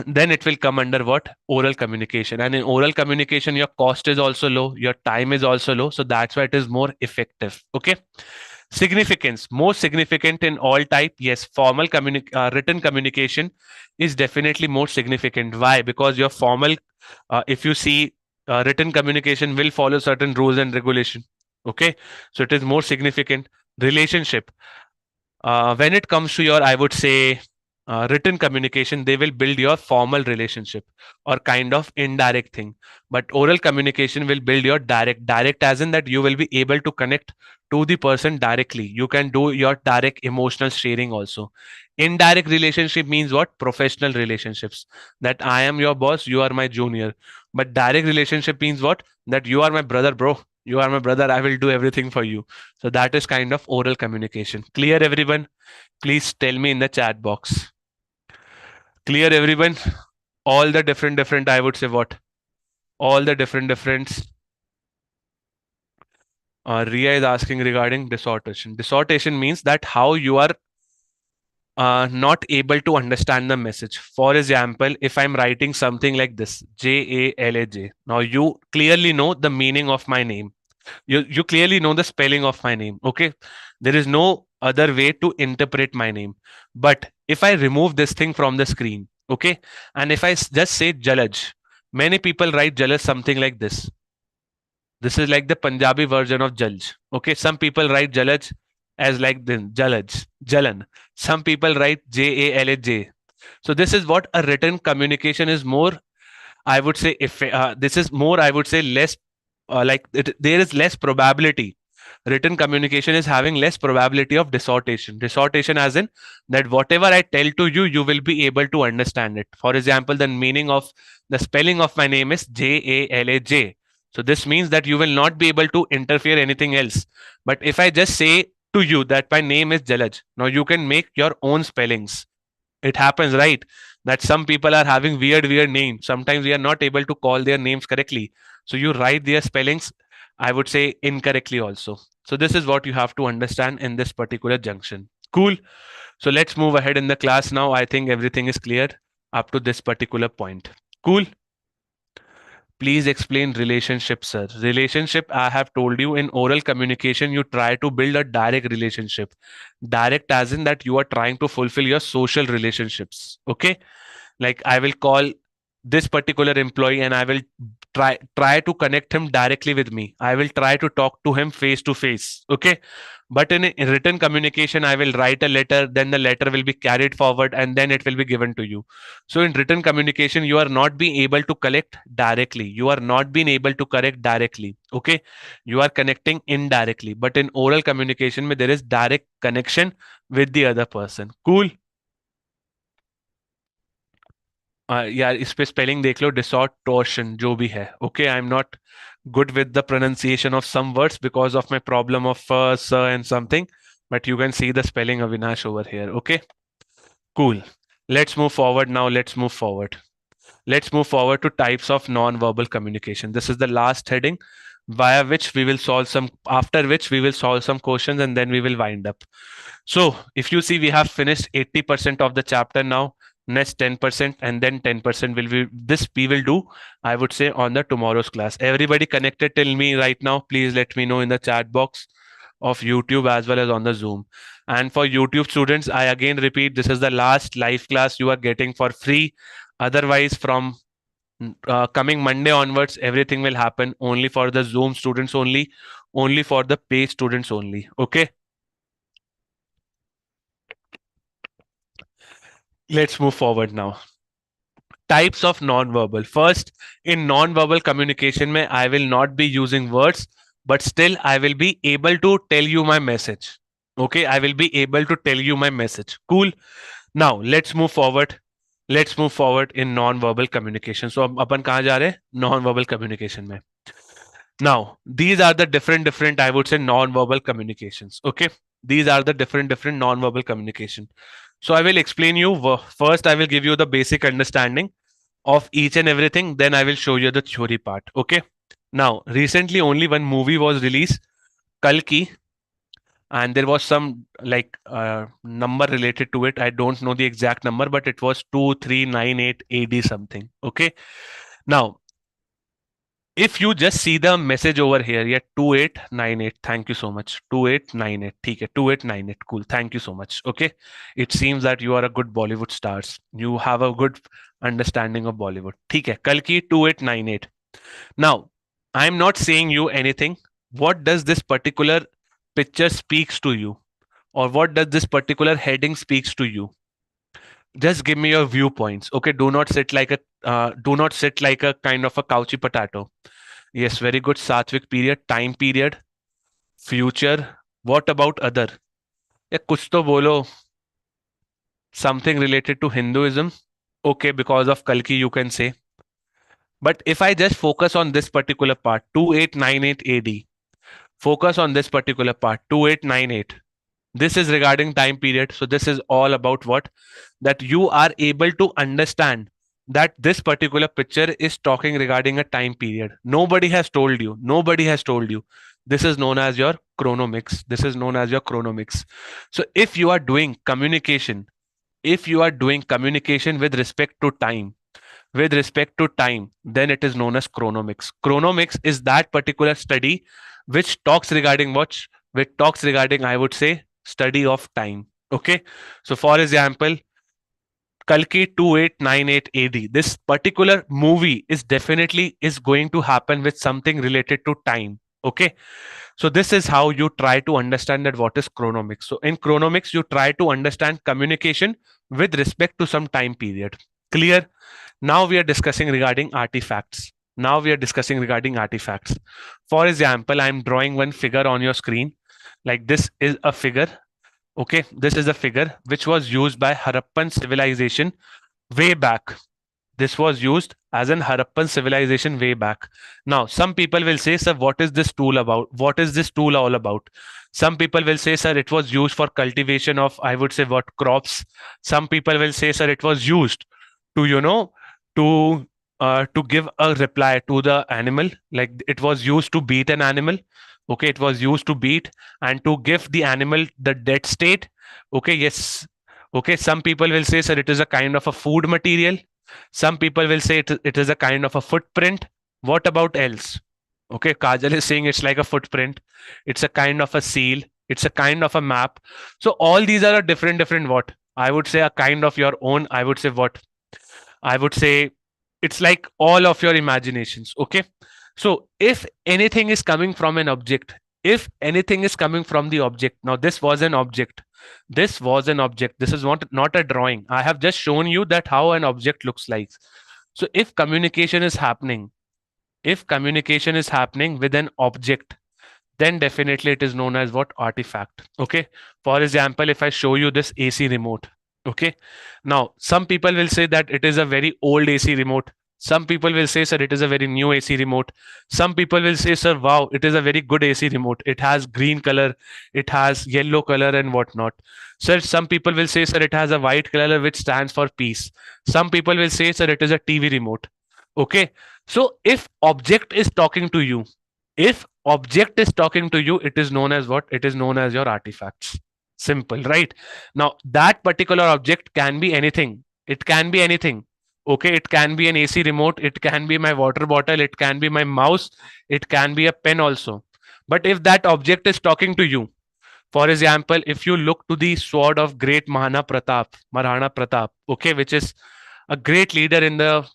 then it will come under what? Oral communication. And in oral communication, your cost is also low, your time is also low. So that's why it is more effective. Okay. Significance, most significant in all type. Yes, written communication is definitely more significant. Why? Because your formal, if you see, written communication will follow certain rules and regulation. Okay. So it is more significant. Relationship, when it comes to your, I would say, written communication, they will build your formal relationship or kind of indirect thing. But oral communication will build your direct as in that you will be able to connect to the person directly. You can do your direct emotional sharing also. Indirect relationship means what? Professional relationships, that I am your boss, you are my junior. But direct relationship means what? That you are my brother, bro, you are my brother, I will do everything for you. So that is kind of oral communication. Clear, everyone? Please tell me in the chat box. Clear, everyone? All the different, I would say, what? All the different. Ria is asking regarding distortion. Distortion means that how you are not able to understand the message. For example, if I'm writing something like this, Jalaj. Now you clearly know the meaning of my name. You clearly know the spelling of my name. Okay. There is no other way to interpret my name. But if I remove this thing from the screen, okay, and if I just say Jalaj, many people write Jalaj something like this. This is like the Punjabi version of Jalj. Okay. Some people write Jalaj as like this, Jalaj, Jalan. Some people write Jalaj. So this is what a written communication is more, I would say, if this is more, I would say, less there is less probability. Written communication is having less probability of distortion. Distortion, as in that whatever I tell to you, you will be able to understand it. For example, the meaning of the spelling of my name is Jalaj. So this means that you will not be able to interfere anything else. But if I just say to you that my name is Jalaj, now you can make your own spellings. It happens, right? That some people are having weird names. Sometimes we are not able to call their names correctly. So you write their spellings, I would say, incorrectly also. So this is what you have to understand in this particular junction. Cool. So let's move ahead in the class now. I think everything is clear up to this particular point. Cool. Please explain relationship, sir. Relationship, I have told you, in oral communication, you try to build a direct relationship. Direct as in that you are trying to fulfill your social relationships. Okay. Like I will call this particular employee and I will try to connect him directly with me. I will try to talk to him face to face. Okay. But in written communication, I will write a letter, then the letter will be carried forward and then it will be given to you. So in written communication, you are not being able to collect directly. You are not being able to correct directly. Okay. You are connecting indirectly. But in oral communication, there is direct connection with the other person. Cool. यार इस पे spelling देख लो, डिसॉर्ट torsion जो भी है. Okay, I am not good with the pronunciation of some words because of my problem of sir and something, but you can see the spelling of Avinash over here. Okay, cool. Let's move forward now. Let's move forward to types of non-verbal communication. This is the last heading via which we will solve some, after which we will solve some questions and then we will wind up. So if you see, we have finished 80% of the chapter now. Next 10% and then 10% will be this we will do, I would say, on the tomorrow's class. Everybody connected till me right now, please let me know in the chat box of YouTube as well as on the Zoom. And for YouTube students, I again repeat, this is the last live class you are getting for free. Otherwise, from coming Monday onwards, everything will happen only for the Zoom students only for the paid students only. Okay, let's move forward now. types of non-verbal. First, in non-verbal communication mein, I will not be using words, but still I will be able to tell you my message. Okay, I will be able to tell you my message. Cool. Now let's move forward. Let's move forward in non-verbal communication. So अब अपन कहाँ जा रहे हैं? Non-verbal communication में. Now these are the different I would say non-verbal communications. Okay, these are the different non-verbal communication. So I will explain you. First, I will give you the basic understanding of each and everything. Then I will show you the theory part. Okay. Now, recently only one movie was released, Kalki, and there was some like number related to it. I don't know the exact number, but it was 2398 AD something. Okay. Now, if you just see the message over here, yeah, 2898. Thank you so much. 2898. ठीक है, 2898. Cool. Thank you so much. Okay. It seems that you are a good Bollywood stars. You have a good understanding of Bollywood. ठीक है, कल की 2898. Now, I'm not saying you anything. What does this particular picture speaks to you? Or what does this particular heading speaks to you? Just give me your viewpoints. Okay, do not sit like a kind of a couchy potato. Yes, very good. Satvik period, time period, future. What about other? Yeah, kuch to bolo. Something related to Hinduism. Okay, because of Kalki, you can say. But if I just focus on this particular part, 2898 AD, focus on this particular part, 2898. This is regarding time period. So this is all about what? That you are able to understand that this particular picture is talking regarding a time period. Nobody has told you. Nobody has told you. This is known as your chronomics. This is known as your chronomics. So if you are doing communication, with respect to time, then it is known as chronomics. Chronomics is that particular study which talks regarding what? Which talks regarding, I would say, study of time. Okay. So for example, Kalki 2898 AD, this particular movie is definitely is going to happen with something related to time. Okay. So this is how you try to understand that what is chronomics. So in chronomics, you try to understand communication with respect to some time period. Clear? Now we are discussing regarding artifacts. For example, I'm drawing one figure on your screen. Like this is a figure. Okay, this is a figure which was used by Harappan civilization way back. This was used as an Harappan civilization way back. Now, some people will say, sir, what is this tool about? What is this tool all about? Some people will say, sir, it was used for cultivation of, I would say, what crops. Some people will say, sir, it was used to, to give a reply to the animal. Like it was used to beat an animal. Okay, it was used to beat and to give the animal the dead state. Okay, yes. Okay, some people will say, sir, it is a kind of a food material. Some people will say it is a kind of a footprint. What about else? Okay, Kajal is saying it's like a footprint. It's a kind of a seal. It's a kind of a map. So all these are a different what? I would say a kind of your own. I would say what? I would say it's like all of your imaginations. Okay. So if anything is coming from an object, if anything is coming from the object, now this was an object. This was an object. This is not a drawing. I have just shown you that how an object looks like. So if communication is happening with an object, then definitely it is known as what? Artifact. Okay. For example, if I show you this AC remote. Okay. Now, some people will say that it is a very old AC remote. Some people will say, sir, it is a very new AC remote. Some people will say, sir, wow, it is a very good AC remote. It has green color, it has yellow color and whatnot. Sir, some people will say, sir, it has a white color which stands for peace. Some people will say, sir, it is a TV remote. Okay. So if object is talking to you, it is known as what? It is known as your artifacts. Simple, right? Now, that particular object can be anything. It can be anything. Okay, it can be an AC remote, it can be my water bottle, it can be my mouse, it can be a pen also. But if that object is talking to you, for example, if you look to the sword of great Mahana Pratap, okay, which is a great leader in the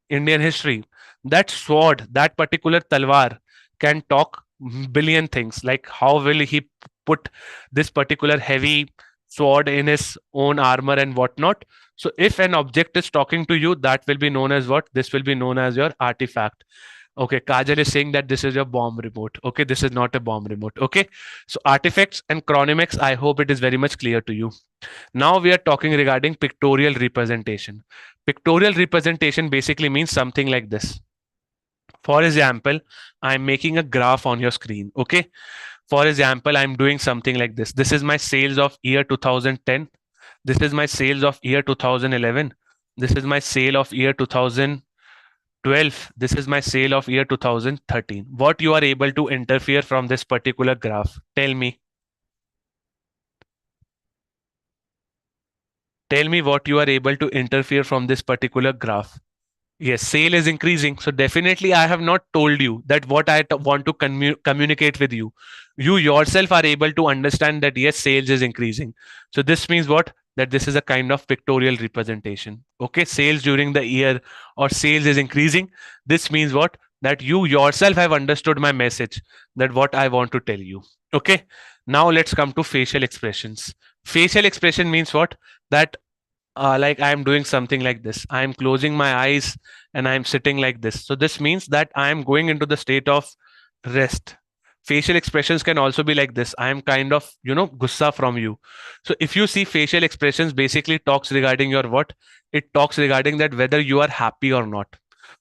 Indian history, that sword, that particular talwar can talk billion things, like how will he put this particular heavy sword in his own armor and whatnot. So if an object is talking to you, that will be known as what? This will be known as your artifact. Okay, Kajal is saying that this is your bomb remote. Okay, this is not a bomb remote. Okay, so artifacts and chronemics, I hope it is very much clear to you. Now we are talking regarding pictorial representation. Pictorial representation basically means something like this. For example, I'm making a graph on your screen. Okay, for example, I'm doing something like this. This is my sales of year 2010. This is my sales of year 2011. This is my sale of year 2012. This is my sale of year 2013. What you are able to interfere from this particular graph? Tell me. Tell me what you are able to interfere from this particular graph. Yes, sale is increasing. So definitely I have not told you that what I want to communicate with you. You yourself are able to understand that yes, sales is increasing. So this means what? That this is a kind of pictorial representation. Okay, sales during the year or sales is increasing. This means what? That you yourself have understood my message, that what I want to tell you. Okay, now let's come to facial expressions. Facial expression means what? That like I'm doing something like this. I'm closing my eyes and I'm sitting like this. So this means that I'm going into the state of rest. Facial expressions can also be like this. I'm kind of, gussa from you. So if you see facial expressions basically talks regarding your what? It talks regarding that whether you are happy or not.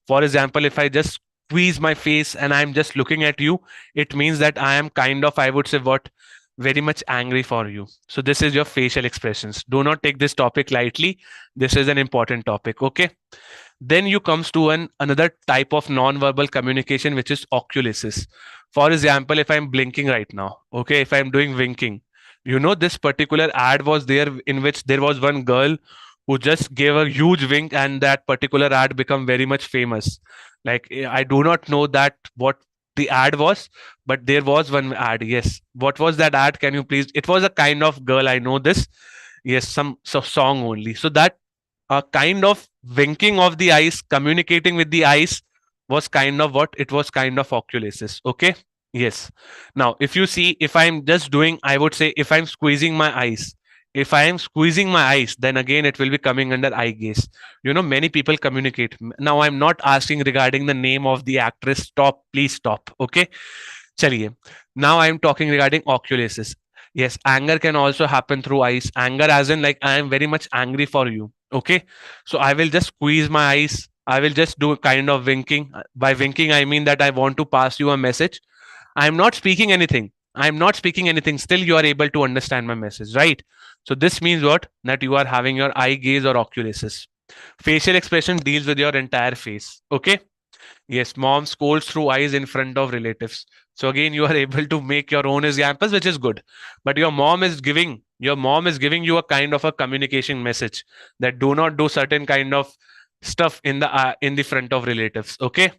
For example, if I just squeeze my face and I'm just looking at you, it means that I am kind of, I would say what? Very much angry for you. So this is your facial expressions. Do not take this topic lightly. This is an important topic. Okay. Then you comes to another type of non-verbal communication, which is oculisis. For example, if I'm blinking right now, okay, if I'm doing winking, this particular ad was there in which there was one girl who just gave a huge wink, and that particular ad become very much famous. Like I do not know that what the ad was, but there was one ad. Yes, what was that ad? Can you please? It was a kind of girl. I know this. Yes, some song only. So that a kind of winking of the eyes, communicating with the eyes was kind of what? It was kind of oculisis. Okay. Yes. Now, if you see, if I'm just doing, I would say, if I'm squeezing my eyes, if I am squeezing my eyes, then again it will be coming under eye gaze. Many people communicate. Now, I'm not asking regarding the name of the actress. Stop, please stop. Okay. Chaliye. Now I'm talking regarding oculisis. Yes, anger can also happen through eyes. Anger, as in, like, I am very much angry for you. Okay. So I will just squeeze my eyes. I will just do a kind of winking. By winking, I mean that I want to pass you a message. I'm not speaking anything. I'm not speaking anything. Still, you are able to understand my message, right? So this means what? That you are having your eye gaze or oculisis. Facial expression deals with your entire face. Okay. Yes, mom scolds through eyes in front of relatives. So again, you are able to make your own examples, which is good. But your mom is giving you a kind of a communication message that do not do certain kind of stuff in the front of relatives. Okay.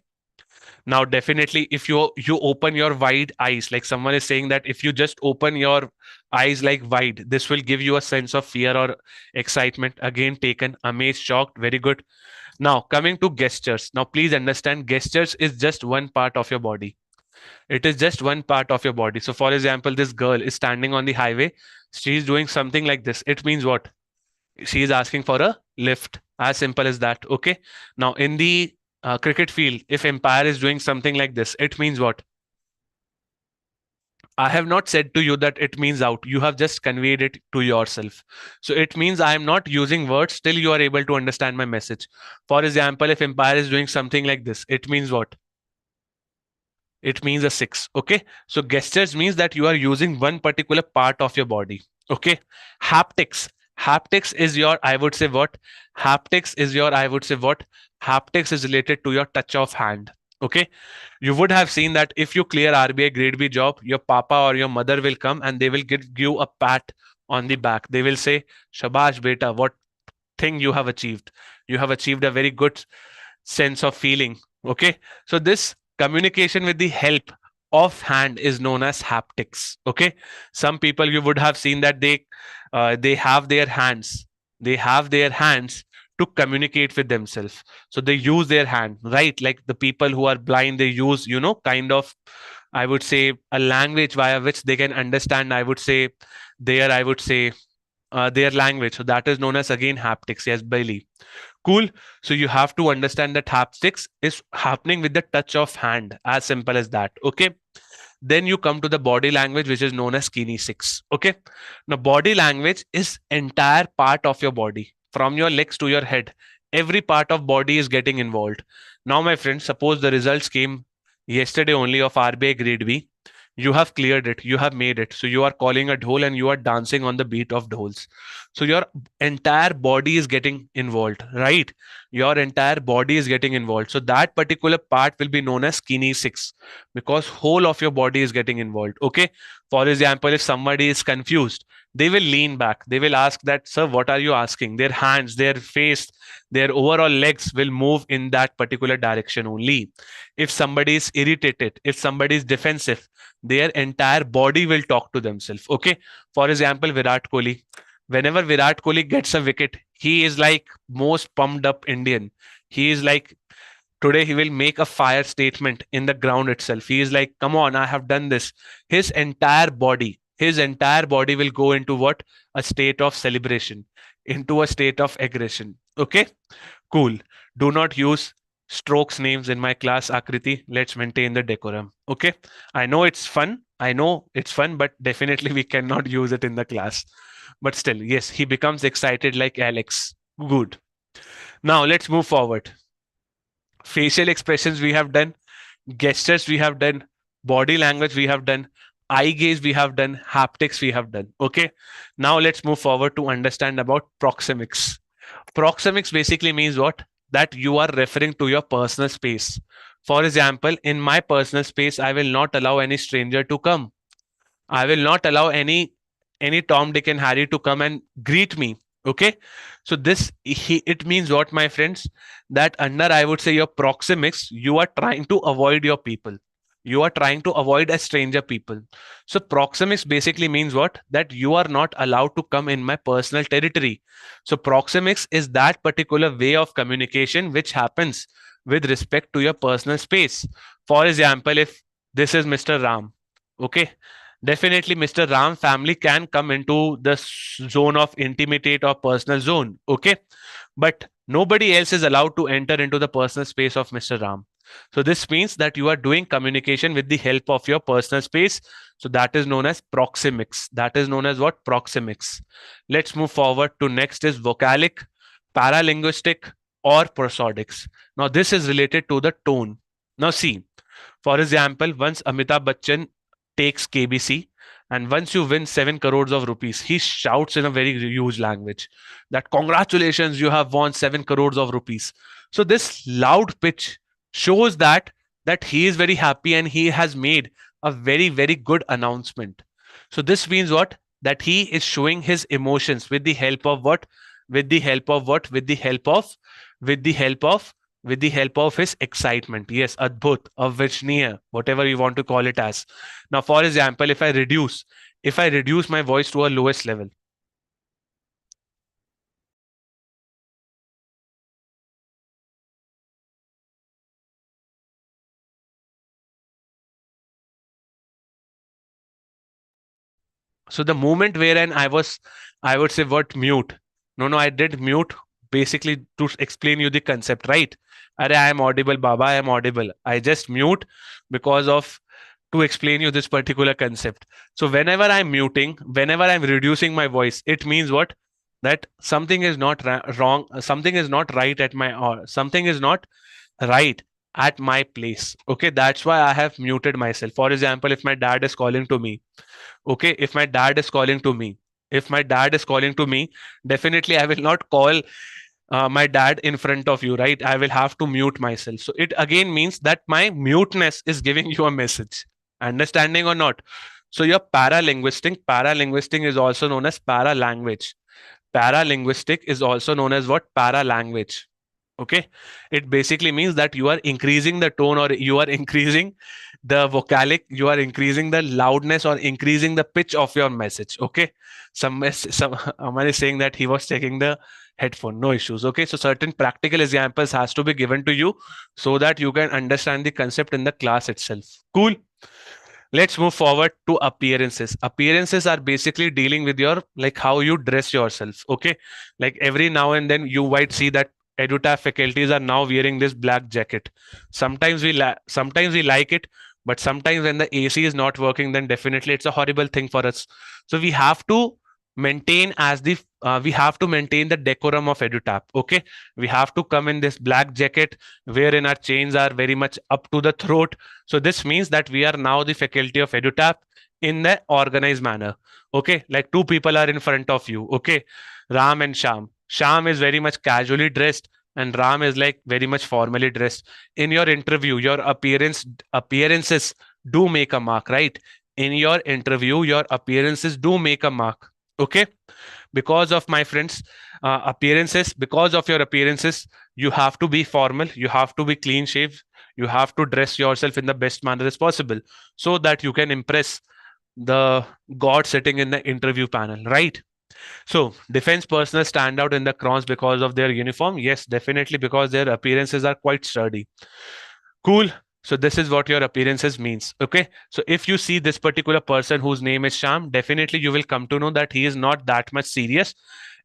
Now, definitely, if you open your wide eyes, like someone is saying that if you just open your eyes like wide, this will give you a sense of fear or excitement. Again, taken, amazed, shocked. Very good. Now, coming to gestures. Now, please understand, gestures is just one part of your body. It is just one part of your body. So, for example, this girl is standing on the highway. She's doing something like this. It means what? She is asking for a lift. As simple as that. Okay. Now, in the cricket field, if umpire is doing something like this, it means what? I have not said to you that it means out. You have just conveyed it to yourself. So it means I am not using words. Still, you are able to understand my message. For example, if umpire is doing something like this, it means what? It means a six. Okay. So gestures means that you are using one particular part of your body. Okay. Haptics. Haptics is your, I would say what? Haptics is your, I would say what? Haptics is related to your touch of hand. Okay. You would have seen that if you clear RBI Grade B job, your papa or your mother will come and they will give you a pat on the back. They will say, Shabash beta, what thing you have achieved. You have achieved a very good sense of feeling. Okay. So this communication with the help of hand is known as haptics. Okay. Some people you would have seen that they have their hands. They have their hands to communicate with themselves. So they use their hand, right? Like the people who are blind, they use, kind of, I would say, a language via which they can understand, I would say, their language. So that is known as again haptics. Yes, Bailey. Cool. So you have to understand that haptics is happening with the touch of hand. As simple as that. Okay. Then you come to the body language, which is known as kinesics. Okay. Now, body language is entire part of your body, from your legs to your head. Every part of body is getting involved. Now, my friends, suppose the results came yesterday only of RBI Grade B. You have cleared it. You have made it. So you are calling a dhol and you are dancing on the beat of dhols. So your entire body is getting involved, right? Your entire body is getting involved. So that particular part will be known as kinesics, because whole of your body is getting involved. Okay. For example, if somebody is confused, they will lean back. They will ask that, sir, what are you asking? Their hands, their face, their overall legs will move in that particular direction only. If somebody is irritated, if somebody is defensive, their entire body will talk to themselves. Okay. For example, Virat Kohli. Whenever Virat Kohli gets a wicket, he is like most pumped up Indian. He is like, today he will make a fire statement in the ground itself. He is like, come on, I have done this. His entire body will go into what? A state of celebration, into a state of aggression. Okay, cool. Do not use strokes names in my class, Akriti. Let's maintain the decorum. Okay, I know it's fun. But definitely we cannot use it in the class. But still, yes, he becomes excited like Alex. Good. Now let's move forward. Facial expressions we have done, gestures we have done, body language we have done, eye gaze we have done, haptics we have done. Okay. Now let's move forward to understand about proxemics. Proxemics basically means what? That you are referring to your personal space. For example, in my personal space, I will not allow any stranger to come. I will not allow any Tom, Dick, and Harry to come and greet me. Okay. So it means what, my friends? That under, I would say, your proxemics, you are trying to avoid your people. You are trying to avoid a stranger people. So proxemics basically means what? That you are not allowed to come in my personal territory. So proxemics is that particular way of communication which happens with respect to your personal space. For example, if this is Mr. Ram, okay, definitely Mr. Ram family can come into the zone of intimate or personal zone. Okay. But nobody else is allowed to enter into the personal space of Mr. Ram. So this means that you are doing communication with the help of your personal space. So that is known as proxemics. That is known as what? Proxemics. Let's move forward to next is vocalic, paralinguistic, or prosodics. Now this is related to the tone. Now see, for example, once Amitabh Bachchan takes KBC, and once you win 7 crores of rupees, he shouts in a very huge language that congratulations, you have won 7 crores of rupees. So this loud pitch shows that he is very happy and he has made a very, very good announcement. So this means what? That he is showing his emotions with the help of what? With the help of what? With the help of his excitement. Yes, adbhut, avishniya, whatever you want to call it as. Now, for example, if I reduce my voice to a lowest level, so the moment wherein I would say what? Mute. No, I did mute basically to explain you the concept, right? Arey, I am audible, Baba, I am audible. I just mute because of to explain you this particular concept. So whenever I'm muting, whenever I'm reducing my voice, it means what? That something is not wrong, something is not right at my, or something is not right at my place. Okay, that's why I have muted myself. For example, if my dad is calling to me, okay, if my dad is calling to me, definitely I will not call my dad in front of you, right? I will have to mute myself. So it again means that my muteness is giving you a message. Understanding or not? So your paralinguistic is also known as paralanguage. Paralinguistic is also known as what? Paralanguage. Okay. It basically means that you are increasing the tone, or you are increasing the vocalic, you are increasing the loudness or increasing the pitch of your message. Okay. Some Aman is saying that he was checking the headphone. No issues. Okay. So certain practical examples has to be given to you so that you can understand the concept in the class itself. Cool. Let's move forward to appearances. Appearances are basically dealing with your, like, how you dress yourself. Okay, like every now and then you might see that EduTap faculties are now wearing this black jacket. Sometimes we like it, but sometimes when the AC is not working, then definitely it's a horrible thing for us. So we have to maintain the decorum of EduTap. Okay, we have to come in this black jacket wherein our chains are very much up to the throat. So this means that we are now the faculty of EduTap in the organized manner. Okay, like two people are in front of you. Okay, Ram and Sham. Sham is very much casually dressed, and Ram is like very much formally dressed. In your interview, your appearances do make a mark, right? In your interview, your appearances do make a mark. Okay, because of my friends, because of your appearances, you have to be formal, you have to be clean shaved, you have to dress yourself in the best manner as possible so that you can impress the god sitting in the interview panel, right? So defense personnel stand out in the crowns because of their uniform. Yes, definitely, because their appearances are quite sturdy. Cool. So this is what your appearances means. Okay. So if you see this particular person whose name is Sham, definitely you will come to know that he is not that much serious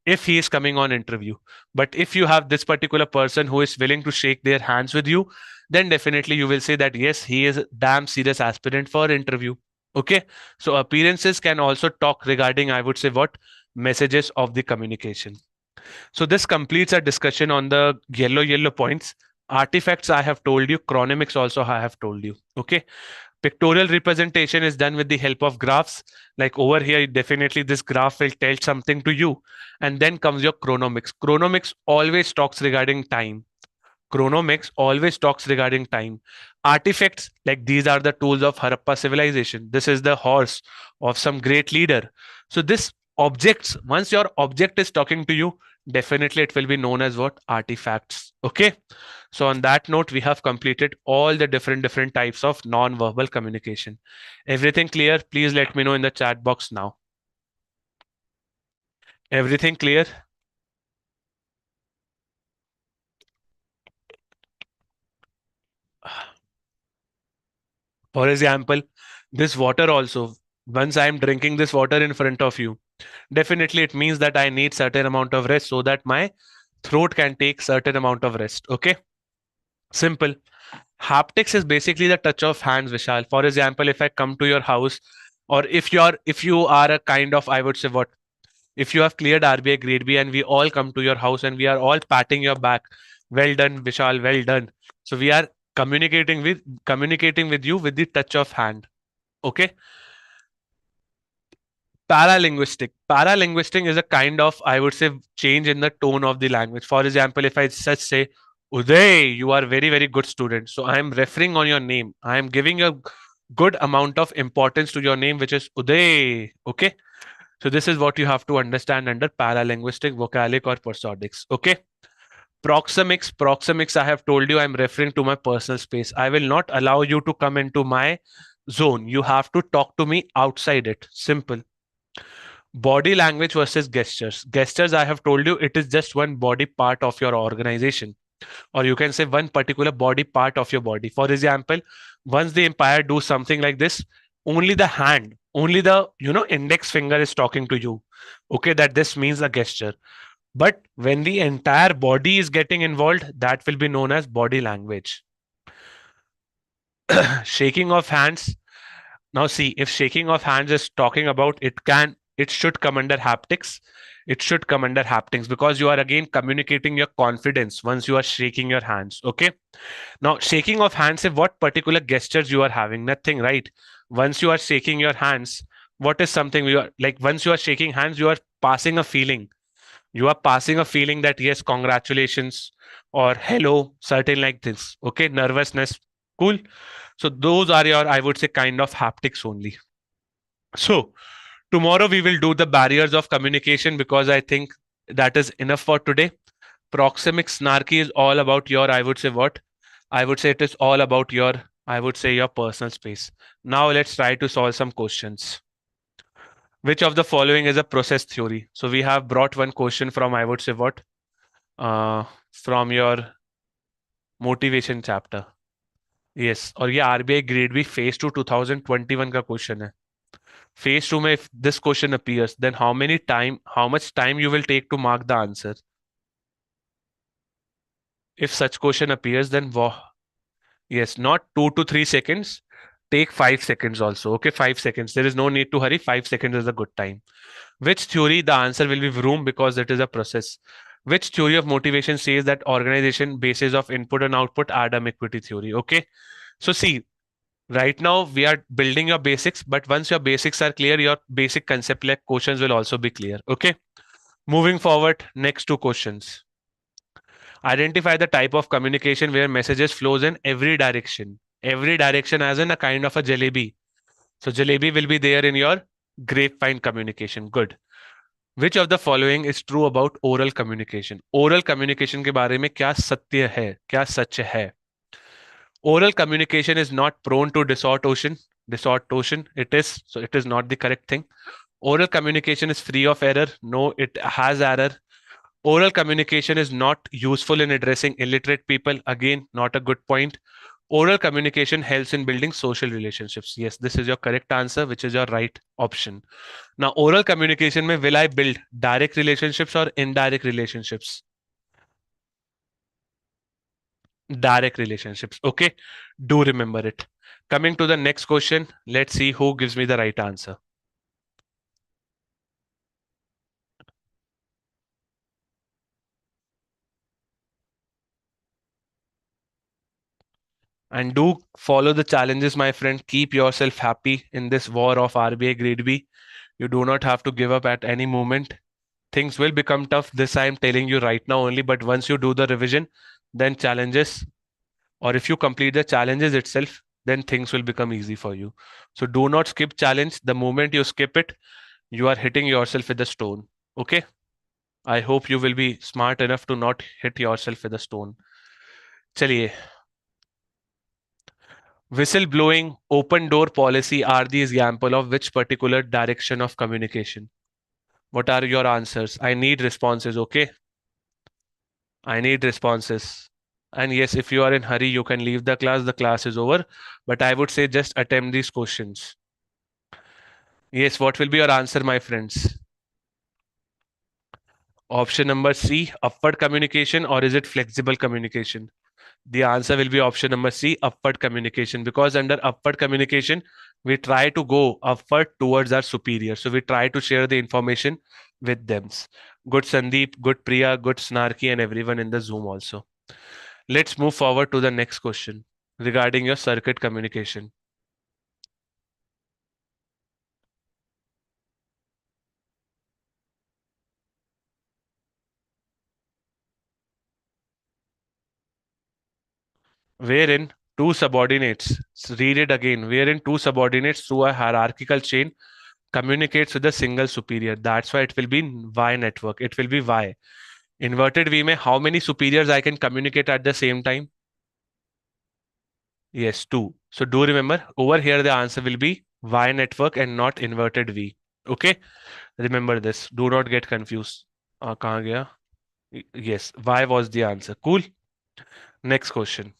if he is coming on interview. But if you have this particular person who is willing to shake their hands with you, then definitely you will say that yes, he is a damn serious aspirant for interview. Okay. So appearances can also talk regarding, I would say, what messages of the communication. So this completes our discussion on the yellow points. Artifacts I have told you, chronemics also I have told you. Okay. Pictorial representation is done with the help of graphs. Like over here, definitely this graph will tell something to you. And then comes your chronomics. Chronomics always talks regarding time. Chronomics always talks regarding time. Artifacts, like these are the tools of Harappa civilization. This is the horse of some great leader. So this objects, once your object is talking to you, definitely it will be known as what? Artifacts. Okay. So on that note, we have completed all the different types of non-verbal communication. Everything clear? Please let me know in the chat box now. Everything clear? For example, this water also, once I am drinking this water in front of you, definitely it means that I need certain amount of rest so that my throat can take certain amount of rest. Okay, simple. Haptics is basically the touch of hands, Vishal. For example, if I come to your house, or if you are a kind of, I would say, what, if you have cleared RBI Grade B and we all come to your house and we are all patting your back, well done, Vishal, well done. So we are communicating with you with the touch of hand. Okay. Paralinguistic is a kind of, I would say, change in the tone of the language. For example, if I just say, Uday, you are very, very good student. So I am referring on your name. I am giving a good amount of importance to your name, which is Uday. Okay. So this is what you have to understand under paralinguistic, vocalic, or prosodics. Okay. Proxemics, I have told you I'm referring to my personal space. I will not allow you to come into my zone. You have to talk to me outside it. Simple. Body language versus gestures. Gestures, I have told you, it is just one body part of your organization, or you can say one particular body part of your body. For example, once the empire do something like this, only the hand, only the index finger is talking to you. Okay, that this means a gesture. But when the entire body is getting involved, that will be known as body language. Shaking of hands. Now see, if shaking of hands is talking about, it should come under haptics. It should come under haptics because you are again communicating your confidence once you are shaking your hands. Okay. Now, shaking of hands, if what particular gestures you are having, nothing, right? Once you are shaking your hands, what is something you are like, once you are shaking hands, you are passing a feeling. You are passing a feeling that yes, congratulations, or hello, certain like this. Okay. Nervousness. Cool. So those are your, I would say, kind of haptics only. So tomorrow we will do the barriers of communication because I think that is enough for today. Proxemics snarky is all about your, I would say, what? I would say it is all about your, I would say, your personal space. Now let's try to solve some questions. Which of the following is a process theory? So we have brought one question from, I would say, what? From your motivation chapter. Yes, और ये RBI grade B phase two 2021 का question है. Phase 2 में if this question appears, then how much time you will take to mark the answer? If such question appears, then yes, not 2 to 3 seconds. Take 5 seconds also. Okay, 5 seconds. There is no need to hurry. 5 seconds is a good time. Which theory? The answer will be Vroom because it is a process. Which theory of motivation says that organization basis of input and output Adam equity theory? Okay. So see, right now we are building your basics, but once your basics are clear, your basic concept like questions will also be clear. Okay. Moving forward, next two questions. Identify the type of communication where messages flows in every direction. Every direction as in a kind of a jalebi. So jalebi will be there in your grapevine communication. Good. Which of the following is true about oral communication? Oral communication के बारे में क्या सत्य है? क्या सच है? Oral communication is not prone to distortion. Distortion. It is. So it is not the correct thing. Oral communication is free of error. No, it has error. Oral communication is not useful in addressing illiterate people. Again, not a good point. Oral communication helps in building social relationships. Yes, this is your correct answer, which is your right option. Now, oral communication mein will I build direct relationships or indirect relationships? Direct relationships. Okay, do remember it. Coming to the next question, let's see who gives me the right answer. And do follow the challenges, my friend. Keep yourself happy in this war of RBI Grade B. You do not have to give up at any moment. Things will become tough. This I am telling you right now only. But once you do the revision, then challenges, or if you complete the challenges itself, then things will become easy for you. So do not skip challenge. The moment you skip it, you are hitting yourself with a stone. Okay? I hope you will be smart enough to not hit yourself with a stone. चलिए, whistleblowing, open door policy are the example of which particular direction of communication? What are your answers? I need responses, okay? I need responses. And yes, if you are in hurry, you can leave the class. The class is over. But I would say just attempt these questions. Yes, what will be your answer, my friends? Option number C, upward communication, or is it flexible communication? The answer will be option number C, upward communication, because under upward communication, we try to go upward towards our superior. So we try to share the information with them. Good Sandeep, good Priya, good Snarky, and everyone in the Zoom also. Let's move forward to the next question regarding your circuit communication. Wherein two subordinates, read it again, wherein two subordinates through a hierarchical chain communicates with a single superior. That's why it will be Y network. It will be Y. Inverted V में how many superiors I can communicate at the same time? Yes, two. So do remember, over here the answer will be Y network and not inverted V. Okay? Remember this. Do not get confused. कहाँ गया? Yes, Y was the answer. Cool. Next question.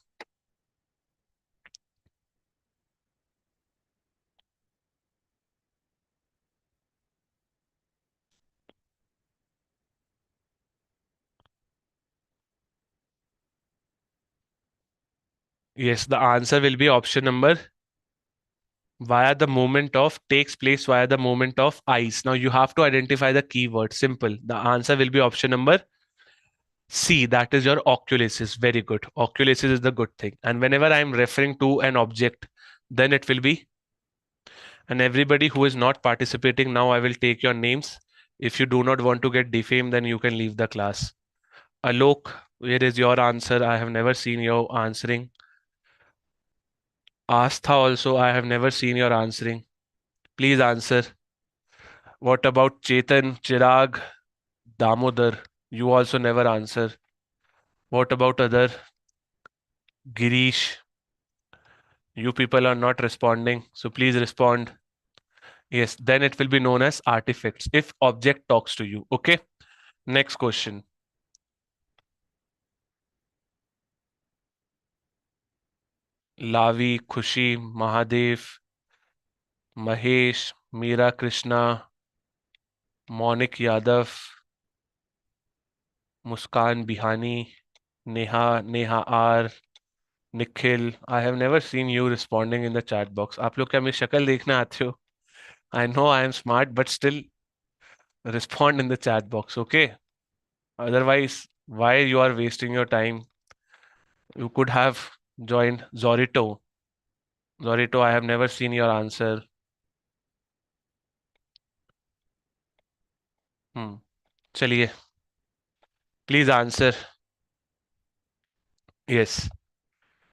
Yes, the answer will be option number via the movement of takes place via the movement of ice. Now you have to identify the keyword. Simple. The answer will be option number C. That is your oculisis. Very good. Oculisis is the good thing. And whenever I'm referring to an object, then it will be. And everybody who is not participating now, I will take your names. If you do not want to get defamed, then you can leave the class. Alok, where is your answer? I have never seen you answering. Astha also, I have never seen your answering. Please answer. What about Chetan, Chirag, Damodar? You also never answer. What about other? Girish, you people are not responding. So please respond. Yes, then it will be known as artifacts if object talks to you. Okay. Next question. Lavi, Khushi, Mahadev, Mahesh, Meera Krishna, Monik Yadav, Muskan Bihani, Neha R, Nikhil. I have never seen you responding in the chat box. आप लोग क्या मेरी शक्ल देखने आते हो? I know I am smart, but still respond in the chat box, okay? Otherwise, why you are wasting your time? You could have joined Zorito. Zorito, I have never seen your answer. Hmm. चलिए, please answer. Yes.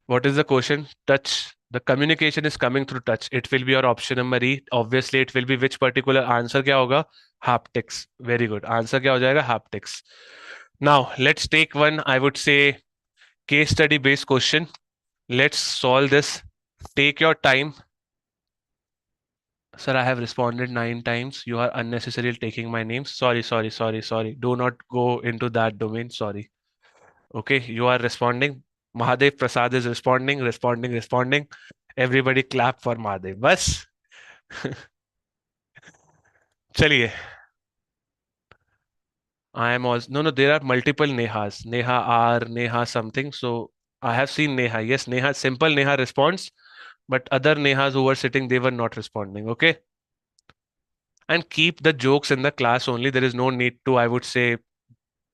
What is the question? Touch. The communication is coming through touch. It will be your option number E. Obviously, it will be which particular answer क्या होगा? Haptics. Very good. Answer क्या हो जाएगा? Haptics. Now, let's take one, I would say, case study based question. Let's solve this. Take your time. Sir, I have responded 9 times. You are unnecessarily taking my name. Sorry. Do not go into that domain. Sorry. Okay, you are responding. Mahadev Prasad is responding. Everybody clap for Mahadev. Bas. चलिए. I am also no. There are multiple Nehas. Neha R, Neha something. So I have seen Neha. Yes, Neha. Simple Neha responds, but other Nehas who were sitting, they were not responding. Okay. And keep the jokes in the class only. There is no need to, I would say,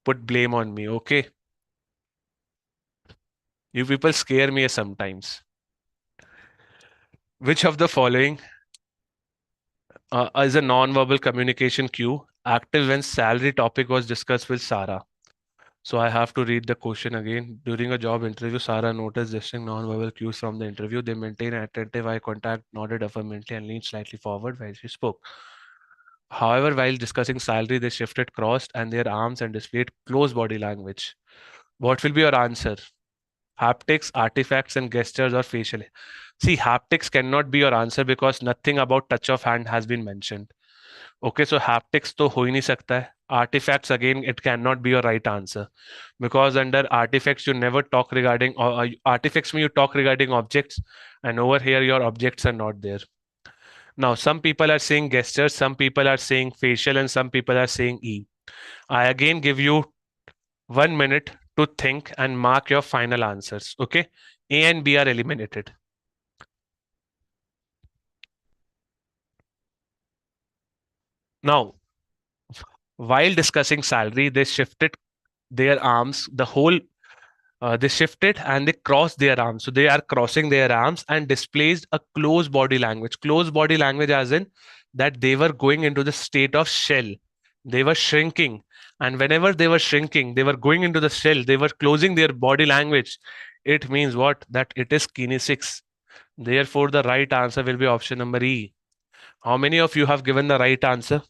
put blame on me. Okay. You people scare me sometimes. Which of the following is a non-verbal communication cue active when salary topic was discussed with Sarah? So I have to read the question again. During a job interview, Sarah noticed distinct non-verbal cues from the interview. They maintained attentive eye contact, nodded affirmatively, and leaned slightly forward while she spoke. However, while discussing salary, they shifted, crossed, and their arms and displayed close body language. What will be your answer? Haptics, artifacts, and gestures or facial. See, haptics cannot be your answer because nothing about touch of hand has been mentioned. Okay, so haptics तो हो ही नहीं सकता है. Artifacts again, it cannot be your right answer because under artifacts you never talk regarding artifacts mean you talk regarding objects, and over here your objects are not there. Now some people are saying gestures, some people are saying facial, and some people are saying E. I again give you 1 minute to think and mark your final answers. Okay, A and B are eliminated. Now, while discussing salary, they shifted their arms, they shifted and they crossed their arms. So they are crossing their arms and displays a close body language. Close body language as in that they were going into the state of shell. They were shrinking. And whenever they were shrinking, they were going into the shell, they were closing their body language. It means what? That it is kinesics. Therefore, the right answer will be option number E. How many of you have given the right answer?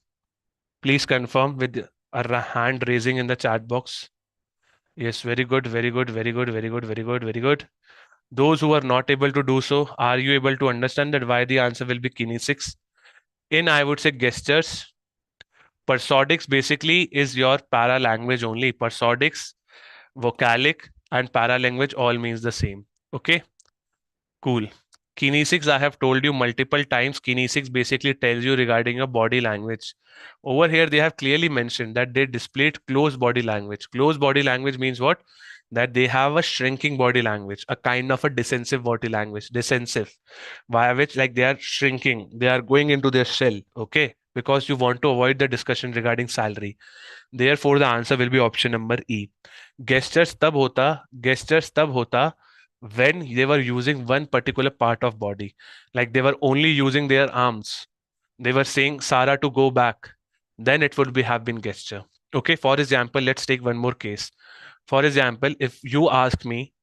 Please confirm with a hand raising in the chat box. Yes, very good, very good, very good, very good, very good, very good. Those who are not able to do so, are you able to understand that why the answer will be kinesics? In, I would say, gestures, persodics basically is your para language only. Persodics, vocalic, and para language all means the same. Okay, cool. Kinesics, I have told you multiple times. Kinesics basically tells you regarding your body language. Over here, they have clearly mentioned that they displayed close body language. Close body language means what? That they have a shrinking body language, a kind of a defensive body language, defensive, via which like they are shrinking, they are going into their shell, okay? Because you want to avoid the discussion regarding salary. Therefore, the answer will be option number E. Gestures tab hota when they were using one particular part of body, like they were only using their arms. They were saying Sarah to go back. Then it would be have been gesture. Okay. For example, let's take one more case. For example, if you ask me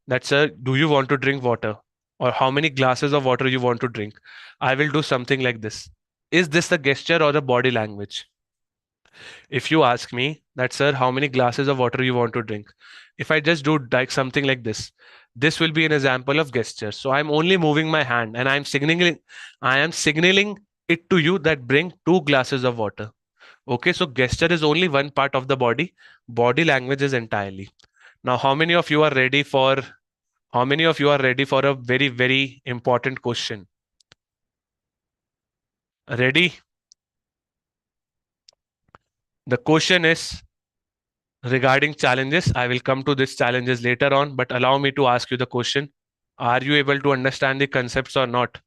that, sir, do you want to drink water? Or how many glasses of water you want to drink? I will do something like this. Is this a gesture or a body language? If you ask me that, sir, how many glasses of water you want to drink? If I just do like something like this will be an example of gesture. So I'm only moving my hand and I am signaling it to you that bring 2 glasses of water. Okay, so gesture is only one part of the body. Body language is entirely. Now, how many of you are ready for How many of you are ready for a very, very important question? Ready? The question is regarding challenges. I will come to these challenges later on, but allow me to ask you the question. Are you able to understand the concepts or not?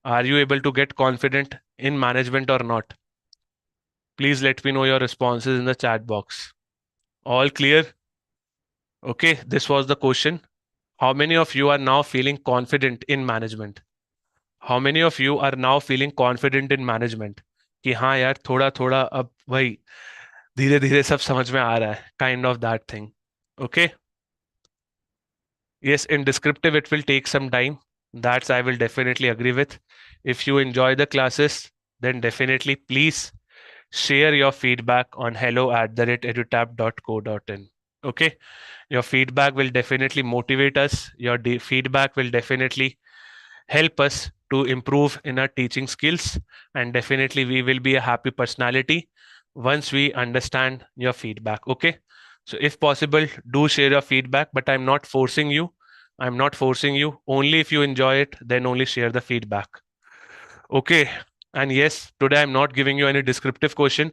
Are you able to get confident in management or not? Please let me know your responses in the chat box. All clear? Okay, this was the question. How many of you are now feeling confident in management? How many of you are now feeling confident in management? कि हाँ यार थोड़ा थोड़ा अब भाई धीरे धीरे सब समझ में आ रहा है, kind of that thing. Okay. Yes, in descriptive it will take some time. That's I will definitely agree with. If you enjoy the classes, then definitely please share your feedback on hello@edutap.co.in. Okay. Your feedback will definitely motivate us. Your feedback will definitely help us to improve in our teaching skills, and definitely we will be a happy personality once we understand your feedback. Okay, so if possible do share your feedback, but I'm not forcing you. Only if you enjoy it, then only share the feedback. Okay. And yes, today I'm not giving you any descriptive question.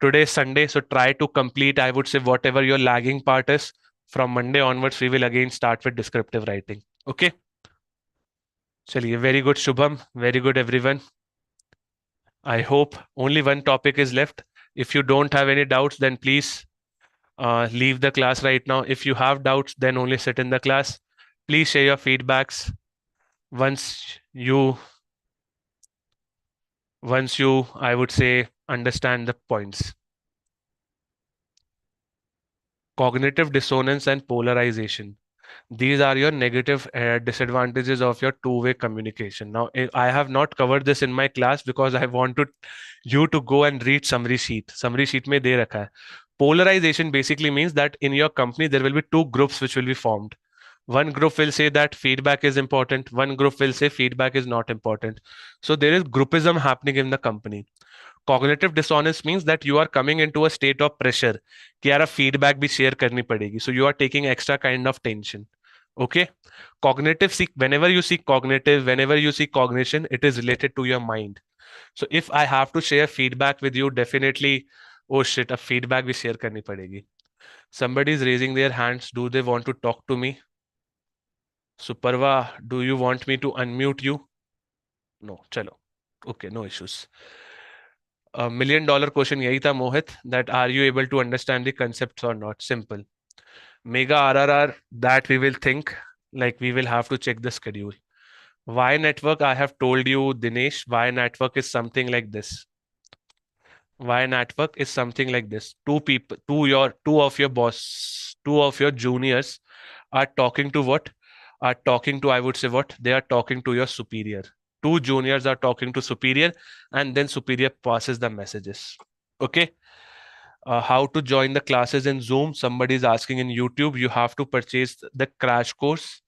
Today is Sunday, so try to complete, I would say, whatever your lagging part is. From Monday onwards we will again start with descriptive writing. Okay. Chaliye, very good, Shubham. Very good, everyone. I hope only one topic is left. If you don't have any doubts, then please leave the class right now. If you have doubts, then only sit in the class. Please share your feedbacks once you, I would say, understand the points. Cognitive dissonance and polarization. These are your negative disadvantages of your two-way communication. Now, I have not covered this in my class because I wanted you to go and read summary sheet. Summary sheet में दे रखा है. Polarization basically means that in your company there will be two groups which will be formed. One group will say that feedback is important. One group will say feedback is not important. So there is groupism happening in the company. Cognitive dissonance means that you are coming into a state of pressure कि यार feedback भी share करनी पड़ेगी. So you are taking extra kind of tension. Okay. Whenever you see cognitive, whenever you see cognition, it is related to your mind. So if I have to share feedback with you, definitely, oh shit, a feedback भी share करनी पड़ेगी. Somebody is raising their hands. Do they want to talk to me? Suparva, do you want me to unmute you? No, chalo. Okay, no issues. $1 million question यही था मोहित, that are you able to understand the concepts or not? Simple. Mega RRR, that we will think, like we will have to check the schedule. Y network, I have told you, Dinesh, Y network is something like this. Y network is something like this. Two of your boss, two of your juniors are talking to what? Are talking to, I would say what? They are talking to your superior. Two juniors are talking to superior, and then superior passes the messages. Okay. How to join the classes in Zoom? Somebody is asking in YouTube. You have to purchase the crash course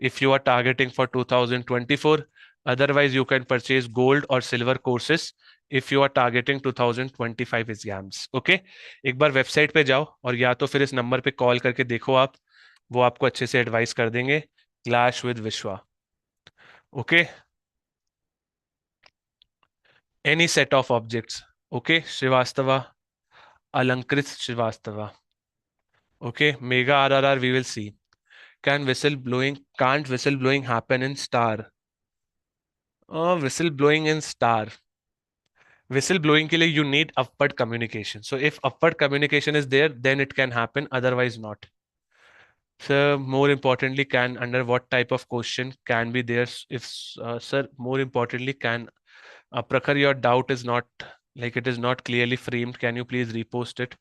if you are targeting for 2024. Otherwise, you can purchase gold or silver courses if you are targeting 2025 exams. Okay. एक बार website पे जाओ और या तो फिर इस number पे call करके देखो आप, वो आपको अच्छे से एडवाइस कर देंगे. क्लैश विद विश्वा. Okay. Any set of objects. Okay. Srivastava. Alankrit Srivastava. Okay. Mega RRR, we will see. Can't whistleblowing happen in star? Whistleblowing in star. Whistleblowing के लिए you need upward communication. So if upward communication is there, then it can happen. Otherwise not. So more importantly, under what type of question can be there? If sir, more importantly, Prakhar, your doubt is not, like, it is not clearly framed. Can you please repost it?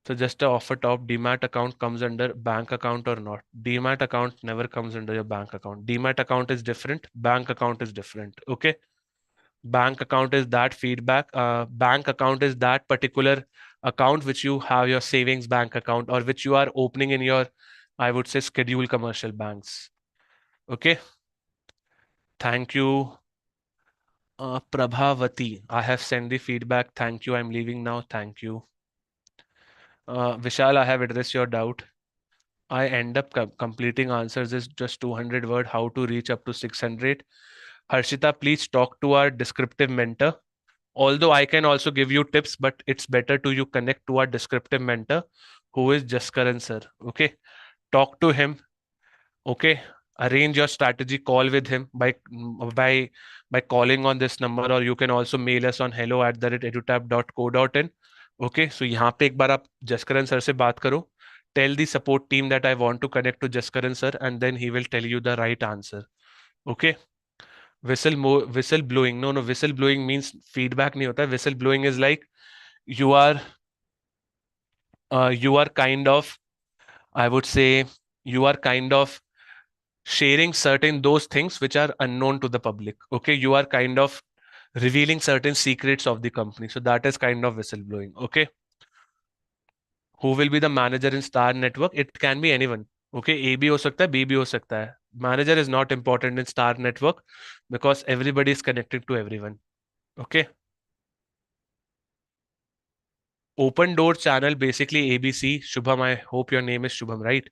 So just a offer top, Demat account comes under bank account or not? Demat account never comes under your bank account. Demat account is different. Bank account is different. Okay. Bank account is that feedback. Bank account is that particular account which you have your savings bank account, or which you are opening in your, I would say, scheduled commercial banks. Okay. Thank you. Prabhavati, I have sent the feedback. Thank you. I'm leaving now. Thank you. Vishal, I have addressed your doubt. I end up completing answers is just 200 word. How to reach up to 600? Harshita, please talk to our descriptive mentor. Although I can also give you tips, but it's better to you connect to our descriptive mentor, who is Jaskaran sir. Okay, talk to him. Okay, arrange your strategy call with him by calling on this number, or you can also mail us on hello@edutap.co.in. Okay, so यहाँ पे एक बार आप Jaskaran sir से बात करो. Tell the support team that I want to connect to Jaskaran sir, and then he will tell you the right answer. Okay. Whistle blowing. No, whistle blowing means feedback नहीं होता. Whistle blowing is like you are you are kind of, I would say, you are kind of sharing certain those things which are unknown to the public. Okay, you are kind of revealing certain secrets of the company. So that is kind of whistleblowing. Okay. Who will be the manager in Star Network? It can be anyone. Okay, A भी हो सकता है, B भी हो सकता है. Manager is not important in Star Network because everybody is connected to everyone. Okay. Open door channel, basically ABC. Shubham, I hope your name is Shubham, right?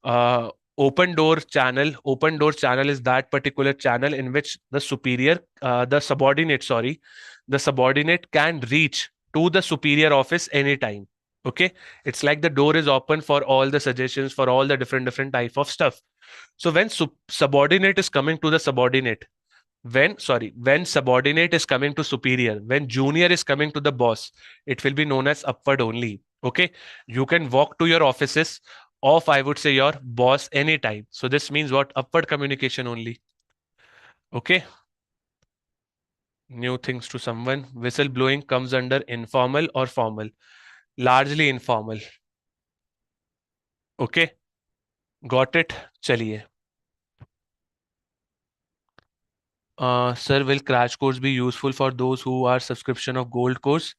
uh, open door channel is that particular channel in which the superior, the subordinate can reach to the superior office anytime. Okay, it's like the door is open for all the suggestions, for all the different type of stuff. So when subordinate is coming to the subordinate, when subordinate is coming to superior, when junior is coming to the boss, it will be known as upward only. Okay, you can walk to your offices of, I would say, your boss anytime. So this means what? Upward communication only. Okay, new things to someone. Whistleblowing comes under informal or formal? Largely informal. Okay, got it. Chaliye. Sir, will crash course be useful for those who are subscription of gold course?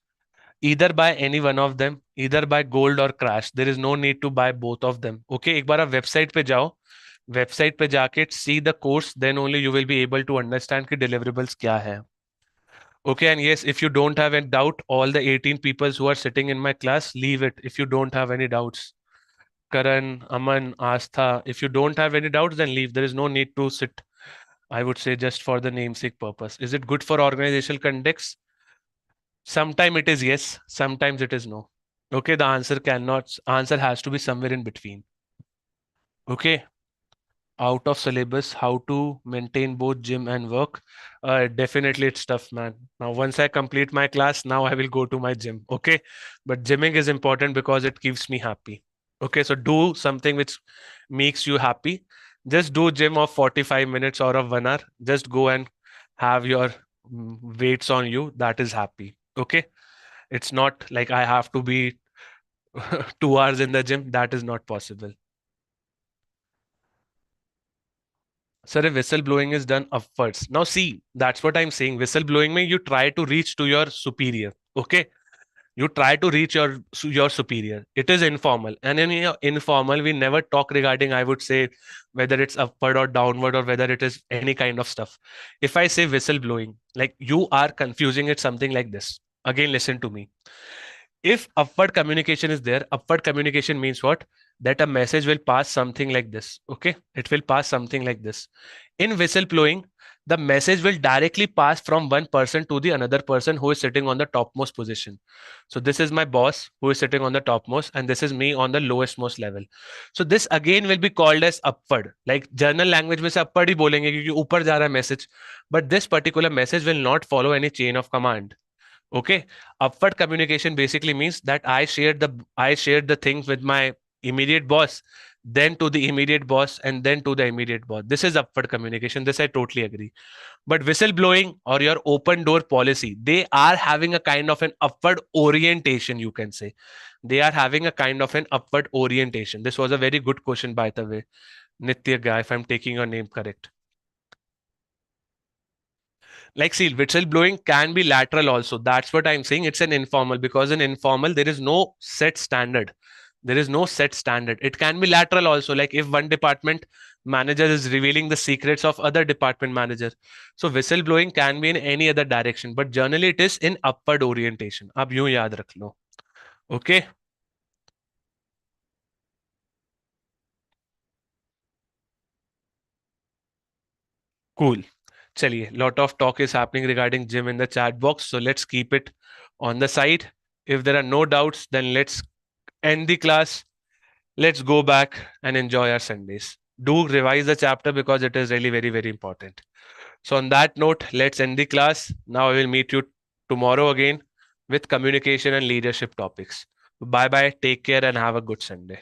Either buy any one of them, either buy gold or crash. There is no need to buy both of them. Okay, एक बार आप website पे जाओ, website पे जाके see the course, then only you will be able to understand कि deliverables क्या है. Okay, and yes, if you don't have any doubt, all the 18 people who are sitting in my class, leave it if you don't have any doubts. Karan, Aman, Astha, if you don't have any doubts, then leave. There is no need to sit, I would say, just for the namesake purpose. Is it good for organizational context? Sometimes it is yes, sometimes it is no. Okay, the answer has to be somewhere in between. Okay, out of syllabus, how to maintain both gym and work? Definitely it's tough, man. Now, once I complete my class, now I will go to my gym. Okay, but gymming is important because it keeps me happy. Okay, so do something which makes you happy. Just do gym of 45 minutes or of 1 hour. Just go and have your weights on you. That is happy. Okay, it's not like I have to be 2 hours in the gym. That is not possible. Sir, if whistleblowing is done upwards. Now, see, that's what I'm saying. Whistleblowing means you try to reach to your superior. Okay, you try to reach your superior. It is informal, and in informal, we never talk regarding, I would say, whether it's upward or downward or whether it is any kind of stuff. If I say whistleblowing, like you are confusing it something like this. Again, listen to me. If upward communication is there, upward communication means what? That a message will pass something like this. Okay, it will pass something like this. In whistleblowing, the message will directly pass from one person to the another person who is sitting on the topmost position. So this is my boss who is sitting on the topmost, and this is me on the lowest most level. So this again will be called as upward. Like journal language में से upward ही बोलेंगे क्योंकि ऊपर जा रहा है message. But this particular message will not follow any chain of command. Okay, upward communication basically means that I shared the things with my immediate boss, then to the immediate boss, and then to the immediate boss. This is upward communication. This I totally agree. But whistleblowing or your open door policy, they are having a kind of an upward orientation, you can say. They are having a kind of an upward orientation. This was a very good question, by the way, Nitya, if I'm taking your name correct. Like, see, whistleblowing can be lateral also. That's what I'm saying. It's an informal, because in informal there is no set standard. There is no set standard. It can be lateral also, like if one department manager is revealing the secrets of other department manager. So whistleblowing can be in any other direction, but generally it is in upward orientation. Ab यूं याद रख लो. Okay. Cool. Chaliye, lot of talk is happening regarding gym in the chat box. So let's keep it on the side. If there are no doubts, then let's end the class. Let's go back and enjoy our Sundays. Do revise the chapter because it is really very, very important. So on that note, let's end the class. Now I will meet you tomorrow again with communication and leadership topics. Bye bye. Take care and have a good Sunday.